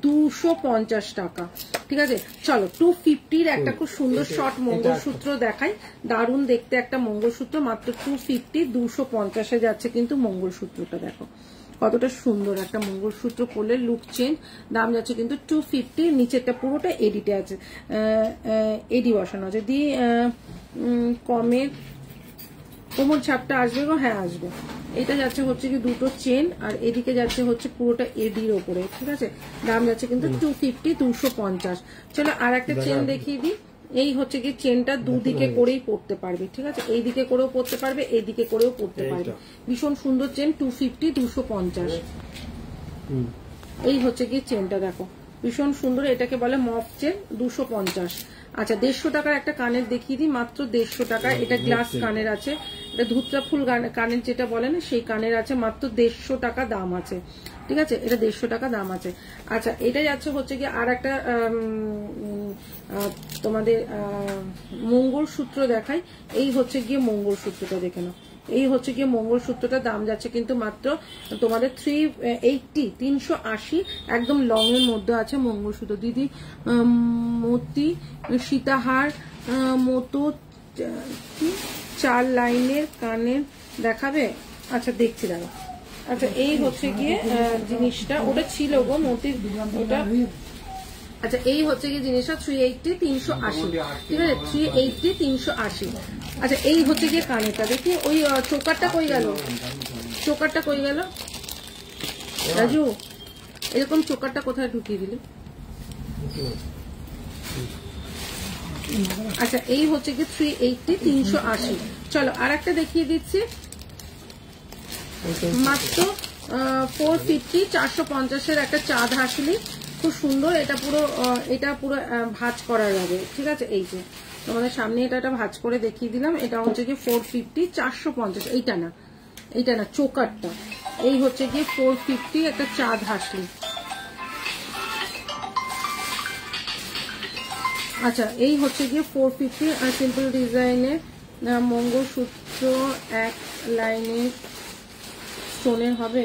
250 টাকা, ঠিক আছে। চলো 250-র একটা খুব সুন্দর শর্ট মঙ্গলসূত্র দেখাই, দারুণ দেখতে একটা মঙ্গলসূত্র, মাত্র 250 250-এ যাচ্ছে কিন্তু মঙ্গলসূত্রটা। দেখো কতটা সুন্দর একটা মঙ্গলসূত্র পরলে লুক চেঞ্জ। দাম যাচ্ছে কিন্তু 250, নিচেরটা পুরোটা এডিটে আছে, এডি বসানো আছে। দিয়ে কমে কোমর ছাপটা আসবে গো, হ্যাঁ আসবে। এটা যাচ্ছে হচ্ছে কি দুটো চেন, আর এদিকে যাচ্ছে হচ্ছে পুরোটা এডির ওপরে, ঠিক আছে। দাম যাচ্ছে কিন্তু 250 250। চলো আর একটা চেন দেখিয়ে দিই। এই হচ্ছে কি চেনটা দুদিকে করেই পড়তে পারবে, ঠিক আছে, এই দিকে করেও পড়তে পারবে, এইদিকে করেও পড়তে পারবে, ভীষণ সুন্দর চেন, 250 250। এই হচ্ছে কি চেনটা, দেখো ভীষণ সুন্দর, এটাকে বলে মফ চেন, 250। আচ্ছা 150 টাকার একটা কানের দেখিয়ে দিই, মাত্র 150 টাকা। এটা গ্লাস কানের আছে, এটা ধুতরা ফুল কানের যেটা বলে না সেই কানের আছে, মাত্র 150 টাকা দাম আছে, ঠিক আছে, এটা 150 টাকা দাম আছে। আচ্ছা এটা যাচ্ছে হচ্ছে কি আর একটা তোমাদের মঙ্গলসূত্র দেখাই। এই হচ্ছে গিয়ে মঙ্গলসূত্রটা দেখে নাও, এই হচ্ছে গিয়ে মঙ্গলসূত্রটার দাম যাচ্ছে কিন্তু মাত্র তোমাদের 380, 380, একদম লং এর মধ্যে আছে মঙ্গলসূত্র। দিদি মতি সীতাহার মতো 4 লাইনের কানের দেখাবে? আচ্ছা দেখছি দাঁড়া। আচ্ছা এই হচ্ছে গিয়ে জিনিসটা, ওটা ছিল গো মতির ওটা। আচ্ছা এই হচ্ছে গিয়ে জিনিসটা 380, 380, ঠিক আছে, 380, 380। আচ্ছা এই হচ্ছে গিয়ে কানেরটা, দেখি ওই চোকারটা কই গেল, চোকারটা কই গেল রাজু, এরকম চোকারটা কোথায় ঢুকিয়ে দিলে? আচ্ছা এই হচ্ছে গিয়ে 380, 380। চলো আর একটা দেখিয়ে দিচ্ছি, মাত্র 450, 450-এর একটা চাঁদ হাসলি, খুব সুন্দর। এটা পুরো ভাঁজ করার হবে, ঠিক আছে। এই যে তোমাদের সামনে এটা ভাঁজ করে দেখিয়ে দিলাম। এটা হচ্ছে গিয়ে 450, 450, এইটা না চোকারটা। এই হচ্ছে গিয়ে 450 একটা চাঁদ হাসলি। আচ্ছা এই হচ্ছে গিয়ে 450 সিম্পল ডিজাইনের মঙ্গলসূত্র, এক লাইনের স্টোনের হবে,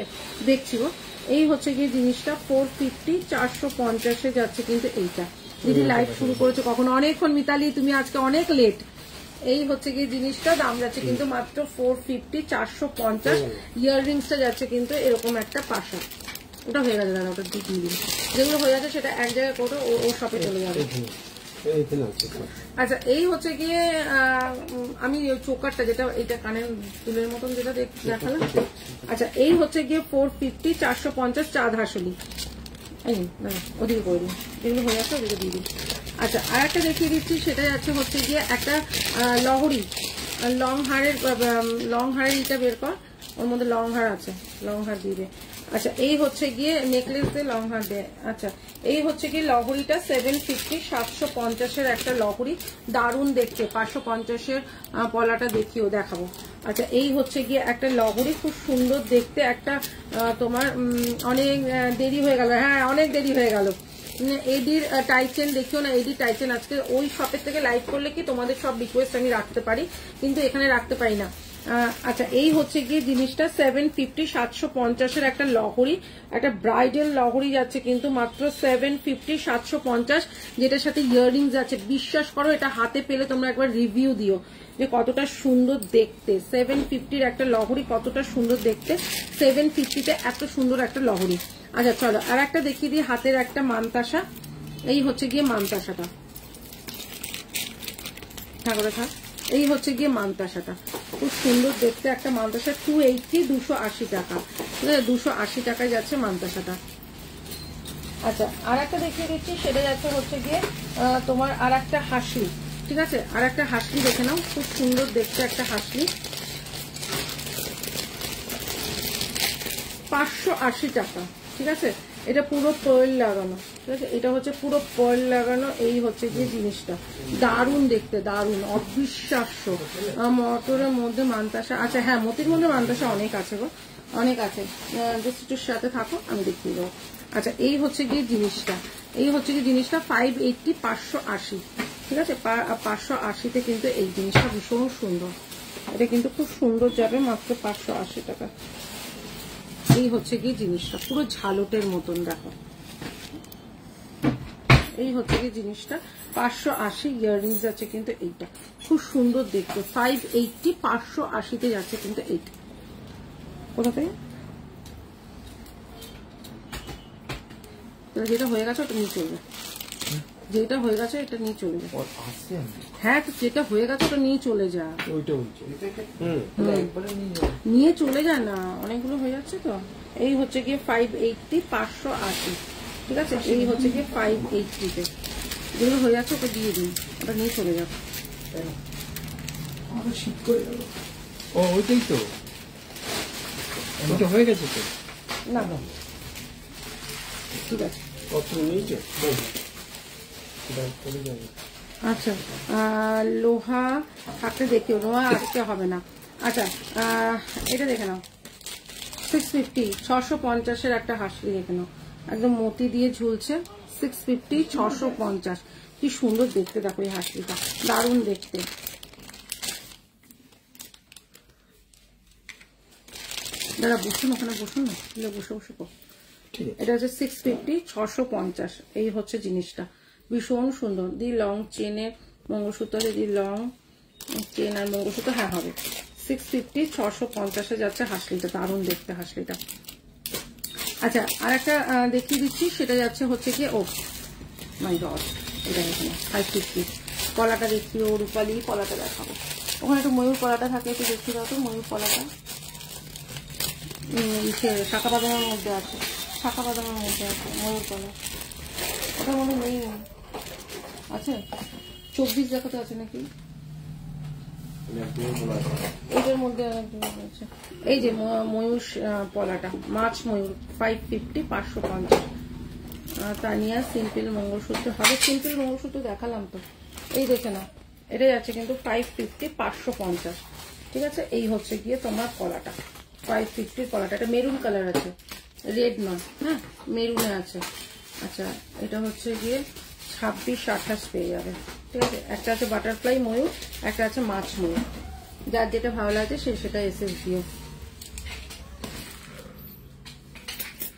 দেখছি গো। এই হচ্ছে গিয়ে জিনিসটা 450, 450-এ যাচ্ছে কিন্তু এইটা। দিদি লাইভ শুরু করেছে কখনো? অনেকক্ষণ মিতালি, তুমি আজকে অনেক লেট। এই হচ্ছে গিয়ে জিনিসটা দাম যাচ্ছে কিন্তু মাত্র 450, 450। ইয়াররিংসটা যাচ্ছে কিন্তু এরকম একটা পাশা। ওটা হয়ে গেছে দাদা, ওটা দিয়ে দিন। যেগুলো হয়ে যাচ্ছে সেটা এক জায়গায় করে ও শপে চলে যাবে। আচ্ছা এই হচ্ছে গিয়ে আমি চোকারটা যেটা এইটা কানের তুলের মতন যেটা দেখালাম। আচ্ছা এই হচ্ছে গিয়ে 450, 450 চাঁদ হাসলি। এই ওদিকে করে দিন, যেগুলো হয়ে যাচ্ছে ওদিকে দিয়ে দিন। আচ্ছা আর একটা দেখিয়ে দিচ্ছি, সেটা যাচ্ছে হচ্ছে গিয়ে একটা লহরি, লং হারের ইটা বের কর, ওর মধ্যে লং হার আছে, লং হার দিয়ে দে। আচ্ছা এই হচ্ছে গিয়ে নেকলেস দিয়ে লং হার দেয়। আচ্ছা এই হচ্ছে গিয়ে লহরিটা 750, 750-এর একটা লহরি, দারুণ দেখতে। 550-এর পলাটা দেখাবো। আচ্ছা এই হচ্ছে গিয়ে একটা লহরি, খুব সুন্দর দেখতে একটা। তোমার অনেক দেরি হয়ে গেল, হ্যাঁ অনেক দেরি হয়ে গেল। এডির টাইচেন দেখিও না, এডির টাইচেন আজকে ওই শপের থেকে লাইভ করলে কি তোমাদের সব রিকোয়েস্ট আমি রাখতে পারি, কিন্তু এখানে রাখতে পারি না। আচ্ছা এই হচ্ছে গিয়ে জিনিসটা 750, 750-এর একটা লহরি, একটা ব্রাইডাল লহরি যাচ্ছে কিন্তু মাত্র 750, 750, যেটার সাথে ইয়াররিংস আছে। বিশ্বাস করো এটা হাতে পেলে তোমরা একবার রিভিউ দিও যে কতটা সুন্দর দেখতে। 750-র একটা লহরি কতটা সুন্দর দেখতে, 750-তে এত সুন্দর একটা লহরি। আচ্ছা চলো আর একটা দেখিয়ে দিই, হাতের একটা মানতাসা। এই হচ্ছে গিয়ে মানতাসাটা, ঠাকুরে থাক। এই হচ্ছে গিয়ে মানতাসাটা, খুব সুন্দর দেখতে একটা মানতাসা। 280, 280 টাকা, ঠিক আছে, 280 টাকায় যাচ্ছে মানতাসাটা। আচ্ছা আর একটা দেখিয়ে দিচ্ছি, সেটা যাচ্ছে হচ্ছে গিয়ে তোমার আর একটা হাসলি, ঠিক আছে, আর একটা হাসলি দেখে নাও, খুব সুন্দর দেখতে একটা হাসলি। 580 টাকা, ঠিক আছে। এটা পুরো পার্ল লাগানো, ঠিক আছে, এটা হচ্ছে পুরো পার্ল লাগানো। এই হচ্ছে গিয়ে জিনিসটা দারুণ দেখতে, দারুণ অবিশ্বাস্য। মটরের মধ্যে মানতাসা, আচ্ছা হ্যাঁ মতির মধ্যে মানতাসা অনেক আছে গো, অনেক আছে। জাস্ট একটু সাথে থাকো, আমি দেখিয়ে দেবো। আচ্ছা এই হচ্ছে গিয়ে জিনিসটা, এই হচ্ছে গিয়ে জিনিসটা 580, 580, ঠিক আছে। 580-তে কিন্তু এই জিনিসটা ভীষণ সুন্দর, এটা কিন্তু খুব সুন্দর যাবে মাত্র 580 টাকা। এই হচ্ছে গিয়ে জিনিসটা পুরো ঝালটের মতন, দেখো এই হচ্ছে গিয়ে জিনিসটা 580। ইয়াররিংস আছে কিন্তু এইটা খুব সুন্দর দেখতে, 580, 580-তে যাচ্ছে কিন্তু এইটা। কোথা থেকে যেটা হয়ে গেছে ওটা নিয়ে চলে যায়, যেটা হয়ে গেছে এটা নিয়ে চলে যায়। হ্যাঁ তো যেটা হয়ে গেছে ওটা নিয়ে চলে যা, নিয়ে চলে যায় না, অনেকগুলো হয়ে যাচ্ছে তো। এই হচ্ছে গিয়ে 580, 580, ঠিক আছে। এই হচ্ছে গিয়ে 580-তে যেগুলো হয়ে যাচ্ছে ওটা দিয়ে দিন, ওটা নিয়ে চলে যাবে। শীত করে গেল, ও ওইটাই তো, ওটা হয়ে গেছে তো না, ঠিক আছে। কত নিয়েছে আচ্ছা লোহা থাকতে দেখিও, লোহা আজকে হবে না। আচ্ছা এটা দেখে নাও 650 650-এর একটা হাসলি দেখে নাও, একদম মতি দিয়ে ঝুলছে 650 650। কি সুন্দর দেখতে, দেখো এই হাসলিটা দারুণ দেখতে। দাদা বসুন, ওখানে বসুন না, বসে বসে কর। এটা হচ্ছে 650 650, এই হচ্ছে জিনিসটা ভীষণ সুন্দর। দি লং চেনের মঙ্গলসূত্র, দি লং চেন আর মঙ্গলসূত্র, হ্যাঁ হবে 650 650-এ যাচ্ছে হাসলিটা, দারুণ দেখতে হাসলিটা। আচ্ছা আর একটা দেখিয়ে দিচ্ছি, সেটা যাচ্ছে হচ্ছে কি, ও মাই গড, এটা এখানে 550। কলাটা দেখিও, রূপালি কলাটা দেখাবো। ওখানে একটু ময়ূর কলাটা থাকে, একটু দেখিয়ে দাও তো ময়ূর কলাটা। শাখা বাদামের মধ্যে আছে, শাখা বাদামের মধ্যে আছে ময়ূর কলা, ওটার মধ্যে নেই আছে 24 দেখাতে আছে নাকি, এটার মধ্যে আছে। এই যে ময়ূর পলাটা, মাছ ময়ূর 550 550। তানিয়া সিম্পল মঙ্গলসূত্র হবে, সিম্পল মঙ্গলসূত্র দেখালাম তো, এই দেখে না, এটা যাচ্ছে কিন্তু 550 550। ঠিক আছে, এই হচ্ছে গিয়ে তোমার কলাটা 550 কলাটা। এটা মেরুন কালার আছে, রেড নয়, হ্যাঁ মেরুনে আছে। আচ্ছা এটা হচ্ছে গিয়ে 26 28 পেয়ে যাবে। ঠিক আছে, একটা আছে বাটারফ্লাই ময়ূর, একটা আছে মাছ ময়ূর, যার যেটা ভালো লাগে সে সেটা এসএস দিও।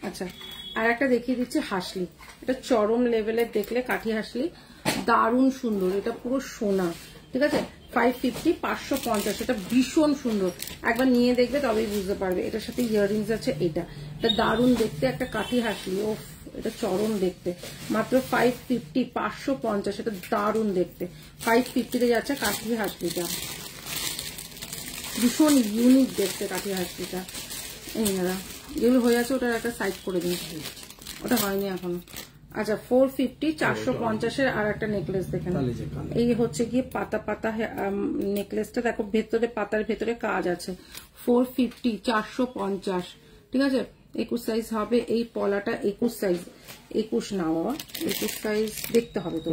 আচ্ছা আর একটা দেখিয়ে দিচ্ছি হাসলি, এটা চরম লেভেলের দেখলে কাঠি হাসলি, দারুণ সুন্দর, এটা পুরো সোনা। ঠিক আছে 550 550, এটা ভীষণ সুন্দর, একবার নিয়ে দেখবে তবেই বুঝতে পারবে। এটার সাথে ইয়াররিংস আছে, এটা দারুণ দেখতে একটা কাঠি হাসলি, ও এটা চরম দেখতে, মাত্র 550 550, এটা দারুণ দেখতে। 550-তে যাচ্ছে কাঠি হাসলিটা, ভীষণ ইউনিক দেখতে কাঠি হাসলিটা। এই দাদা যেগুলো হয়ে আছে ওটার একটা সাইড করে দিন, ওটা হয়নি এখনো। আচ্ছা 450 450-এর আর একটা নেকলেস দেখেন, এই হচ্ছে গিয়ে পাতা পাতা নেকলেসটা, দেখো ভেতরে পাতার ভেতরে কাজ আছে। 450 450। ঠিক আছে 21 সাইজ হবে, এই পলাটা 21 সাইজ, 21 না বাবা 21 সাইজ দেখতে হবে তো।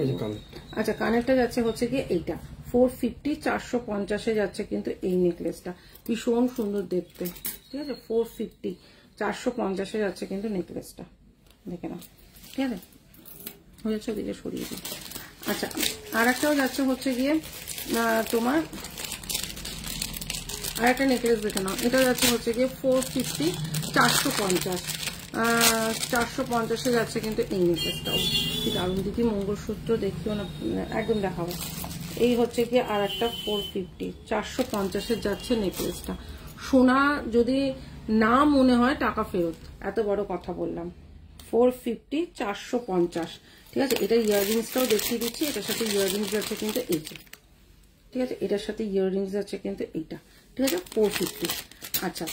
আচ্ছা কানেরটা যাচ্ছে হচ্ছে গিয়ে এইটা 450 450-এ যাচ্ছে কিন্তু এই নেকলেসটা, ভীষণ সুন্দর দেখতে। ঠিক আছে 450 450-এ যাচ্ছে কিন্তু নেকলেসটা, দেখে নাও। ঠিক আছে হয়ে যাচ্ছে, ওদিকে সরিয়ে দিই। আচ্ছা আর একটাও যাচ্ছে হচ্ছে গিয়ে তোমার আর একটা নেকলেস দেখে নাও, এটা যাচ্ছে হচ্ছে গিয়ে 450 450 450-এ যাচ্ছে কিন্তু এই নেকলেসটাও, দারুণ দিদি মঙ্গলসূত্র দেখিও না, একদম দেখাবো। এই হচ্ছে গিয়ে আর একটা 450 450-এ যাচ্ছে নেকলেসটা। সোনা যদি না মনে হয় টাকা ফেরত, এত বড় কথা বললাম। 450 450। ঠিক আছে এটা ইয়াররিংসটাও দেখিয়ে দিচ্ছি, এটার সাথে ইয়াররিংস যাচ্ছে কিন্তু এইটা। ঠিক আছে এটার সাথে ইয়াররিংস যাচ্ছে কিন্তু এইটা। ঠিক আছে 450। আচ্ছা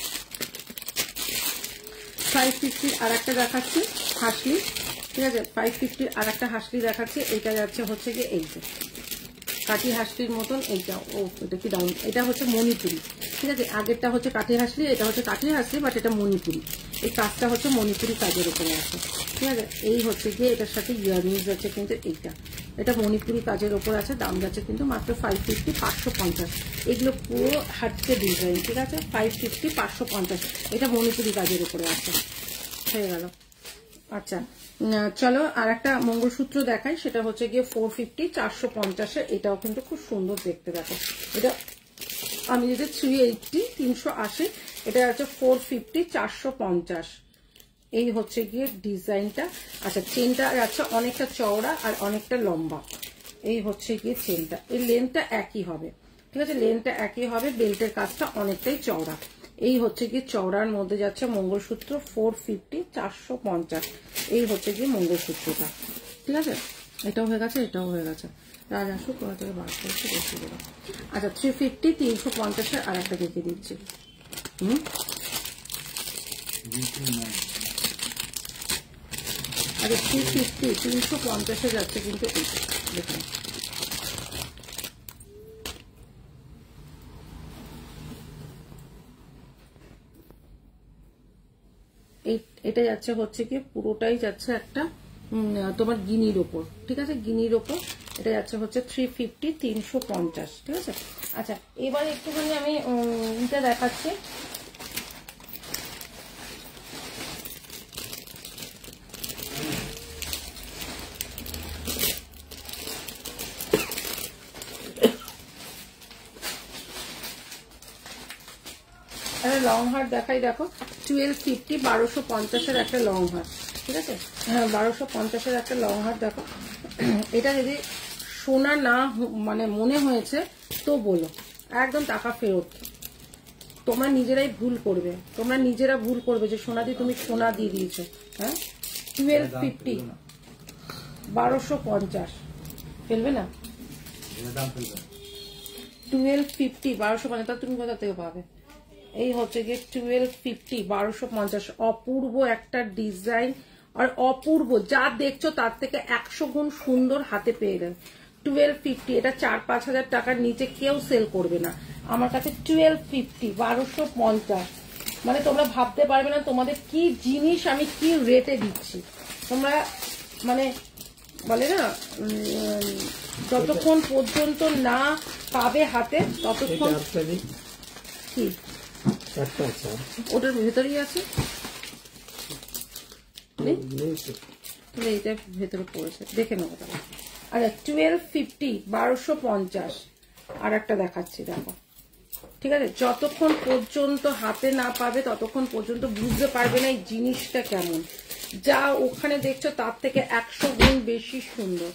550 আর একটা দেখাচ্ছি হাসলি। ঠিক আছে 550 আর একটা হাসলি দেখাচ্ছি, এটা যাচ্ছে হচ্ছে গিয়ে এইটা কাঠি হাসলির মতন, এইটা ও এটা কি দারুণ, এটা হচ্ছে মণিপুরি। ঠিক আছে আগেরটা হচ্ছে কাঠি হাসলি, এটা হচ্ছে কাঠি হাসলি বাট এটা মণিপুরি, এই কাজটা হচ্ছে মণিপুরি কাজের উপরে আছে। ঠিক আছে এই হচ্ছে গিয়ে এটার সাথে ইয়াররিংস আছে কিন্তু এইটা, এটা মণিপুরি কাজের ওপর আছে, দাম যাচ্ছে কিন্তু মাত্র 550 550। এগুলো পুরো হাটকে ডিজাইন। ঠিক আছে 550 550, এটা মণিপুরি কাজের উপরে আছে, হয়ে গেল। আচ্ছা চলো আর একটা মঙ্গলসূত্র দেখাই, সেটা হচ্ছে গিয়ে 450 450-এ, এটাও কিন্তু খুব সুন্দর দেখতে। দেখো এটা আমি যেটা 380 380, এটা হচ্ছে 450 450, এই হচ্ছে গিয়ে ডিজাইনটা। আচ্ছা চেনটা যাচ্ছে অনেকটা চওড়া আর অনেকটা লম্বা, এই হচ্ছে গিয়ে চেনটা, এই লেন্থটা একই হবে। ঠিক আছে লেন্থটা একই হবে, বেল্টের কাজটা অনেকটাই চওড়া, এই হচ্ছে গিয়ে চওড়ার মধ্যে যাচ্ছে মঙ্গলসূত্র 450 450, এই হচ্ছে গিয়ে মঙ্গলসূত্রটা। ঠিক আছে এটাও হয়ে গেছে, এটাও হয়ে গেছে, রাজ আসুক কোথা থেকে বার করছে বেশি দেবো। আচ্ছা 350 350-এর আর একটা দেখিয়ে দিচ্ছি। আচ্ছা 350 350-এ যাচ্ছে কিন্তু এইটা দেখুন, এটা যাচ্ছে হচ্ছে কি পুরোটাই যাচ্ছে একটা তোমার গিনির ওপর। ঠিক আছে গিনির ওপর এটা যাচ্ছে হচ্ছে 350 350, ঠিক আছে। আচ্ছা এবার একটুখানি আমি এটা দেখাচ্ছি, লং হার দেখাই, দেখো 1250 1250 একটা লং হার, ঠিক আছে। হ্যাঁ 1250 একটা লং হার দেখো। এটা যদি সোনা না মানে মনে হয়েছে তো বলো, একদম টাকা ফেরত। তোমরা নিজেরাই ভুল করবে, তোমরা নিজেরা ভুল করবে যে সোনা দিয়ে তুমি সোনা দিয়ে দিয়েছো। হ্যাঁ 1250 1250 ফেলবে না, 1250 1250 তা তুমি কোথা থেকে পাবে? এই হচ্ছে গিয়ে 1250 1250, অপূর্ব একটা ডিজাইন আর অপূর্ব, যা দেখছো তার থেকে 100 গুণ সুন্দর হাতে পেয়ে যাবে। 1250 এটা 4-5 হাজার টাকার নিচে কেউ সেল করবে না আমার কাছে। 1250 1250 মানে তোমরা ভাবতে পারবে না তোমাদের কি জিনিস আমি কি রেটে দিচ্ছি। তোমরা মানে বলে না যতক্ষণ পর্যন্ত না পাবে হাতে ততক্ষণ। কি ওটার ভেতরেই আছে, এইটা ভেতরে পড়েছে, দেখে নেবো তাহলে। আচ্ছা 1250 1250 আর একটা দেখাচ্ছি দেখো, ঠিক আছে। যতক্ষণ পর্যন্ত হাতে না পাবে ততক্ষণ পর্যন্ত বুঝতে পারবে না এই জিনিসটা কেমন। যা ওখানে দেখছো তার থেকে 100 গুণ বেশি সুন্দর,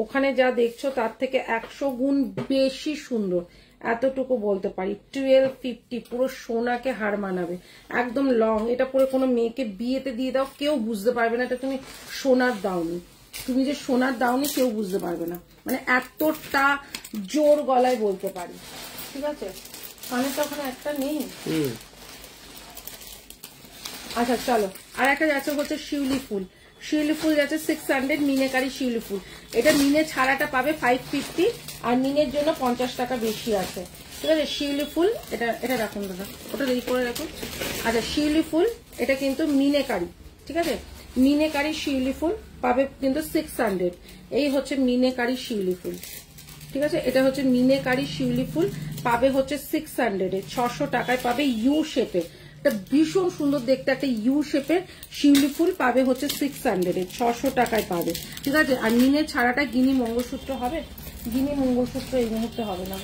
ওখানে যা দেখছো তার থেকে 100 গুণ বেশি সুন্দর, এতটুকু বলতে পারি। 1250 পুরো সোনাকে হার মানাবে, একদম লং। এটা পরে কোনো মেয়েকে বিয়েতে দিয়ে দাও, কেউ বুঝতে পারবে না এটা তুমি সোনার দাওনি, তুমি যে সোনার দাওনি কেউ বুঝতে পারবে না, মানে এতটা জোর গলায় বলতে পারি, ঠিক আছে। কানে তো ওখানে একটা নেই। আচ্ছা চলো আর একটা যাচ্ছে হচ্ছে শিউলি ফুল। শিউলি ফুল যাচ্ছে 600 মিনেকারি শিউলি ফুল। এটা মিনে ছাড়াটা পাবে 550 আর মিনের জন্য 50 টাকা বেশি আছে, ঠিক আছে। শিউলি ফুল এটা এটা রাখুন দাদা, ওটা রেডি করে রাখুন। আচ্ছা শিউলি ফুল এটা কিন্তু মিনেকারি, ঠিক আছে। মিনেকারি শিউলি ফুল পাবে কিন্তু 600। এই হচ্ছে মিনেকারি শিউলি ফুল, ঠিক আছে। এটা হচ্ছে মিনেকারি শিউলি ফুল পাবে হচ্ছে 600 এ, 600 টাকায় পাবে ইউ শেপে। এটা ভীষণ সুন্দর দেখতে একটা ইউ শেপের শিউলি ফুল পাবে হচ্ছে 600 এ, 600 টাকায় পাবে, ঠিক আছে। আর মিনের ছাড়াটা গিনি মঙ্গলসূত্র হবে, গিনি মঙ্গলসূত্র এই মুহূর্তে হবে না।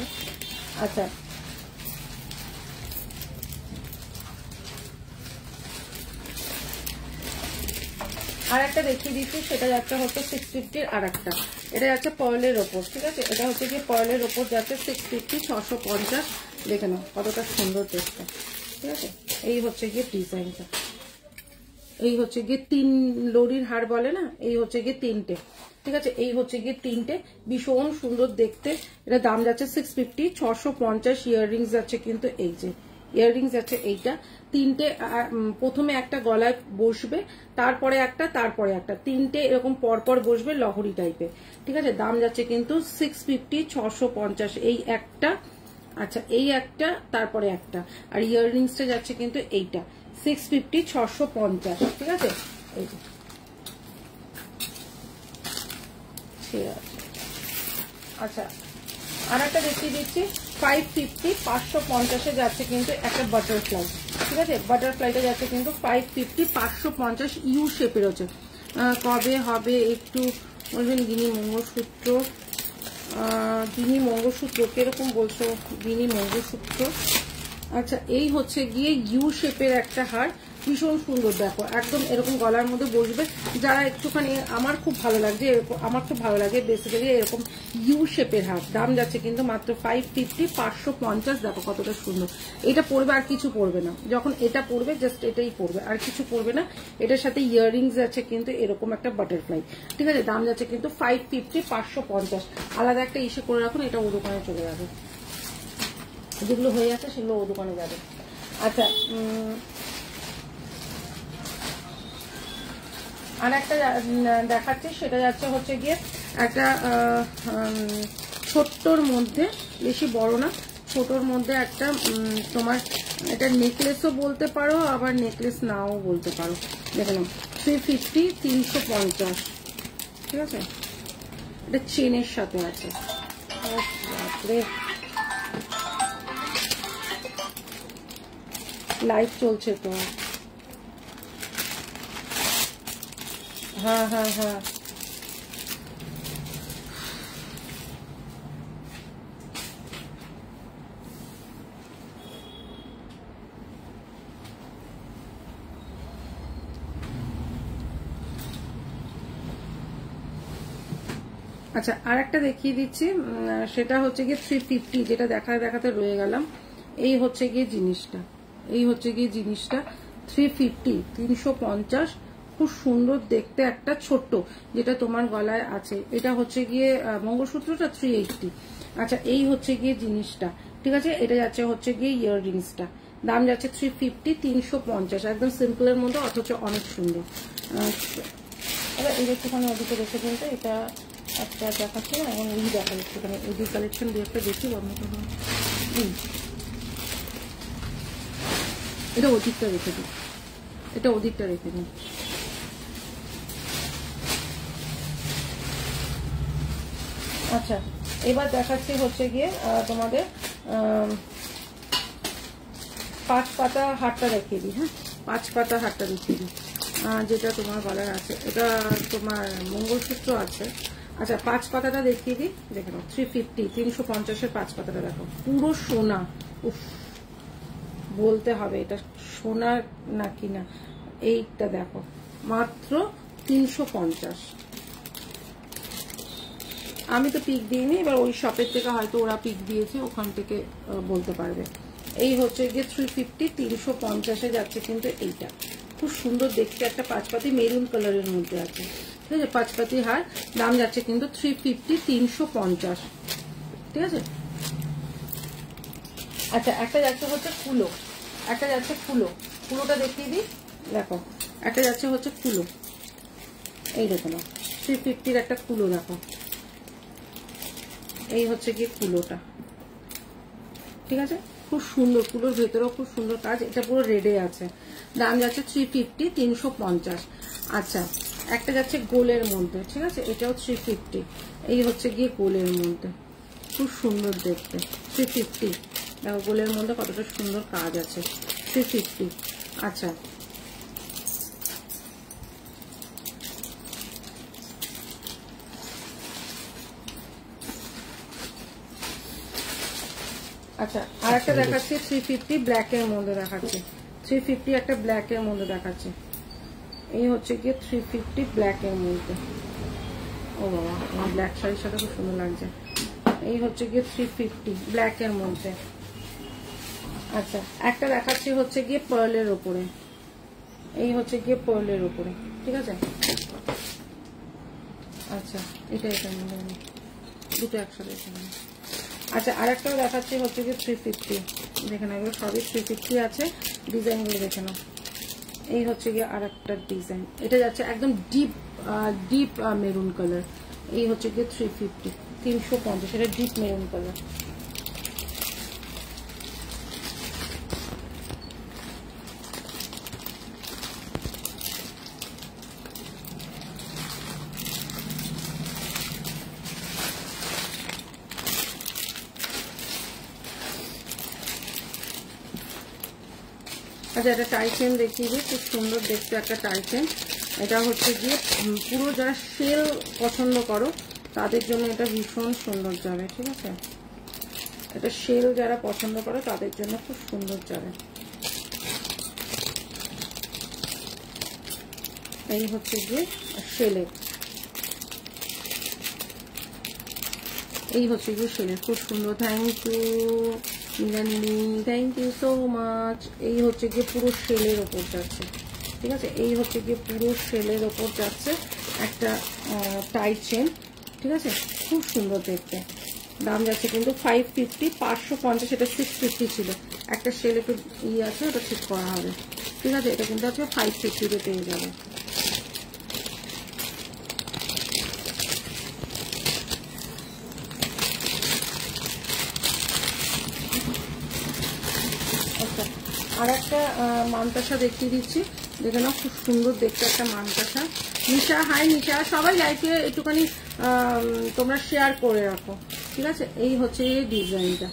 আচ্ছা আর একটা দেখিয়ে দিচ্ছি, সেটা যাচ্ছে হচ্ছে 650 আর একটা, এটা যাচ্ছে পয়েলের ওপর, ঠিক আছে। এটা হচ্ছে কি পয়েলের ওপর যাচ্ছে 650 650, দেখে নাও কতটা সুন্দর দেখতে, ঠিক আছে। এই হচ্ছে গিয়ে ডিজাইনটা, এই হচ্ছে গিয়ে 3 লরির হার বলে না, এই হচ্ছে গিয়ে 3টে, ঠিক আছে। এই হচ্ছে গিয়ে 3টে ভীষণ সুন্দর দেখতে। এটা দাম যাচ্ছে 650 650। ইয়াররিংস যাচ্ছে কিন্তু এই যে ইয়াররিংস যাচ্ছে এইটা 3টে, প্রথমে একটা গলায় বসবে, তারপরে একটা, তারপরে একটা, 3টে এরকম পরপর বসবে লহরি টাইপের, ঠিক আছে। দাম যাচ্ছে কিন্তু 650 650 এই একটা, আচ্ছা এই একটা, তারপরে একটা। আর ইয়াররিংসটা যাচ্ছে কিন্তু এইটা 650 650, ঠিক আছে। এই আচ্ছা আর একটা দেখিয়ে দিচ্ছি 550 550 যাচ্ছে কিন্তু একটা বাটারফ্লাই, ঠিক আছে। বাটারফ্লাইটা যাচ্ছে কিন্তু 550 550 ইউ শেপের হচ্ছে। কবে হবে একটু বলবেন? গিনি মঙ্গলসূত্র, গিনি মঙ্গলসূত্র কিরকম বলছো? গিনি মঙ্গলসূত্র, আচ্ছা এই হচ্ছে গিয়ে ইউ শেপের একটা হার, ভীষণ সুন্দর দেখো, একদম এরকম গলার মধ্যে বসবে। যারা একটুখানি আমার খুব ভালো লাগছে, আমার খুব ভালো লাগে বেসিক্যালি এরকম ইউ শেপের হার। দাম যাচ্ছে কিন্তু মাত্র 550 550, দেখো কতটা সুন্দর। এটা পরবে আর কিছু পরবে না, যখন এটা পরবে জাস্ট এটাই পরবে আর কিছু পরবে না। এটার সাথে ইয়াররিংস আছে কিন্তু এরকম একটা বাটারফ্লাই, ঠিক আছে। দাম যাচ্ছে কিন্তু 550 550। আলাদা একটা ইস্যু করে রাখুন, এটা ও দোকানে চলে যাবে, যেগুলো হয়ে আছে সেগুলো ও দোকানে যাবে। আচ্ছা আর একটা দেখাচ্ছি, সেটা যাচ্ছে হচ্ছে গিয়ে একটা ছোট্টর মধ্যে, বেশি বড় না, ছোটর মধ্যে একটা তোমার এটা নেকলেসও বলতে পারো আবার নেকলেস নাও বলতে পারো। দেখে নাও 350 350, ঠিক আছে। এটা চেনের সাথে আছে। বাপরে, লাইভ চলছে তো। হ্যাঁ হ্যাঁ হ্যাঁ, আচ্ছা আর একটা দেখিয়ে দিচ্ছি, সেটা হচ্ছে গিয়ে 350, যেটা দেখাতে দেখাতে রয়ে গেলাম। এই হচ্ছে গিয়ে জিনিসটা, এই হচ্ছে গিয়ে জিনিসটা 350, 350, খুব সুন্দর দেখতে একটা ছোট্ট, যেটা তোমার গলায় আছে। এটা হচ্ছে গিয়ে মঙ্গলসূত্রটা 380। আচ্ছা এই হচ্ছে গিয়ে জিনিসটা, ঠিক আছে। এটা যাচ্ছে হচ্ছে গিয়ে ইয়াররিংসটা, দাম যাচ্ছে 350, 350, একদম সিম্পলের মধ্যে, অথচ অনেক সুন্দর। এবার এই একটুখানি ওদিকে রেখে দিতে, এটা একটা দেখাচ্ছে না, এখন এই দেখা যাচ্ছে, এখানে এই কালেকশন দিয়ে একটা দেখি বন্ধ করবো। এটা ওদিকটা রেখে দিই, এটা ওদিকটা রেখে দিই। আচ্ছা এবার দেখাচ্ছি হচ্ছে গিয়ে তোমাদের 5 পাতা হারটা দেখিয়ে দিই। হ্যাঁ 5 পাতা হারটা দেখিয়ে দিই, যেটা তোমার গলার আছে। এটা তোমার মঙ্গলসূত্র আছে। আচ্ছা 5 পাতাটা দেখিয়ে দিই, দেখে নাও। 350, 350-এর 5 পাতাটা দেখো, পুরো সোনা। উফ, বলতে হবে এটা সোনা নাকি না। এইটা দেখো মাত্র 350। আমি তো পিক দিইনি, এবার ওই শপের থেকে হয়তো ওরা পিক দিয়েছে, ওখান থেকে বলতে পারবে। এই হচ্ছে গিয়ে 350, 350-এ যাচ্ছে কিন্তু এইটা। খুব সুন্দর দেখতে একটা 5 পাতি মেরুন কালারের মধ্যে আছে, ঠিক আছে। 5 পাতি হার, দাম যাচ্ছে কিন্তু 350, 350, ঠিক আছে। আচ্ছা একটা যাচ্ছে হচ্ছে ফুলো, একটা যাচ্ছে ফুলো, ফুলোটা দেখিয়ে দিই, দেখো একটা যাচ্ছে হচ্ছে ফুলো। এই দেখো না 350-এর একটা ফুলো দেখো, এই হচ্ছে গিয়ে কুলোটা, ঠিক আছে। খুব সুন্দর, কুলোর ভেতরেও খুব সুন্দর কাজ। এটা পুরো রেডে আছে, দাম যাচ্ছে 350, 350। আচ্ছা একটা যাচ্ছে গোলের মধ্যে, ঠিক আছে, এটাও 350। এই হচ্ছে গিয়ে গোলের মধ্যে, খুব সুন্দর দেখতে, 350। দেখো গোলের মধ্যে কতটা সুন্দর কাজ আছে, 350। আচ্ছা আচ্ছা আর একটা দেখাচ্ছি 350 ব্ল্যাক এর মধ্যে দেখাচ্ছি, 350 একটা ব্ল্যাক এর মধ্যে দেখাচ্ছি। এই হচ্ছে গিয়ে 350 ব্ল্যাক এর মধ্যে। ও বাবা, আমার ব্ল্যাক শাড়ির সাথে খুব সুন্দর লাগছে। এই হচ্ছে গিয়ে 350 ব্ল্যাক এর মধ্যে। আচ্ছা একটা দেখাচ্ছি হচ্ছে গিয়ে পার্লের ওপরে, এই হচ্ছে গিয়ে পার্লের ওপরে, ঠিক আছে। আচ্ছা এটা এটা দুটো একসাথে। আচ্ছা আর একটাও দেখাচ্ছি হচ্ছে গিয়ে 350, দেখে নাও এগুলো সবই 350 আছে। ডিজাইনগুলো দেখে নাও, এই হচ্ছে গিয়ে আর একটা ডিজাইন, এটা যাচ্ছে একদম ডিপ ডিপ মেরুন কালার। এই হচ্ছে গিয়ে 350, 350, এটা ডিপ মেরুন কালার। আচ্ছা একটা টাই চেন দেখিয়ে দিই, খুব সুন্দর দেখতে একটা টাই চেন। এটা হচ্ছে গিয়ে পুরো যারা শেল পছন্দ করো তাদের জন্য এটা ভীষণ সুন্দর যাবে, ঠিক আছে। এটা শেল যারা পছন্দ করো তাদের জন্য খুব সুন্দর যাবে। এই হচ্ছে গিয়ে শেলের, এই হচ্ছে গিয়ে শেলের, খুব সুন্দর। থ্যাংক ইউ মিরান্ডি, থ্যাংক ইউ সো মাচ। এই হচ্ছে গিয়ে পুরো শেলের ওপর যাচ্ছে, ঠিক আছে। এই হচ্ছে গিয়ে পুরো শেলের ওপর যাচ্ছে একটা টাই চেন, ঠিক আছে, খুব সুন্দর দেখতে। দাম যাচ্ছে কিন্তু 550, 550, এটা 650 ছিল। একটা শেল একটু ইয়ে আছে, ওটা ঠিক করা হবে, ঠিক আছে। এটা কিন্তু আছে 550-তে পেয়ে যাবে। আর একটা মানতাসা দেখিয়ে দিচ্ছি, দেখে নাও, খুব সুন্দর দেখতে একটা মানতাসা। নিশা, হাই নিশা, সবাই লাইফে একটুখানি তোমরা শেয়ার করে রাখো, ঠিক আছে। এই হচ্ছে এই ডিজাইনটা,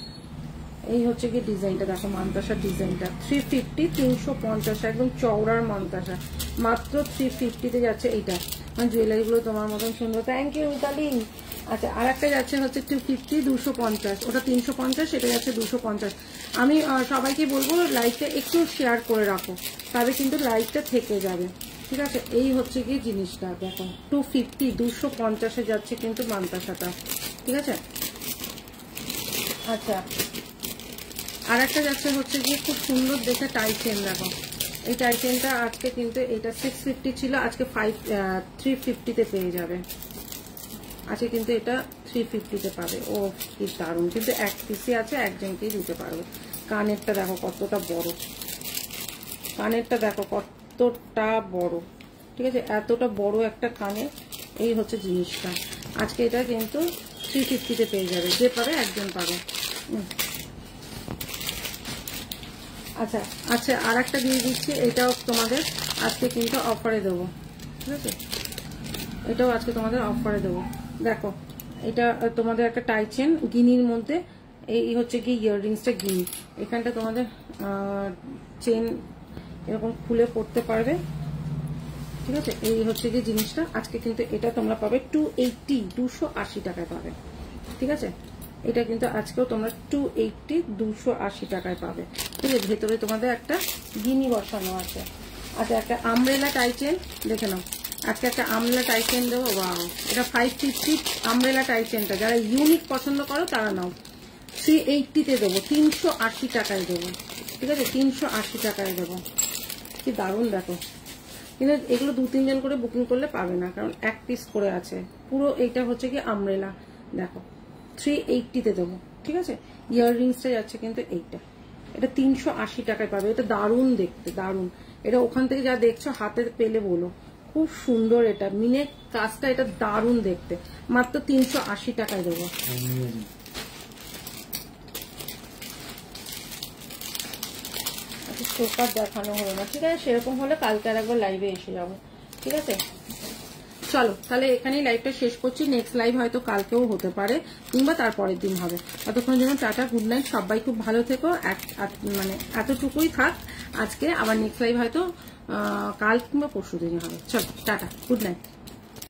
এই হচ্ছে কি ডিজাইনটা দেখো, মানতাসার ডিজাইনটা 350, 350 একদম চওড়ার মানতাসা, মাত্র 350-তে যাচ্ছে এইটা। মানে জুয়েলারি গুলো তোমার মতন সুন্দর, থ্যাংক ইউ মিতালি। আচ্ছা, আর একটা যাচ্ছে হচ্ছে 250, 250, ওটা 350, এটা যাচ্ছে 250। আমি সবাইকে বলবো লাইভটা একটু শেয়ার করে রাখো, তবে কিন্তু লাইভটা থেকে যাবে, ঠিক আছে। এই হচ্ছে কি জিনিসটা দেখো, 250, 250-এ যাচ্ছে কিন্তু মানতাসাটা, ঠিক আছে। আচ্ছা, আর একটা যাচ্ছে হচ্ছে গিয়ে খুব সুন্দর দেখে টাই চেন, দেখো এই টাই চেনটা আজকে কিন্তু এটা 650 ছিল, আজকে 350-তে পেয়ে যাবে। আজকে কিন্তু এটা 350-তে পাবে। ও কি দারুণ, কিন্তু এক পিসে আছে, একজনকেই দিতে পারবে। কানেরটা দেখো কতটা বড়, কানেরটা দেখো কতটা বড়, ঠিক আছে, এতটা বড় একটা কানের। এই হচ্ছে জিনিসটা, আজকে এটা কিন্তু 350-তে পেয়ে যাবে, যে পাবে একজন পাবে। আচ্ছা আচ্ছা, আর একটা দিয়ে দিচ্ছি, এটাও তোমাদের আজকে কিন্তু অফারে দেবো, ঠিক আছে, এটাও আজকে তোমাদের অফারে দেবো। দেখো এটা তোমাদের একটা টাই চেন গিনির মধ্যে, এই হচ্ছে কি ইয়াররিংসটা গিনি, এখানটা তোমাদের চেন এরকম খুলে পড়তে পারবে, ঠিক আছে। এই হচ্ছে কি জিনিসটা, আজকে কিন্তু এটা তোমরা পাবে 280, 280 টাকায় পাবে, ঠিক আছে। এটা কিন্তু আজকেও তোমরা 280, 280 টাকায় পাবে, ঠিক আছে। ভেতরে তোমাদের একটা গিনি বসানো আছে। আচ্ছা, একটা আমব্রেলা টাই চেন দেখে নাও, আজকে একটা আমব্রেলা টাই চেন দেবো। ওয়াও, এটা 550 আমব্রেলা টাই চেনটা যারা ইউনিক পছন্দ করো তারা নাও। 380-তে দেবো, 380 টাকায় দেবো, ঠিক আছে, 380 টাকায় দেবো। কি দারুণ দেখো, কিন্তু এগুলো 2-3 জন করে বুকিং করলে পাবে না, কারণ এক পিস করে আছে পুরো। এইটা হচ্ছে কি আমব্রেলা, দেখো 380-তে দেবো, ঠিক আছে। ইয়াররিংসটা যাচ্ছে কিন্তু এইটা, এটা 380 টাকায় পাবে। এটা দারুণ দেখতে, দারুণ। এটা ওখান থেকে যা দেখছো হাতে পেলে বলো, খুব সুন্দর। এটা মিনে কাজটা, এটা দারুণ দেখতে, মাত্র 380 টাকায় দেবো। চোপার দেখানো হলো না, ঠিক আছে, সেরকম হলে কালকে আর একবার লাইভে এসে যাবো, ঠিক আছে। চলো তাহলে এখানেই লাইভটা শেষ করছি। নেক্সট লাইভ হয়তো কালকেও হতে পারে, কিংবা তারপরের দিন হবে। ততক্ষণ জন্য টাটা, গুড নাইট, সবাই খুব ভালো থেকো। মানে এতটুকুই থাক আজকে, আবার নেক্সট লাইভ হয়তো কাল কিংবা পরশু দিনই হবে। চলো টাটা, গুড নাইট।